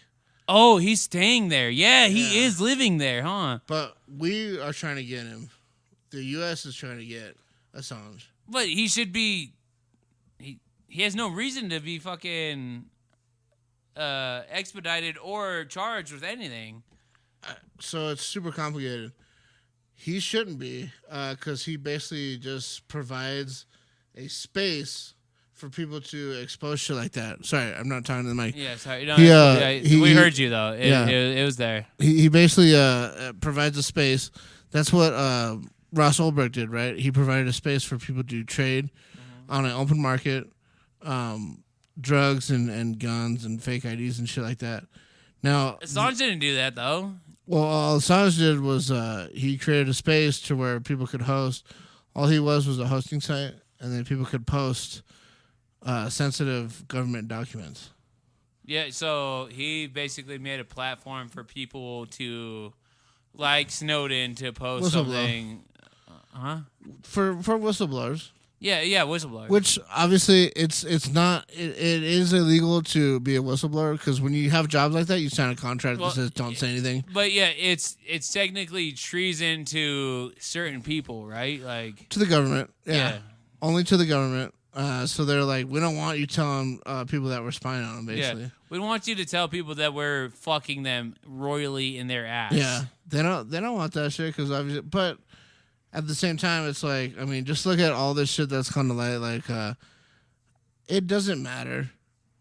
Oh, he's staying there. Yeah, he is living there, huh? But we are trying to get him. The U.S. is trying to get Assange. But he should be... He has no reason to be fucking expedited or charged with anything. So it's super complicated. He shouldn't be, because he basically just provides a space for people to expose shit like that. Sorry, I'm not talking to the mic. Yeah, sorry. No, we heard you, though. It was there. He basically provides a space. That's what Ross Ulbricht did, right? He provided a space for people to trade on an open market, drugs and guns and fake IDs and shit like that. Now, Assange didn't do that, though. Well, all Assange did was he created a space to where people could host. All he was a hosting site, and then people could post sensitive government documents. Yeah, so he basically made a platform for people to, like Snowden, to post something. For whistleblowers. Yeah, whistleblowers. Which obviously it's not. It is illegal to be a whistleblower because when you have jobs like that, you sign a contract that says don't say anything. But yeah, it's technically treason to certain people, right? Like to the government. Yeah. Only to the government. So they're like, we don't want you telling people that we're spying on them, basically. Yeah. We don't want you to tell people that we're fucking them royally in their ass. Yeah, they don't want that shit because obviously, but at the same time, it's like, I mean, just look at all this shit that's come to light. Like, it doesn't matter,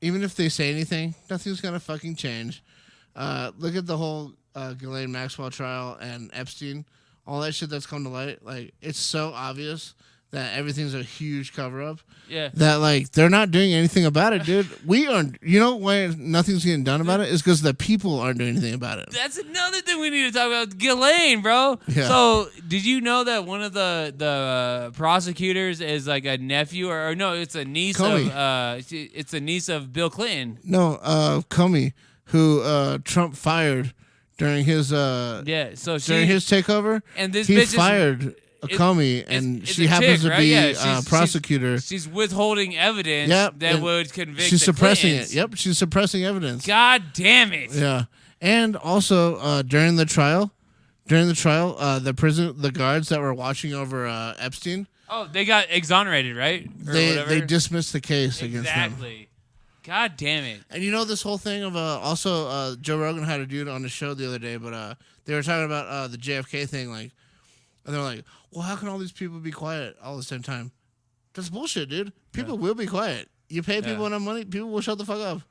even if they say anything, nothing's gonna fucking change. Look at the whole Ghislaine Maxwell trial and Epstein, all that shit that's come to light. Like, it's so obvious that everything's a huge cover up. Yeah. That, like, they're not doing anything about it, dude. We aren't. You know why nothing's getting done about it? Is because the people aren't doing anything about it. That's another thing we need to talk about. Ghislaine, bro. Yeah. So, did you know that one of the prosecutors is like a nephew or no? It's a niece Comey. it's a niece of Bill Clinton. No, Comey, who Trump fired during his Yeah. So during his takeover, and this he bitch fired Comey, and it's she a happens chick, to right? be Yeah, a prosecutor. She's withholding evidence Yep, that and would convict. She's the suppressing Clintons. it. Yep, she's suppressing evidence. God damn it. Yeah, and also during the trial, the guards that were watching over Epstein. Oh, they got exonerated, right? Or whatever? They dismissed the case against them. Exactly. God damn it. And you know this whole thing of also Joe Rogan had a dude on the show the other day, but they were talking about the JFK thing, like, and they're like, well, how can all these people be quiet all the same time? That's bullshit, dude. People will be quiet. You pay people enough money, people will shut the fuck up.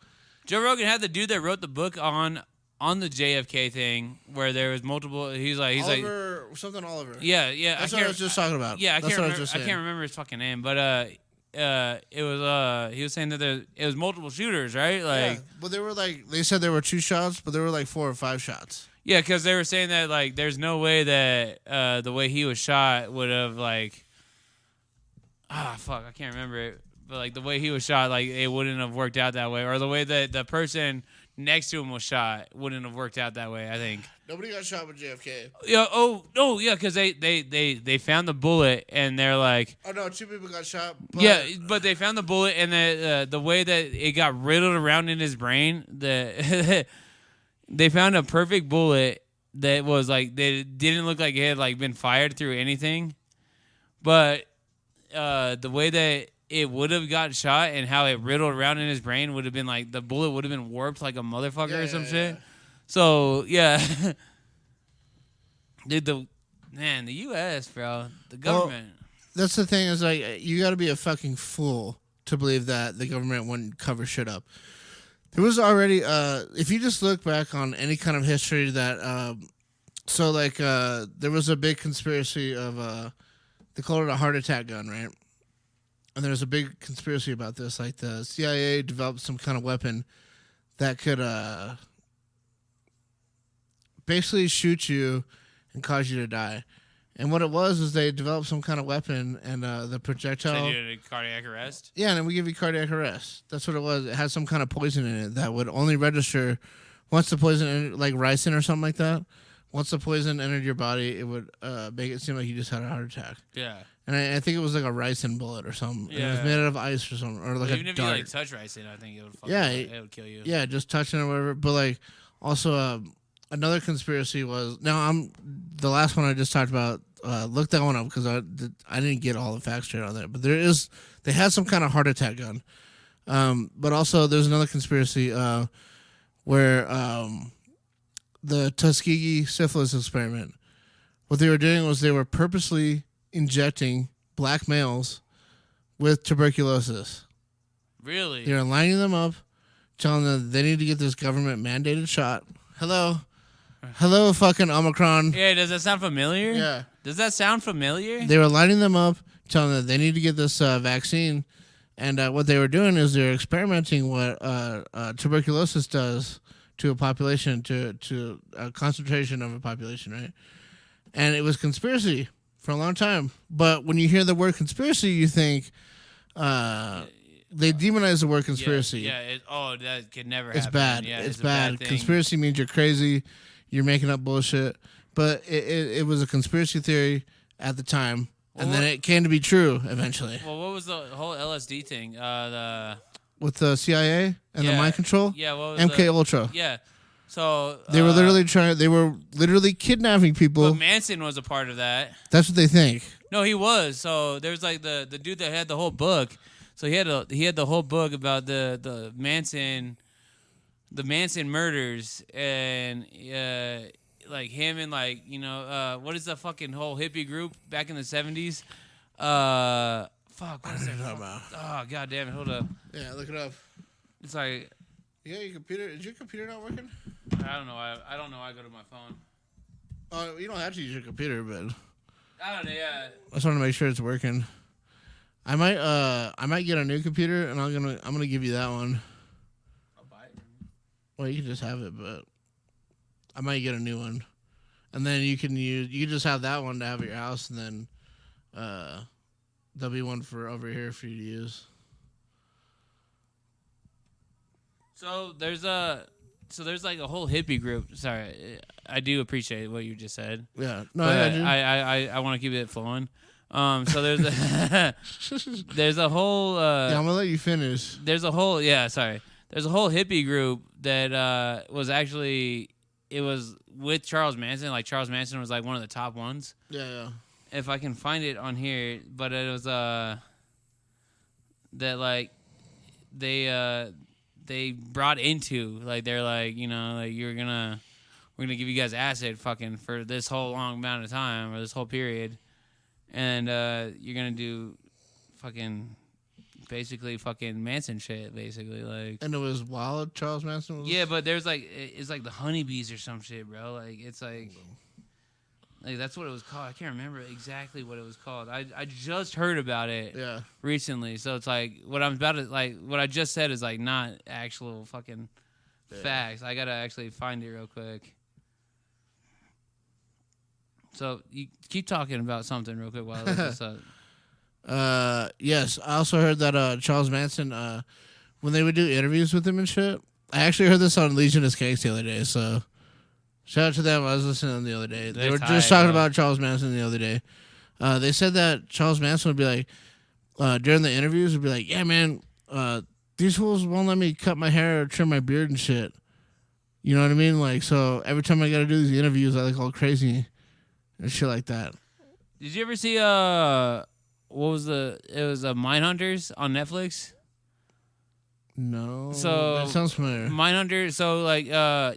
Joe Rogan had the dude that wrote the book on the JFK thing, where there was multiple. He's like Oliver. Yeah. That's what I was just talking about. Yeah, I That's can't what remember. was just I saying. can't remember his fucking name, but it was he was saying that it was multiple shooters, right? Like, Yeah, but they said there were 2 shots, but there were like 4 or 5 shots. yeah, because they were saying that like there's no way that the way he was shot would have like fuck, I can't remember it, but like the way he was shot, like it wouldn't have worked out that way, or the way that the person next to him was shot wouldn't have worked out that way, I think. Nobody got shot with JFK. Yeah. Oh, yeah. Because they found the bullet and they're like. Oh no, 2 people got shot. Yeah, but they found the bullet and the way that it got riddled around in his brain, they found a perfect bullet that was like they didn't look like it had like been fired through anything, but the way that it would have got shot and how it riddled around in his brain would have been like the bullet would have been warped like a motherfucker or some shit. So yeah, dude, the U.S., bro, the government. Well, that's the thing is like you got to be a fucking fool to believe that the government wouldn't cover shit up. There was already if you just look back on any kind of history that there was a big conspiracy of they call it a heart attack gun, right? And there's a big conspiracy about this. Like the CIA developed some kind of weapon that could basically shoot you and cause you to die. And what it was is they developed some kind of weapon, and the projectile. Send you to cardiac arrest? Yeah, and then we give you cardiac arrest. That's what it was. It had some kind of poison in it that would only register once the poison entered, like ricin or something like that. Once the poison entered your body, it would make it seem like you just had a heart attack. Yeah. And I think it was like a ricin bullet or something. Yeah. It was made out of ice or something, or like even a if dart. you like touch ricin, I think it would it would kill you. Yeah, just touching it or whatever. But like also another conspiracy was the last one I just talked about. Look that one up because I didn't get all the facts straight on there. But they had some kind of heart attack gun. But also there's another conspiracy where the Tuskegee syphilis experiment. What they were doing was they were purposely injecting black males with tuberculosis. Really? They were lining them up, telling them they need to get this government mandated shot. Hello, fucking Omicron. Yeah, does that sound familiar? Yeah. Does that sound familiar? They were lining them up, telling them they need to get this vaccine. And what they were doing is they were experimenting what tuberculosis does to a population, to a concentration of a population, right? And it was conspiracy for a long time. But when you hear the word conspiracy, you think they demonize the word conspiracy. Yeah. That could never happen. It's bad. Yeah, it's a bad. thing. Conspiracy means you're crazy. You're making up bullshit. But it was a conspiracy theory at the time. And then it came to be true eventually. Well, what was the whole LSD thing? With the CIA and the mind control? Yeah, what was MK Ultra. Yeah. So They were literally kidnapping people. But Manson was a part of that. That's what they think. No, he was. So there's like the dude that had the whole book. So he had the whole book about the Manson murders and like him and like what is the fucking whole hippie group back in the 70s? Fuck, what is that about? Oh god damn it! Hold up. Yeah, look it up. It's like. Yeah, your computer. Is your computer not working? I don't know. I don't know. I go to my phone. Oh, you don't have to use your computer, but I don't know. Yeah. I just want to make sure it's working. I might get a new computer, and I'm gonna give you that one. I'll buy it. Well, you can just have it, but I might get a new one, and then you can just have that one to have at your house, and then there'll be one for over here for you to use. So there's like a whole hippie group. Sorry, I do appreciate what you just said. Yeah, no, but I I want to keep it flowing. So there's a whole. Yeah, I'm gonna let you finish. There's a whole There's a whole hippie group that was actually it was with Charles Manson. Like Charles Manson was like one of the top ones. Yeah. If I can find it on here, but it was that like they brought into like they're like like we're gonna give you guys acid fucking for this whole long amount of time or this whole period, and you're gonna do fucking basically fucking Manson shit basically like. And it was while Charles Manson was. Yeah, but there's like it's like the honeybees or some shit, bro. Like it's like that's what it was called. I can't remember exactly what it was called. I just heard about it recently. So it's like what I'm about to what I just said is like not actual fucking facts. I gotta actually find it real quick. So you keep talking about something real quick while I look this up. Yes, I also heard that Charles Manson when they would do interviews with him and shit. I actually heard this on Legion of Cakes the other day, so shout out to them. I was listening to them the other day. They were just talking about Charles Manson the other day. They said that Charles Manson would be like, during the interviews, would be like, yeah, man, these fools won't let me cut my hair or trim my beard and shit. You know what I mean? Like, so every time I got to do these interviews, I like all crazy and shit like that. Did you ever see, it was Mindhunters on Netflix? No. So that sounds familiar. Mindhunter. So like,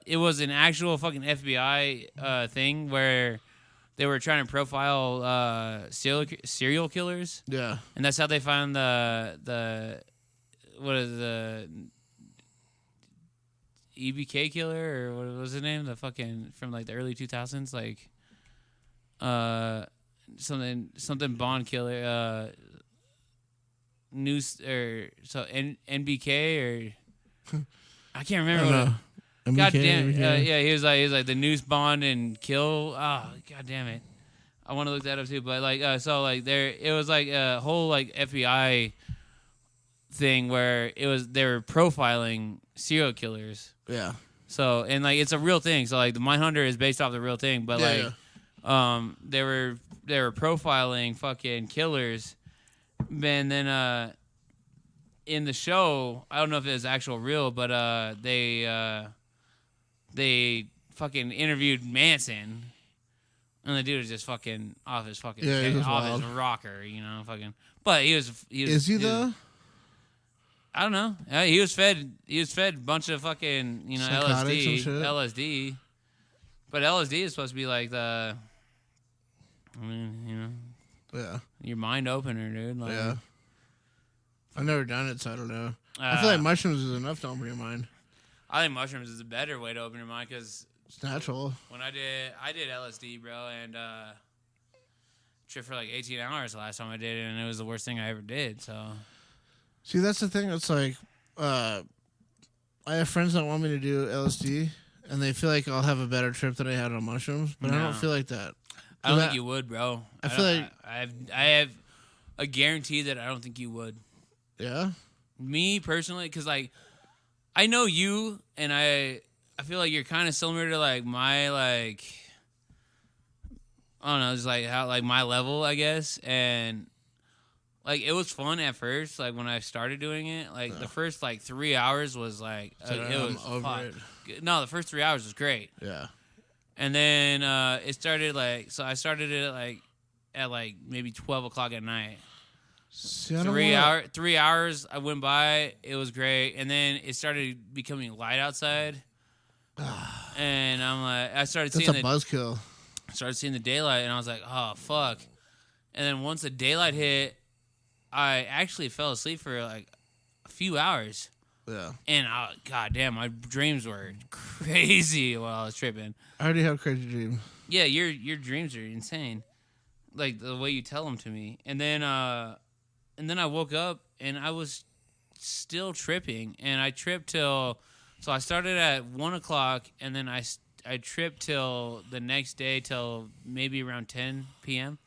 it was an actual fucking FBI thing where they were trying to profile serial killers. Yeah. And that's how they found the what is the EBK killer or what was his name? The fucking from like the early 2000s, like something Bond killer. News or so NBK or I can't remember. God damn, yeah, he was like the Noose Bond and Kill. Oh, god damn it, I want to look that up too. But like, so like it was like a whole like FBI thing where they were profiling serial killers. Yeah. So and like it's a real thing. So like the Mindhunter is based off the real thing, but they were profiling fucking killers. And then in the show, I don't know if it was actual real, but they fucking interviewed Manson, and the dude was just fucking off his fucking his rocker, fucking. But he was. Is he though? I don't know. He was fed a bunch of fucking LSD. But LSD is supposed to be like the. I mean, Yeah. Your mind opener, dude. Like, yeah. I've never done it, so I don't know. I feel like mushrooms is enough to open your mind. I think mushrooms is a better way to open your mind because it's natural. When I did LSD, bro, and tripped for like 18 hours the last time I did it, and it was the worst thing I ever did. So, see, that's the thing. It's like, I have friends that want me to do LSD, and they feel like I'll have a better trip than I had on mushrooms, but I don't feel like that. I don't think you would, bro. I feel like I have a guarantee that I don't think you would. Yeah. Me personally, because like I know you, and I feel like you're kind of similar to like my like I don't know, just like how like my level, I guess, and like it was fun at first. Like when I started doing it, like the first like 3 hours was like it was over it. No, the first 3 hours was great. Yeah. And then it started like, so I started it like at like maybe 12 o'clock at night. See, I don't wanna... 3 hours. I went by. It was great, and then it started becoming light outside, and I'm like, I started That's seeing a buzzkill. started seeing the daylight, and I was like, oh fuck. And then once the daylight hit, I actually fell asleep for like a few hours. Yeah. And goddamn, my dreams were crazy while I was tripping. I already have crazy dreams. Yeah, your dreams are insane, like the way you tell them to me. And then I woke up and I was still tripping, and I tripped till. So I started at 1:00, and then I tripped till the next day till maybe around 10 p.m.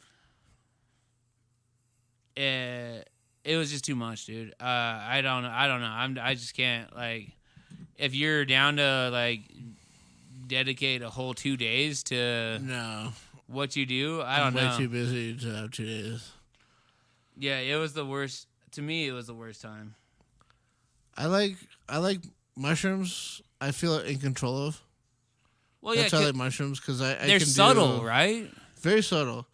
It was just too much, dude. I don't know. I just can't, like, if you're down to like dedicate a whole 2 days to what you do, I'm way too busy to have 2 days. Yeah, it was the worst. To me, it was the worst time. I like mushrooms. I feel in control of. Well, that's why I like mushrooms, because they're subtle, right? Very subtle.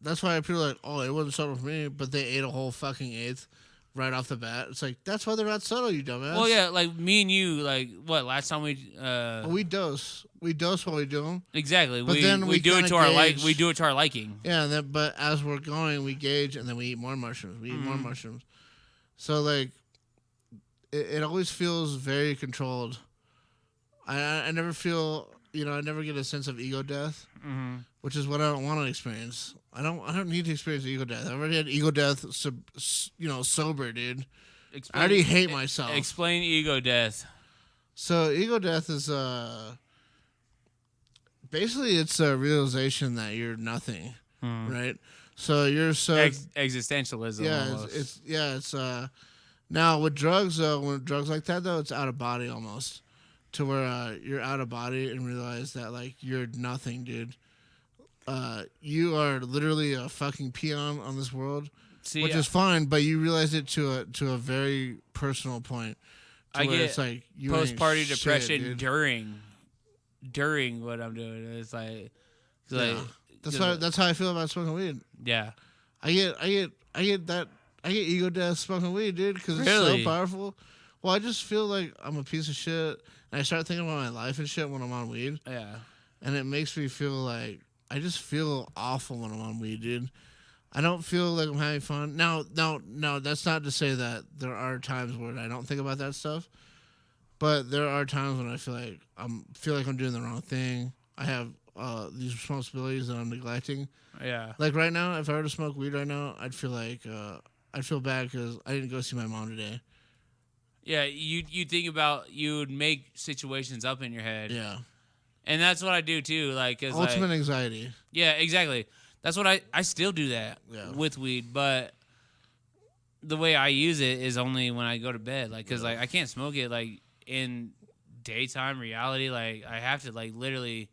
That's why people are like, oh, it wasn't subtle for me, but they ate a whole fucking eighth right off the bat. It's like, that's why they're not subtle, you dumbass. Well, yeah, like me and you, like, what, last time we... we dose. We dose while we do them. Exactly. But then we do it to we do it to our liking. Yeah, and then, but as we're going, we gauge, and then we eat more mushrooms. So, like, it always feels very controlled. I never feel... I never get a sense of ego death, which is what I don't want to experience. I don't need to experience ego death. I already had ego death, sober, dude. I already hate myself. Explain ego death. So ego death is basically it's a realization that you're nothing, right? So you're so existentialism. Yeah, almost. it's now with drugs though. When drugs like that though, it's out of body almost. To where you're out of body and realize that, like, you're nothing, dude. You are literally a fucking peon on this world, which is fine, but you realize it to a very personal point. I get it's like you post-party shit, depression dude. during what I'm doing. It's like that's how I feel about smoking weed. Yeah, I get ego death smoking weed, dude, because it's so powerful. Well, I just feel like I'm a piece of shit. And I start thinking about my life and shit when I'm on weed. Yeah. And it makes me feel like... I just feel awful when I'm on weed, dude. I don't feel like I'm having fun. No, that's not to say that there are times where I don't think about that stuff. But there are times when I feel like I'm doing the wrong thing. I have these responsibilities that I'm neglecting. Yeah. Like right now, if I were to smoke weed right now, I'd feel like... I'd feel bad because I didn't go see my mom today. Yeah, you think about, you would make situations up in your head. Yeah. And that's what I do too. Like, cause ultimate anxiety. Yeah, exactly. That's what I still do that with weed, but the way I use it is only when I go to bed. Like, cause like I can't smoke it like in daytime reality. Like I have to like literally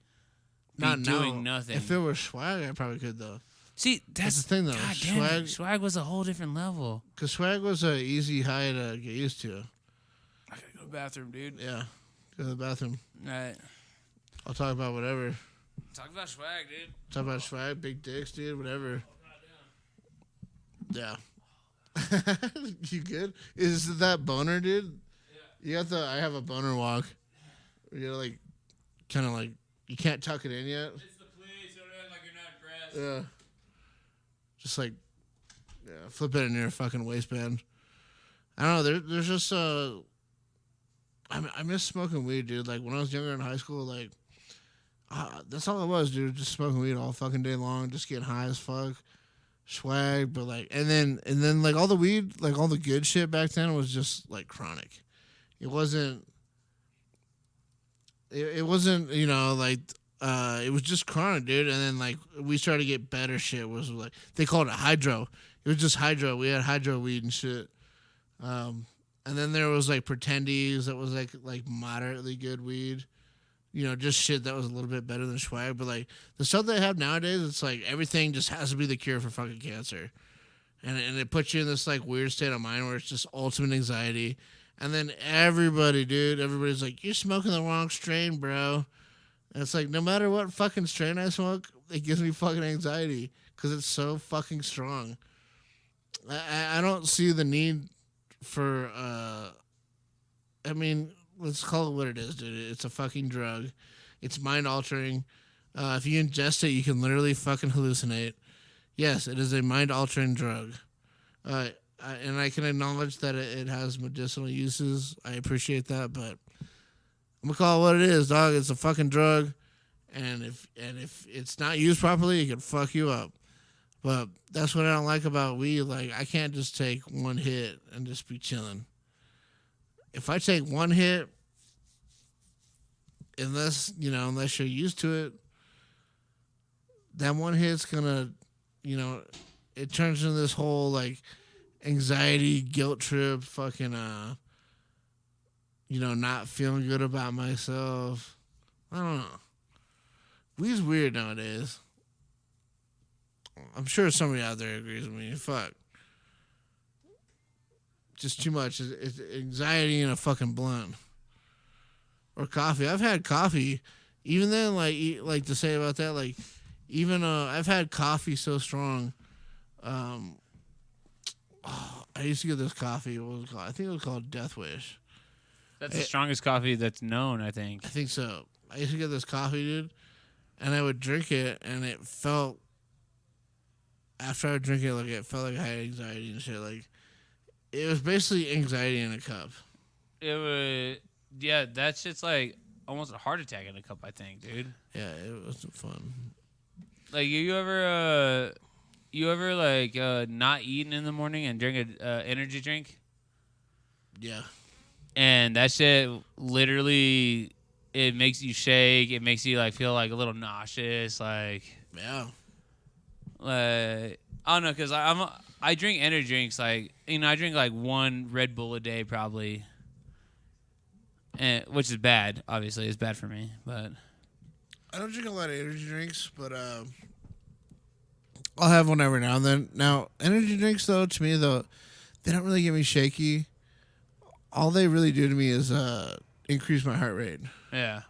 be doing nothing. If it were swag, I probably could though. See, that's the thing though. God damn, swag was a whole different level. Cause swag was an easy high to get used to. I gotta go to the bathroom, dude. Yeah, go to the bathroom. All right. I'll talk about whatever. Talk about swag, dude. Talk about swag, big dicks, dude, whatever. Yeah. You good? Is that boner, dude? Yeah. I have a boner walk. You gotta like, kind of like, you can't tuck it in yet. It's the please, don't act like you're not impressed. Yeah. Just like, flip it in your fucking waistband. I don't know. There's just I miss smoking weed, dude. Like when I was younger in high school, like that's all it was, dude. Just smoking weed all fucking day long, just getting high as fuck, swag. But like, and then like all the weed, like all the good shit back then was just like chronic. It wasn't. It wasn't, like. It was just chronic, dude. And then like we started to get better shit. Was like they called it hydro. It was just hydro. We had hydro weed and shit. And then there was like pretendies that was like moderately good weed. Just shit that was a little bit better than swag. But like the stuff they have nowadays, it's like everything just has to be the cure for fucking cancer. And it puts you in this like weird state of mind where it's just ultimate anxiety. And then everybody's like, you're smoking the wrong strain, bro. And it's like, no matter what fucking strain I smoke, it gives me fucking anxiety because it's so fucking strong. I don't see the need for. I mean, let's call it what it is, dude. It's a fucking drug. It's mind altering. If you ingest it, you can literally fucking hallucinate. Yes, it is a mind altering drug. And I can acknowledge that it has medicinal uses. I appreciate that, but I'm gonna call it what it is, dog. It's a fucking drug, and if it's not used properly, it can fuck you up. But that's what I don't like about weed. Like, I can't just take one hit and just be chilling. If I take one hit, unless you're used to it, that one hit's gonna, it turns into this whole like anxiety, guilt trip, fucking not feeling good about myself. I don't know. Weed's weird nowadays. I'm sure somebody out there agrees with me. Fuck. Just too much. It's anxiety in a fucking blunt. Or coffee. I've had coffee. Even then, like to say about that, like, even I've had coffee so strong. I used to get this coffee. What was it called? I think it was called Death Wish. That's the strongest coffee that's known, I think. I think so. I used to get this coffee, dude, and I would drink it, and it felt, after I would drink it, like, it felt like I had anxiety and shit. Like, it was basically anxiety in a cup. It was, yeah, that shit's like almost a heart attack in a cup, I think, dude. Yeah, it wasn't fun. Like, you ever like not eating in the morning and drink a energy drink? Yeah. And that shit literally, it makes you shake. It makes you like feel like a little nauseous. Like, yeah. Like, I don't know, because I drink energy drinks. Like, I drink like one Red Bull a day probably, and which is bad. Obviously, it's bad for me. But I don't drink a lot of energy drinks, but I'll have one every now and then. Now, energy drinks, though, to me, though, they don't really get me shaky. All they really do to me is increase my heart rate. Yeah.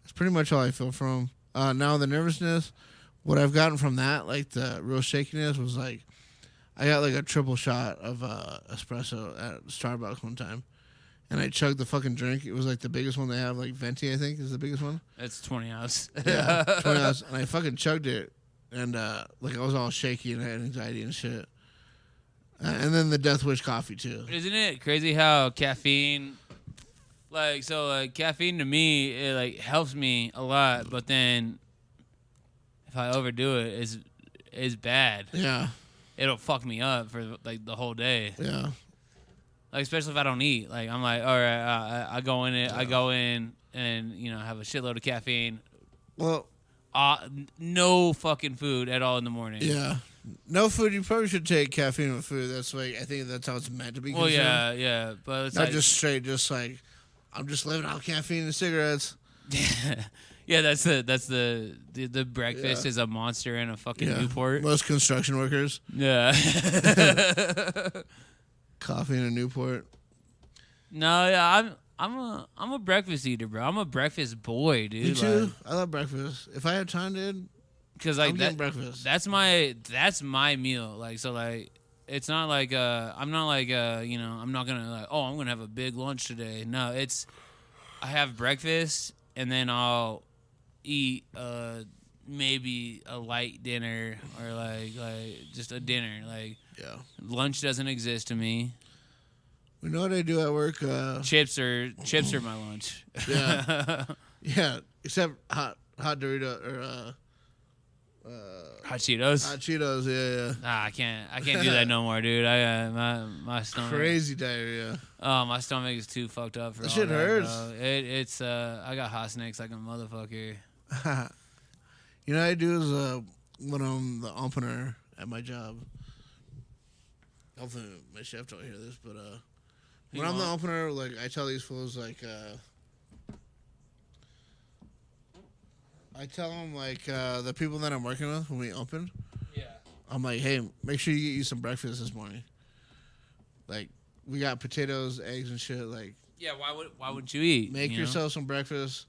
That's pretty much all I feel from them. Now, the nervousness, what I've gotten from that, like the real shakiness, was like, I got like a triple shot of espresso at Starbucks one time. And I chugged the fucking drink. It was like the biggest one they have, like Venti, I think, is the biggest one. It's 20 ounce. Yeah, 20 ounce. And I fucking chugged it. And like I was all shaky and I had anxiety and shit. And then the Death Wish coffee too. Isn't it crazy how caffeine, caffeine to me, it like helps me a lot, but then if I overdo it, it's bad. Yeah. It'll fuck me up for like the whole day. Yeah. Like, especially if I don't eat. Like, I'm like, all right, I go in it. Yeah. I go in and have a shitload of caffeine. Well, no fucking food at all in the morning. Yeah. No food. You probably should take caffeine with food. That's like, I think that's how it's meant to be consumed. Well, yeah. But it's not like, just straight, just like, I'm just living off caffeine and cigarettes. Yeah, that's the breakfast is a Monster and a fucking Newport. Most construction workers. Yeah. Coffee and a Newport. No, yeah, I'm a breakfast eater, bro. I'm a breakfast boy, dude. Me too. Like, I love breakfast. If I have time, dude, because like I'm getting breakfast. That's my meal. Like, so like, it's not like I'm not like I'm not gonna like, oh, I'm gonna have a big lunch today. No, it's I have breakfast and then I'll eat maybe a light dinner or like just a dinner. Like, yeah, lunch doesn't exist to me. We know what I do at work. Chips are my lunch. Yeah, yeah. Except hot Dorito or hot Cheetos. Hot Cheetos. Yeah. I can't do that no more, dude. I my stomach. Crazy diarrhea. Oh, my stomach is too fucked up for that all shit that, hurts. Bro. It's I got hot snakes like a motherfucker. You know what I do is when I'm the opener at my job. Hopefully my chef don't hear this, but when I'm the opener, like I tell these fools like I tell them like the people that I'm working with when we open. Yeah. I'm like, hey, make sure you get you some breakfast this morning. Like we got potatoes, eggs, and shit. Like yeah, why wouldn't you eat? Make yourself some breakfast.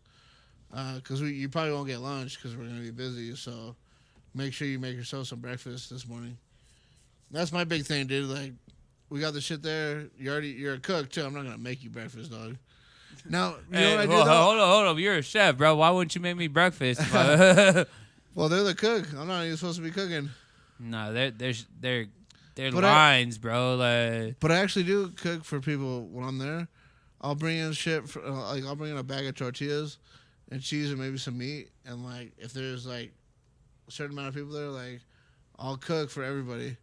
Because you probably won't get lunch because we're gonna be busy. So make sure you make yourself some breakfast this morning. That's my big thing, dude. Like we got the shit there. You're a cook too. I'm not gonna make you breakfast, dog. Now, you know Hey, what I do well, though? hold up. You're a chef, bro. Why wouldn't you make me breakfast? Well, they're the cook. I'm not even supposed to be cooking. No, they're But lines, bro. Like, But I actually do cook for people when I'm there. I'll bring in shit, like I'll bring in a bag of tortillas and cheese and maybe some meat. And like, if there's like a certain amount of people there, like I'll cook for everybody.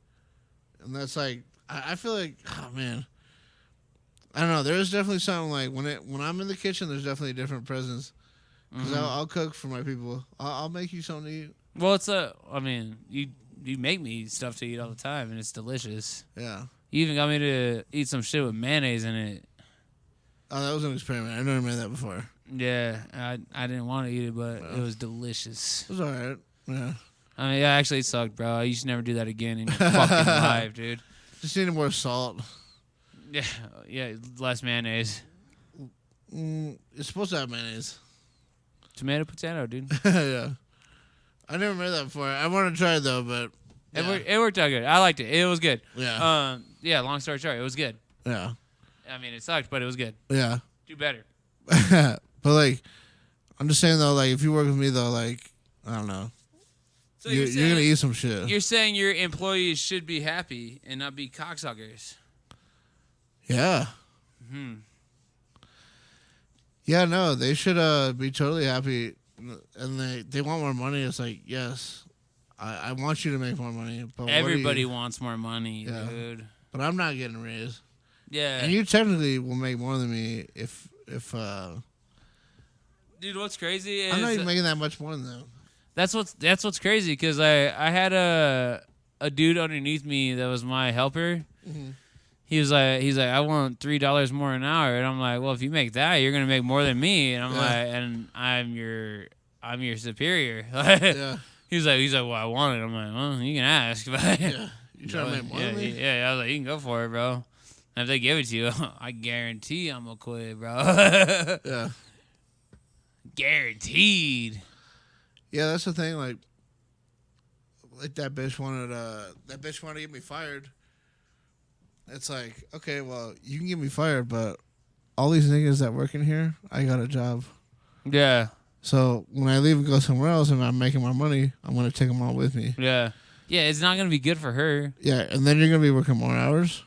And that's like, I feel like, oh man, I don't know. There's definitely something like when I'm in the kitchen, there's definitely a different presence. Because I'll cook for my people. I'll make you something to eat. well, I mean, you make me stuff to eat all the time, and it's delicious. Yeah. You even got me to eat some shit with mayonnaise in it. Oh, that was an experiment. I've never made that before. Yeah, I didn't want to eat it, but it was delicious. It was all right. Yeah. I mean, yeah, actually, it sucked, bro. You should never do that again in your fucking life, dude. Just needed more salt. Yeah, less mayonnaise. It's supposed to have mayonnaise. Tomato, potato, dude. Yeah. I never made that before. I want to try it, though, but... Yeah. It worked out good. I liked it. It was good. Yeah. Yeah, long story short, it was good. Yeah. I mean, it sucked, but it was good. Yeah. Do better. But, like, I'm just saying, though, like, if you work with me, though, like, I don't know. So you're going to eat some shit. You're saying your employees should be happy and not be cocksuckers. Yeah. Hmm. Yeah, no, they should be totally happy. And they want more money. It's like, yes, I want you to make more money. But Everybody wants more money, Yeah. dude. But I'm not getting a raise. Yeah. And you technically will make more than me if Dude, what's crazy is I'm not even making that much more than them. that's what's crazy because I had a dude underneath me that was my helper. Mm-hmm. He's like I want $3 more an hour, and I'm like, well, if you make that, you're gonna make more than me, and I'm like, and I'm your superior. Yeah. He's like, well, I want it. I'm like, well, you can ask, but Yeah. You trying to make more than me? yeah. I was like, you can go for it, bro. And if they give it to you, I guarantee I'm gonna quit, bro. Yeah. Guaranteed. Yeah, that's the thing. Like that bitch wanted to get me fired. It's like, okay, well, you can get me fired, but all these niggas that work in here, I got a job. Yeah. So when I leave and go somewhere else and I'm making more money, I'm gonna take them all with me. Yeah. Yeah, it's not gonna be good for her. Yeah, and then you're gonna be working more hours,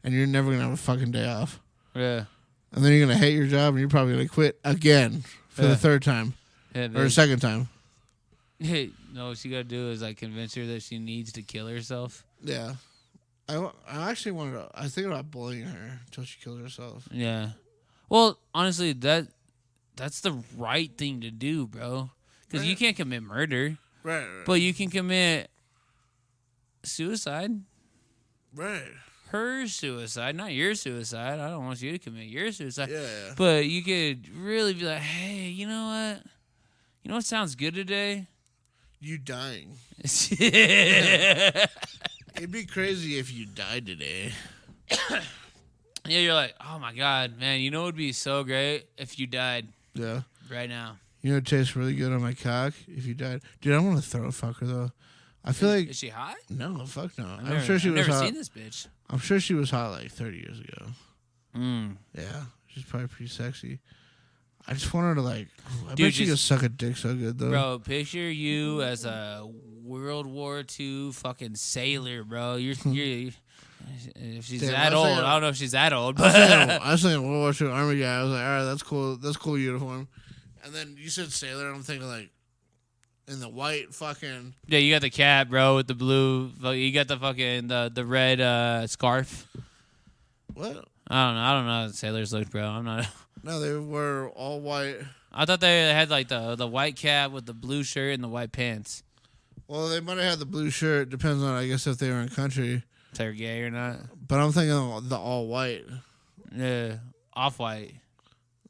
and you're never gonna have a fucking day off. Yeah. And then you're gonna hate your job, and you're probably gonna quit again for the third time or the second time. Hey, no, what you gotta do is like convince her that she needs to kill herself. Yeah. I actually wanted to... I was thinking about bullying her until she kills herself. Yeah. Well, honestly, that's the right thing to do, bro. Because you can't commit murder. Right. But you can commit suicide. Right. Her suicide, not your suicide. I don't want you to commit your suicide. Yeah. But you could really be like, hey, you know what? You know what sounds good today? You dying. Yeah, It'd be crazy if you died today. you're like, oh my God, man, you know what would be so great if you died Yeah. right now. You know it tastes really good on my cock if you died. Dude, I want to throw a fucker, though. I feel like... Is she hot? No, fuck no. I've sure she was never hot. seen this bitch. I'm sure she was hot like 30 years ago. Mm. Yeah. She's probably pretty sexy. I just want her to like... I Dude, bet she could suck a dick so good, though. Bro, picture you as a World War II fucking sailor, bro. You're if she's that old, I don't know if she's that old, but I was thinking World War II Army guy. I was like, all right, that's cool. That's cool uniform. And then you said sailor, and I'm thinking like in the white fucking... yeah, you got the cap, bro, with the blue. You got the fucking the red scarf. What? I don't know how the sailors look, bro. I'm not. No, they were all white. I thought they had like the white cap with the blue shirt and the white pants. Well, they might have had the blue shirt. Depends on, I guess, if they were in country. If they're gay or not. But I'm thinking of the all white. Yeah, off white.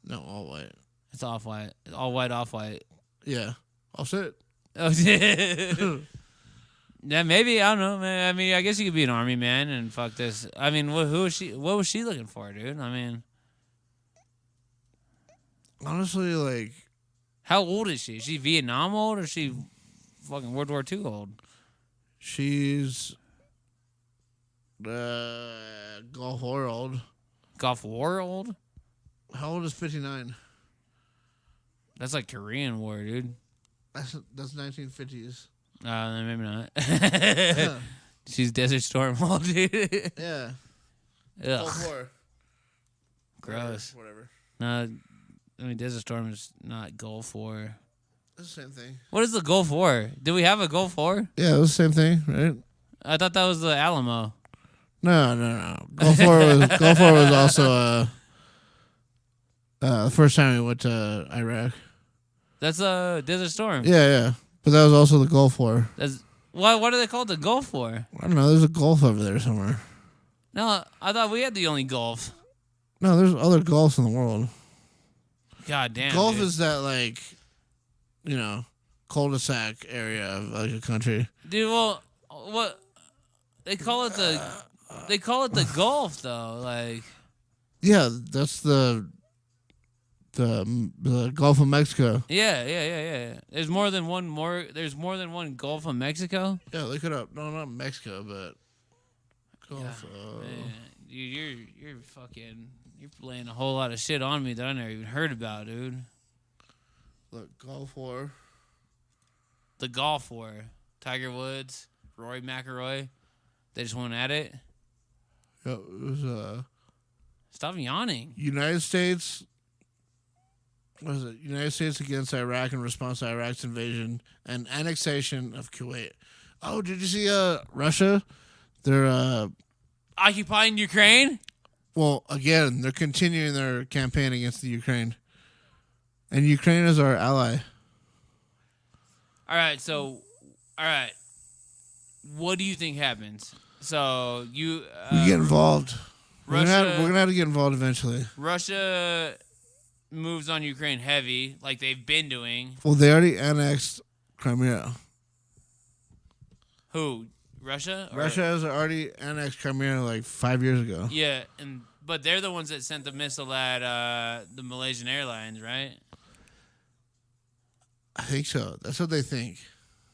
No, all white. It's off white. All white, off white. Yeah, I'll say it. Oh, yeah. Yeah, maybe, I don't know, man. I mean, I guess you could be an army man and fuck this. I mean, who was she? What was she looking for, dude? I mean, honestly, like, how old is she? Is she Vietnam old or is she fucking World War II old? she's Gulf War old. Gulf War old? How old is 59? That's like Korean War, dude. That's 1950s. Then maybe not. She's Desert Storm old, dude. Yeah. Ugh. Gulf War. Gross. Whatever. No, I mean Desert Storm is not Gulf War. It's the same thing. What is the Gulf War? Did we have a Gulf War? Yeah, it was the same thing, right? I thought that was the Alamo. No. Gulf War was also the first time we went to Iraq. That's Desert Storm. Yeah. But that was also the Gulf War. That's why. What do they call it the Gulf War? I don't know. There's a Gulf over there somewhere. No, I thought we had the only Gulf. No, there's other Gulfs in the world. God damn. Gulf dude. is that, like, cul-de-sac area of like a country. Dude, well, what they call it the Gulf though, like. Yeah, that's the Gulf of Mexico. Yeah. There's more than one Gulf of Mexico. Yeah, look it up. No, not Mexico, but Gulf. Man, you're laying a whole lot of shit on me that I never even heard about, dude. Look, Gulf War. The Gulf War. Tiger Woods, Rory McIlroy. They just went at it. Yeah, it was Stop yawning. United States. What is it? United States against Iraq in response to Iraq's invasion and annexation of Kuwait. Oh, did you see Russia? They're Occupying Ukraine? well, again, they're continuing their campaign against the Ukraine. And Ukraine is our ally. All right. What do you think happens? So you we get involved. Russia, we're gonna have to get involved eventually. Russia moves on Ukraine heavy, like they've been doing. Well, they already annexed Crimea. Who? Russia? Russia has already annexed Crimea like 5 years ago. Yeah, but they're the ones that sent the missile at the Malaysian Airlines, right? I think so. That's what they think.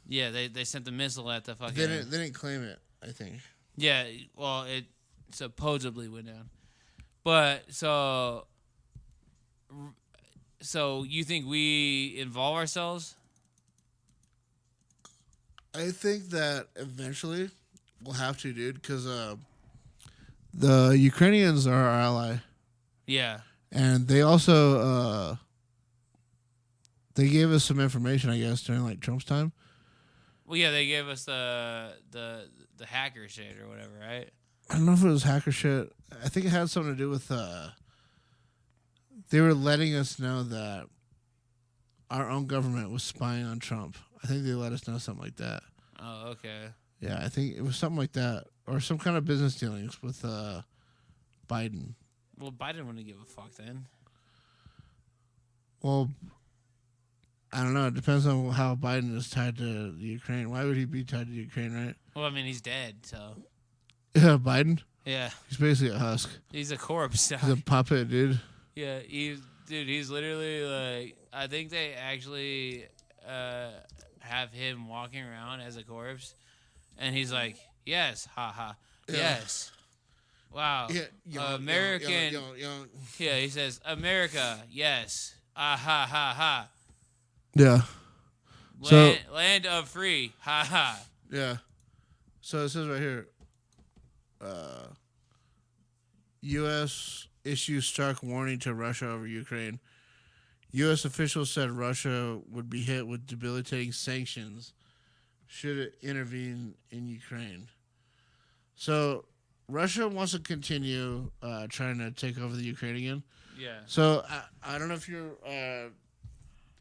Yeah, they sent the missile at the fucking. They didn't claim it, I think. Yeah, well, it supposedly went down, but so you think we involve ourselves? I think that eventually we'll have to, dude, because the Ukrainians are our ally. Yeah. And they also they gave us some information, I guess, during like Trump's time. Well, yeah, they gave us the hacker shit or whatever, right? I don't know if it was hacker shit. I think it had something to do with they were letting us know that our own government was spying on Trump. I think they let us know something like that. Oh, okay. Yeah, I think it was something like that. Or some kind of business dealings with Biden. Well, Biden wouldn't give a fuck then. Well, I don't know. It depends on how Biden is tied to the Ukraine. Why would he be tied to Ukraine, right? Well, I mean, he's dead, so. Yeah, Biden? Yeah. He's basically a husk. He's a corpse. He's a puppet, dude. Yeah, he's literally like, I think they actually have him walking around as a corpse, and he's like, yes, haha, Yeah. yes. Wow. Yeah, American. young. Yeah, he says, America, yes. Ah, ha, ha, ha. Yeah. Land of free. Ha, ha. Yeah. So it says right here, U.S. issues stark warning to Russia over Ukraine. U.S. officials said Russia would be hit with debilitating sanctions should it intervene in Ukraine. So Russia wants to continue trying to take over the Ukraine again. Yeah. So I don't know if you're.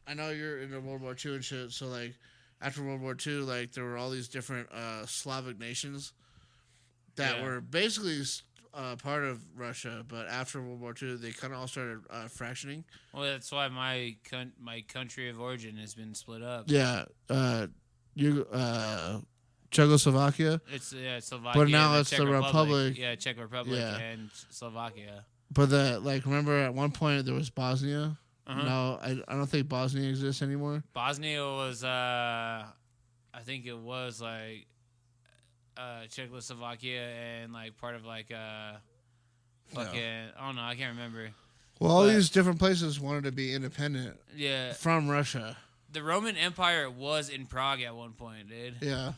I know you're into World War II and shit. So like after World War II, like there were all these different Slavic nations that were basically part of Russia, but after World War II, they kind of all started fractioning. Well, that's why my country of origin has been split up. Yeah, Czechoslovakia. It's Slovakia, but now it's Czech the Republic. Yeah, Czech Republic and Slovakia. But remember at one point there was Bosnia. Uh-huh. No, I don't think Bosnia exists anymore. Bosnia was I think it was like Czechoslovakia and like part of like Fucking, I don't know. I can't remember. Well, all these different places wanted to be independent. Yeah. From Russia. The Roman Empire was in Prague at one point, dude. Yeah.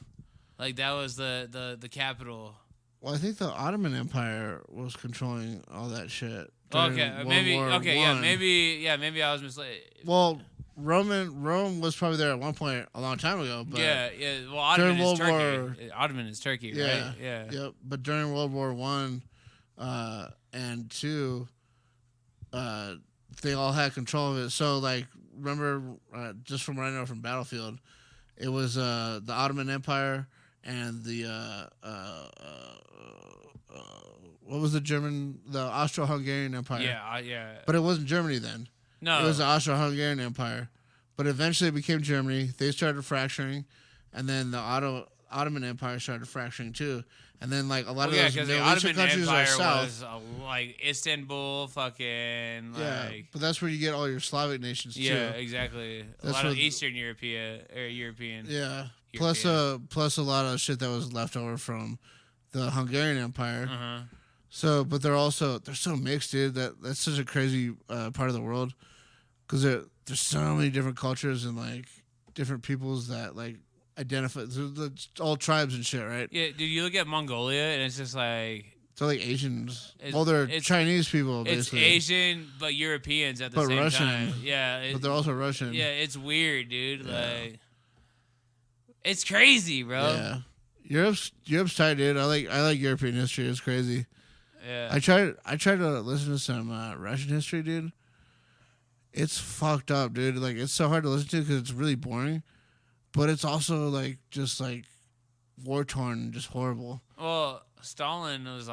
Like that was the capital. Well, I think the Ottoman Empire was controlling all that shit. Okay, maybe. Okay, yeah, maybe I was misled. Well, Rome was probably there at one point a long time ago. But yeah. Well, Ottoman is Turkey. Ottoman is Turkey, right? Yeah. Yep. But during World War I and II, they all had control of it. So, like, remember, just from what I know from Battlefield, it was the Ottoman Empire and the what was the Austro-Hungarian Empire. Yeah. But it wasn't Germany then. No. It was the Austro-Hungarian Empire. But eventually it became Germany. They started fracturing, and then the Ottoman Empire started fracturing too. And then, like, a lot of those Middle Eastern countries are south. Was, like, Istanbul, fucking, like... Yeah, but that's where you get all your Slavic nations, too. Yeah, exactly. A lot of Eastern European. Yeah. Plus a lot of shit that was left over from the Hungarian Empire. Uh-huh. So, but they're so mixed, dude. That's such a crazy part of the world. Because there's so many different cultures and, like, different peoples that, like, identify. It's all tribes and shit, right? Yeah, dude, you look at Mongolia and it's just like... They're like Asians. They're Chinese people, basically. It's Asian, but Europeans at the same Russian. time. Yeah. But they're also Russian. Yeah, it's weird, dude. Yeah. Like... It's crazy, bro. Yeah. Europe's tight, dude. I like European history. It's crazy. Yeah. I tried to listen to some Russian history, dude. It's fucked up, dude. Like, it's so hard to listen to because it's really boring. But it's also, like, just, like, war-torn, just horrible. Well, Stalin was,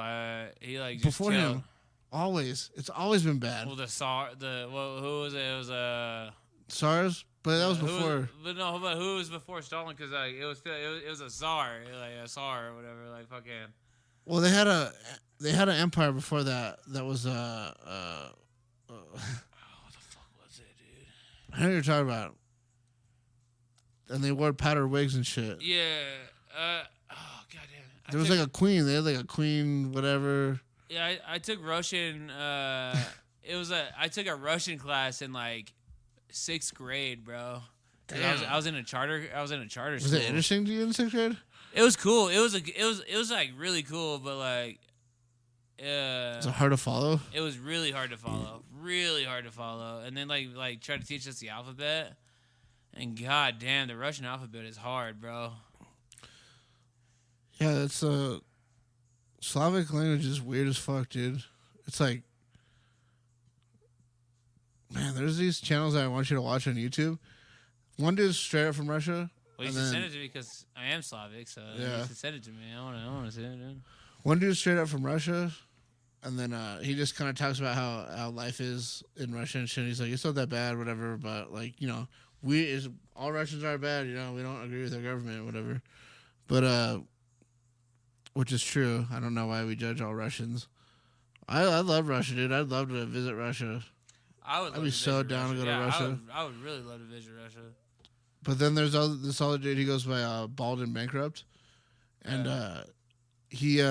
he, like, just before chilled. him, always. It's always been bad. Well, who was it? It was, SARS? But that was before. But who was before Stalin? Because, like, it was a Tsar. Like, a Tsar or whatever. Like, fucking. Well, they had an empire before that was, what the fuck was it, dude? I know what you're talking about. And they wore powdered wigs and shit. Yeah. Oh, goddamn. There was like a queen. They had like a queen, whatever. Yeah, I took Russian. I took a Russian class in like 6th grade, bro. I was in a charter. School. Was it interesting to you in 6th grade? It was cool. It was like really cool, but like. It's hard to follow. It was really hard to follow. Really hard to follow, and then like try to teach us the alphabet. And god damn, the Russian alphabet is hard, bro. Yeah, that's Slavic language is weird as fuck, dude. It's like, man, there's these channels that I want you to watch on YouTube. One dude's straight up from Russia. Well, you should send it to me because I am Slavic, so you should send it to me. I want to see it, dude. One dude's straight up from Russia, and then he just kind of talks about how life is in Russia and shit. He's like, it's not that bad, whatever, but like, you know, all Russians are bad, you know, we don't agree with their government, whatever. But, which is true. I don't know why we judge all Russians. I love Russia, dude. I'd love to visit Russia. I'd be so down to go to Russia. I would really love to visit Russia. But then there's this other dude, he goes by Bald and Bankrupt. And he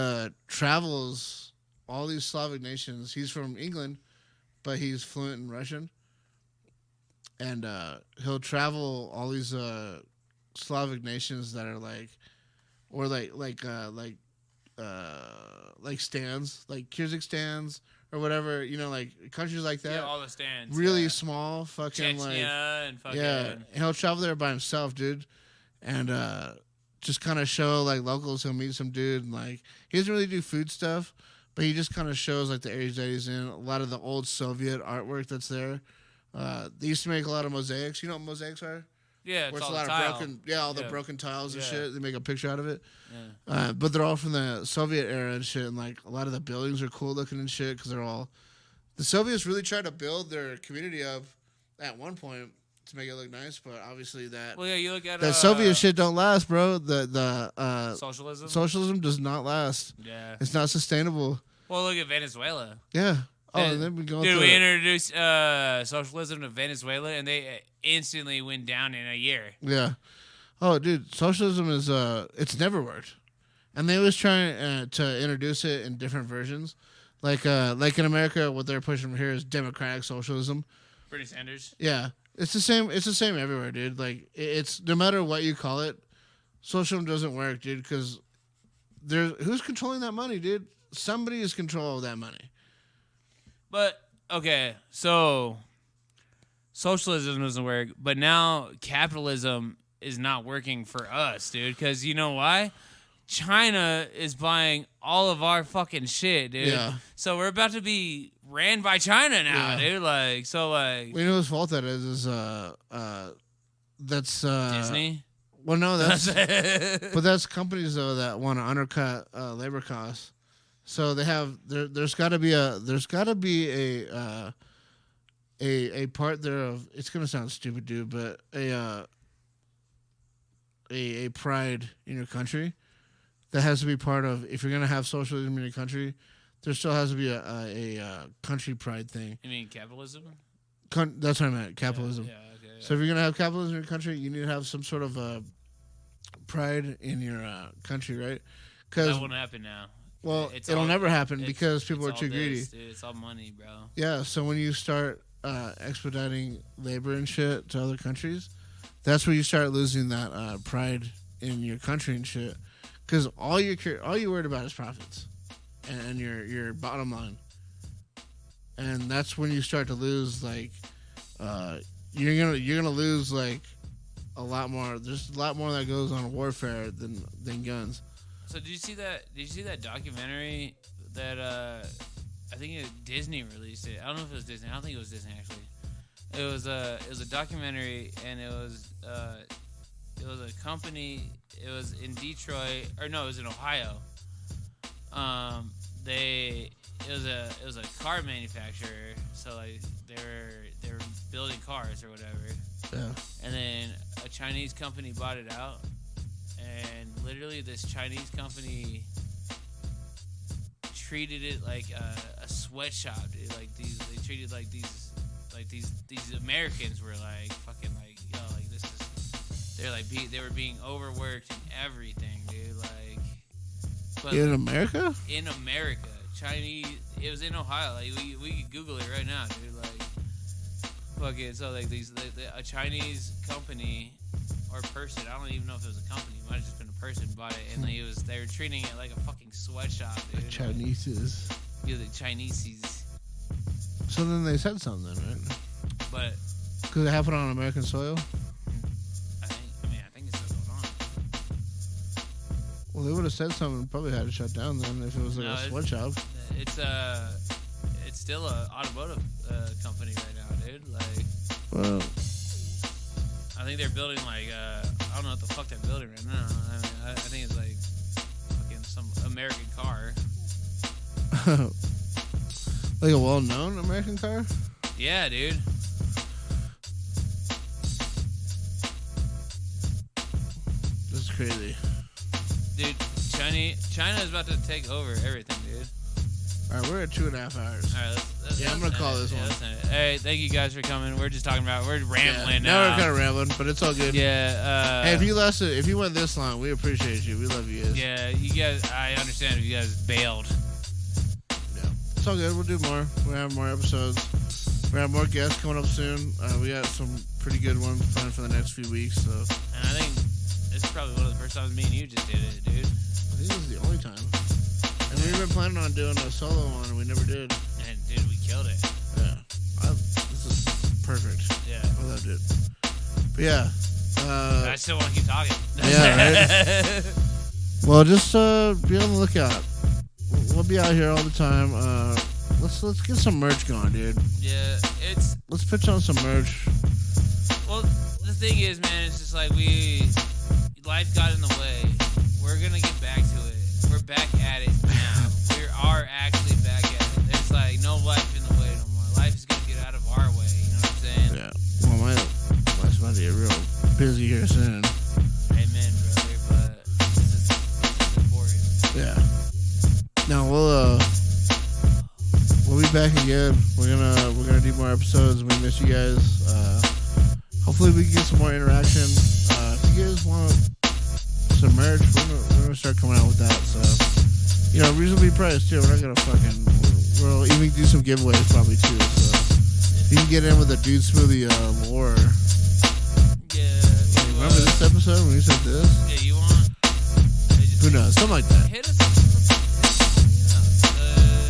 travels all these Slavic nations. He's from England, but he's fluent in Russian. And he'll travel all these Slavic nations that are like stands, like Kyrgyzstan's or whatever, you know, like countries like that. Yeah, all the stands. Really small, fucking Chechnya and fucking. Yeah, and he'll travel there by himself, dude, and just kind of show like locals. He'll meet some dude, and like he doesn't really do food stuff, but he just kind of shows like the areas that he's in. A lot of the old Soviet artwork that's there. They used to make a lot of mosaics. You know what mosaics are? Yeah, it's all a lot of broken. Yeah, all the broken tiles and shit. They make a picture out of it. Yeah. But they're all from the Soviet era and shit. And like a lot of the buildings are cool looking and shit because they're all. The Soviets really tried to build their community up at one point to make it look nice, but obviously that. Well, yeah, you look at that Soviet shit don't last, bro. The socialism. Socialism does not last. Yeah, it's not sustainable. Well, look at Venezuela. Yeah. Oh, and then we go. Dude, we introduced socialism to Venezuela, and they instantly went down in a year. Yeah. Oh, dude, socialism is it's never worked, and they always try to introduce it in different versions. Like in America, what they're pushing here is democratic socialism. Bernie Sanders. Yeah, it's the same. It's the same everywhere, dude. Like it's no matter what you call it, socialism doesn't work, dude. Because who's controlling that money, dude? Somebody is control of that money. But okay, so socialism doesn't work, but now capitalism is not working for us, dude. Because you know why? China is buying all of our fucking shit, dude. Yeah. So we're about to be ran by China now, dude. Like, so like. We know whose fault that is that's Disney. Well, no, that's but that's companies though that want to undercut labor costs. So they have there's got to be a part there of, it's gonna sound stupid, dude, but a pride in your country that has to be part of. If you're gonna have socialism in your country, there still has to be a country pride thing. You mean capitalism? That's what I meant, capitalism. Yeah, okay. Yeah. So if you're gonna have capitalism in your country, you need to have some sort of pride in your country, right? That won't happen now. Well, it'll never happen because people are too greedy. Dude, it's all money, bro. Yeah, so when you start expediting labor and shit to other countries, that's where you start losing that pride in your country and shit. Because all you're worried about is profits and your bottom line, and that's when you start to lose. Like, you're gonna lose like a lot more. There's a lot more that goes on warfare than guns. So did you see that? Did you see that documentary that I think Disney released it? I don't know if it was Disney. I don't think it was Disney actually. It was a documentary, and it was a company. It was in Detroit, or no, it was in Ohio. It was a car manufacturer. So like they were building cars or whatever. Yeah. And then a Chinese company bought it out. And literally, this Chinese company treated it like a sweatshop, dude. Like they treated these Americans were like fucking like, yo, like this is. They were being overworked and everything, dude. Like, but in America? In America, Chinese. It was in Ohio. Like we could Google it right now, dude. Like, fuck it. So like a Chinese company. Or person, I don't even know if it was a company. It might have just been a person bought it, and they were treating it like a fucking sweatshop, dude. The Chineses. Yeah, the Chineses. So then they said something, right? But because it happened on American soil. I think it's still going on. Well, they would have said something. Probably had to shut down then if it was like a sweatshop. It's still a automotive company right now, dude. Like, well. I think they're building like I don't know what the fuck they're building right now. I mean, I think it's like fucking some American car. Like a well-known American car? Yeah, dude. This is crazy. Dude, China is about to take over everything, dude. All right, we're at 2.5 hours. All right, I'm going to call this one. Hey, thank you guys for coming. We're just talking about, we're rambling now. Now we're kind of rambling, but it's all good. Yeah. Hey, if you went this long, we appreciate you. We love you guys. Yeah, you guys, I understand if you guys bailed. Yeah. It's all good. We'll do more. We'll have more episodes. We're going to have more guests coming up soon. We got some pretty good ones planned for the next few weeks. So. And I think this is probably one of the first times me and you just did it, dude. I think this is the only time. And we've been planning on doing a solo one, and we never did. And dude, we killed it. Yeah. This is perfect. Yeah. I loved it. But yeah. I still want to keep talking. Yeah, right? Well, just be on the lookout. We'll be out here all the time. Let's get some merch going, dude. Yeah, let's pitch on some merch. Well, the thing is, man, it's just like life got in the way. We're gonna get back to it. We're back at it now. We are actually back at it. There's like no life in the way no more. Life is gonna get out of our way. You know what I'm saying? Yeah. Well, my life's about to get real busy here soon. Amen, brother. But this is important. Yeah. No, we'll be back again. We're gonna do more episodes. We miss you guys. Hopefully we can get some more interaction. If you guys want some merch, we're gonna start coming out with that. So, reasonably priced too. We're not gonna fucking We'll even do some giveaways probably too. So if you can get in with a dude smoothie lore. Yeah. Remember this episode when we said this? Yeah, you want? Who knows? Something like that. Hit us up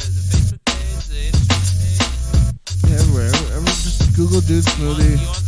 the Facebook page, the Instagram page. Yeah, everywhere. Just Google dude smoothie. You want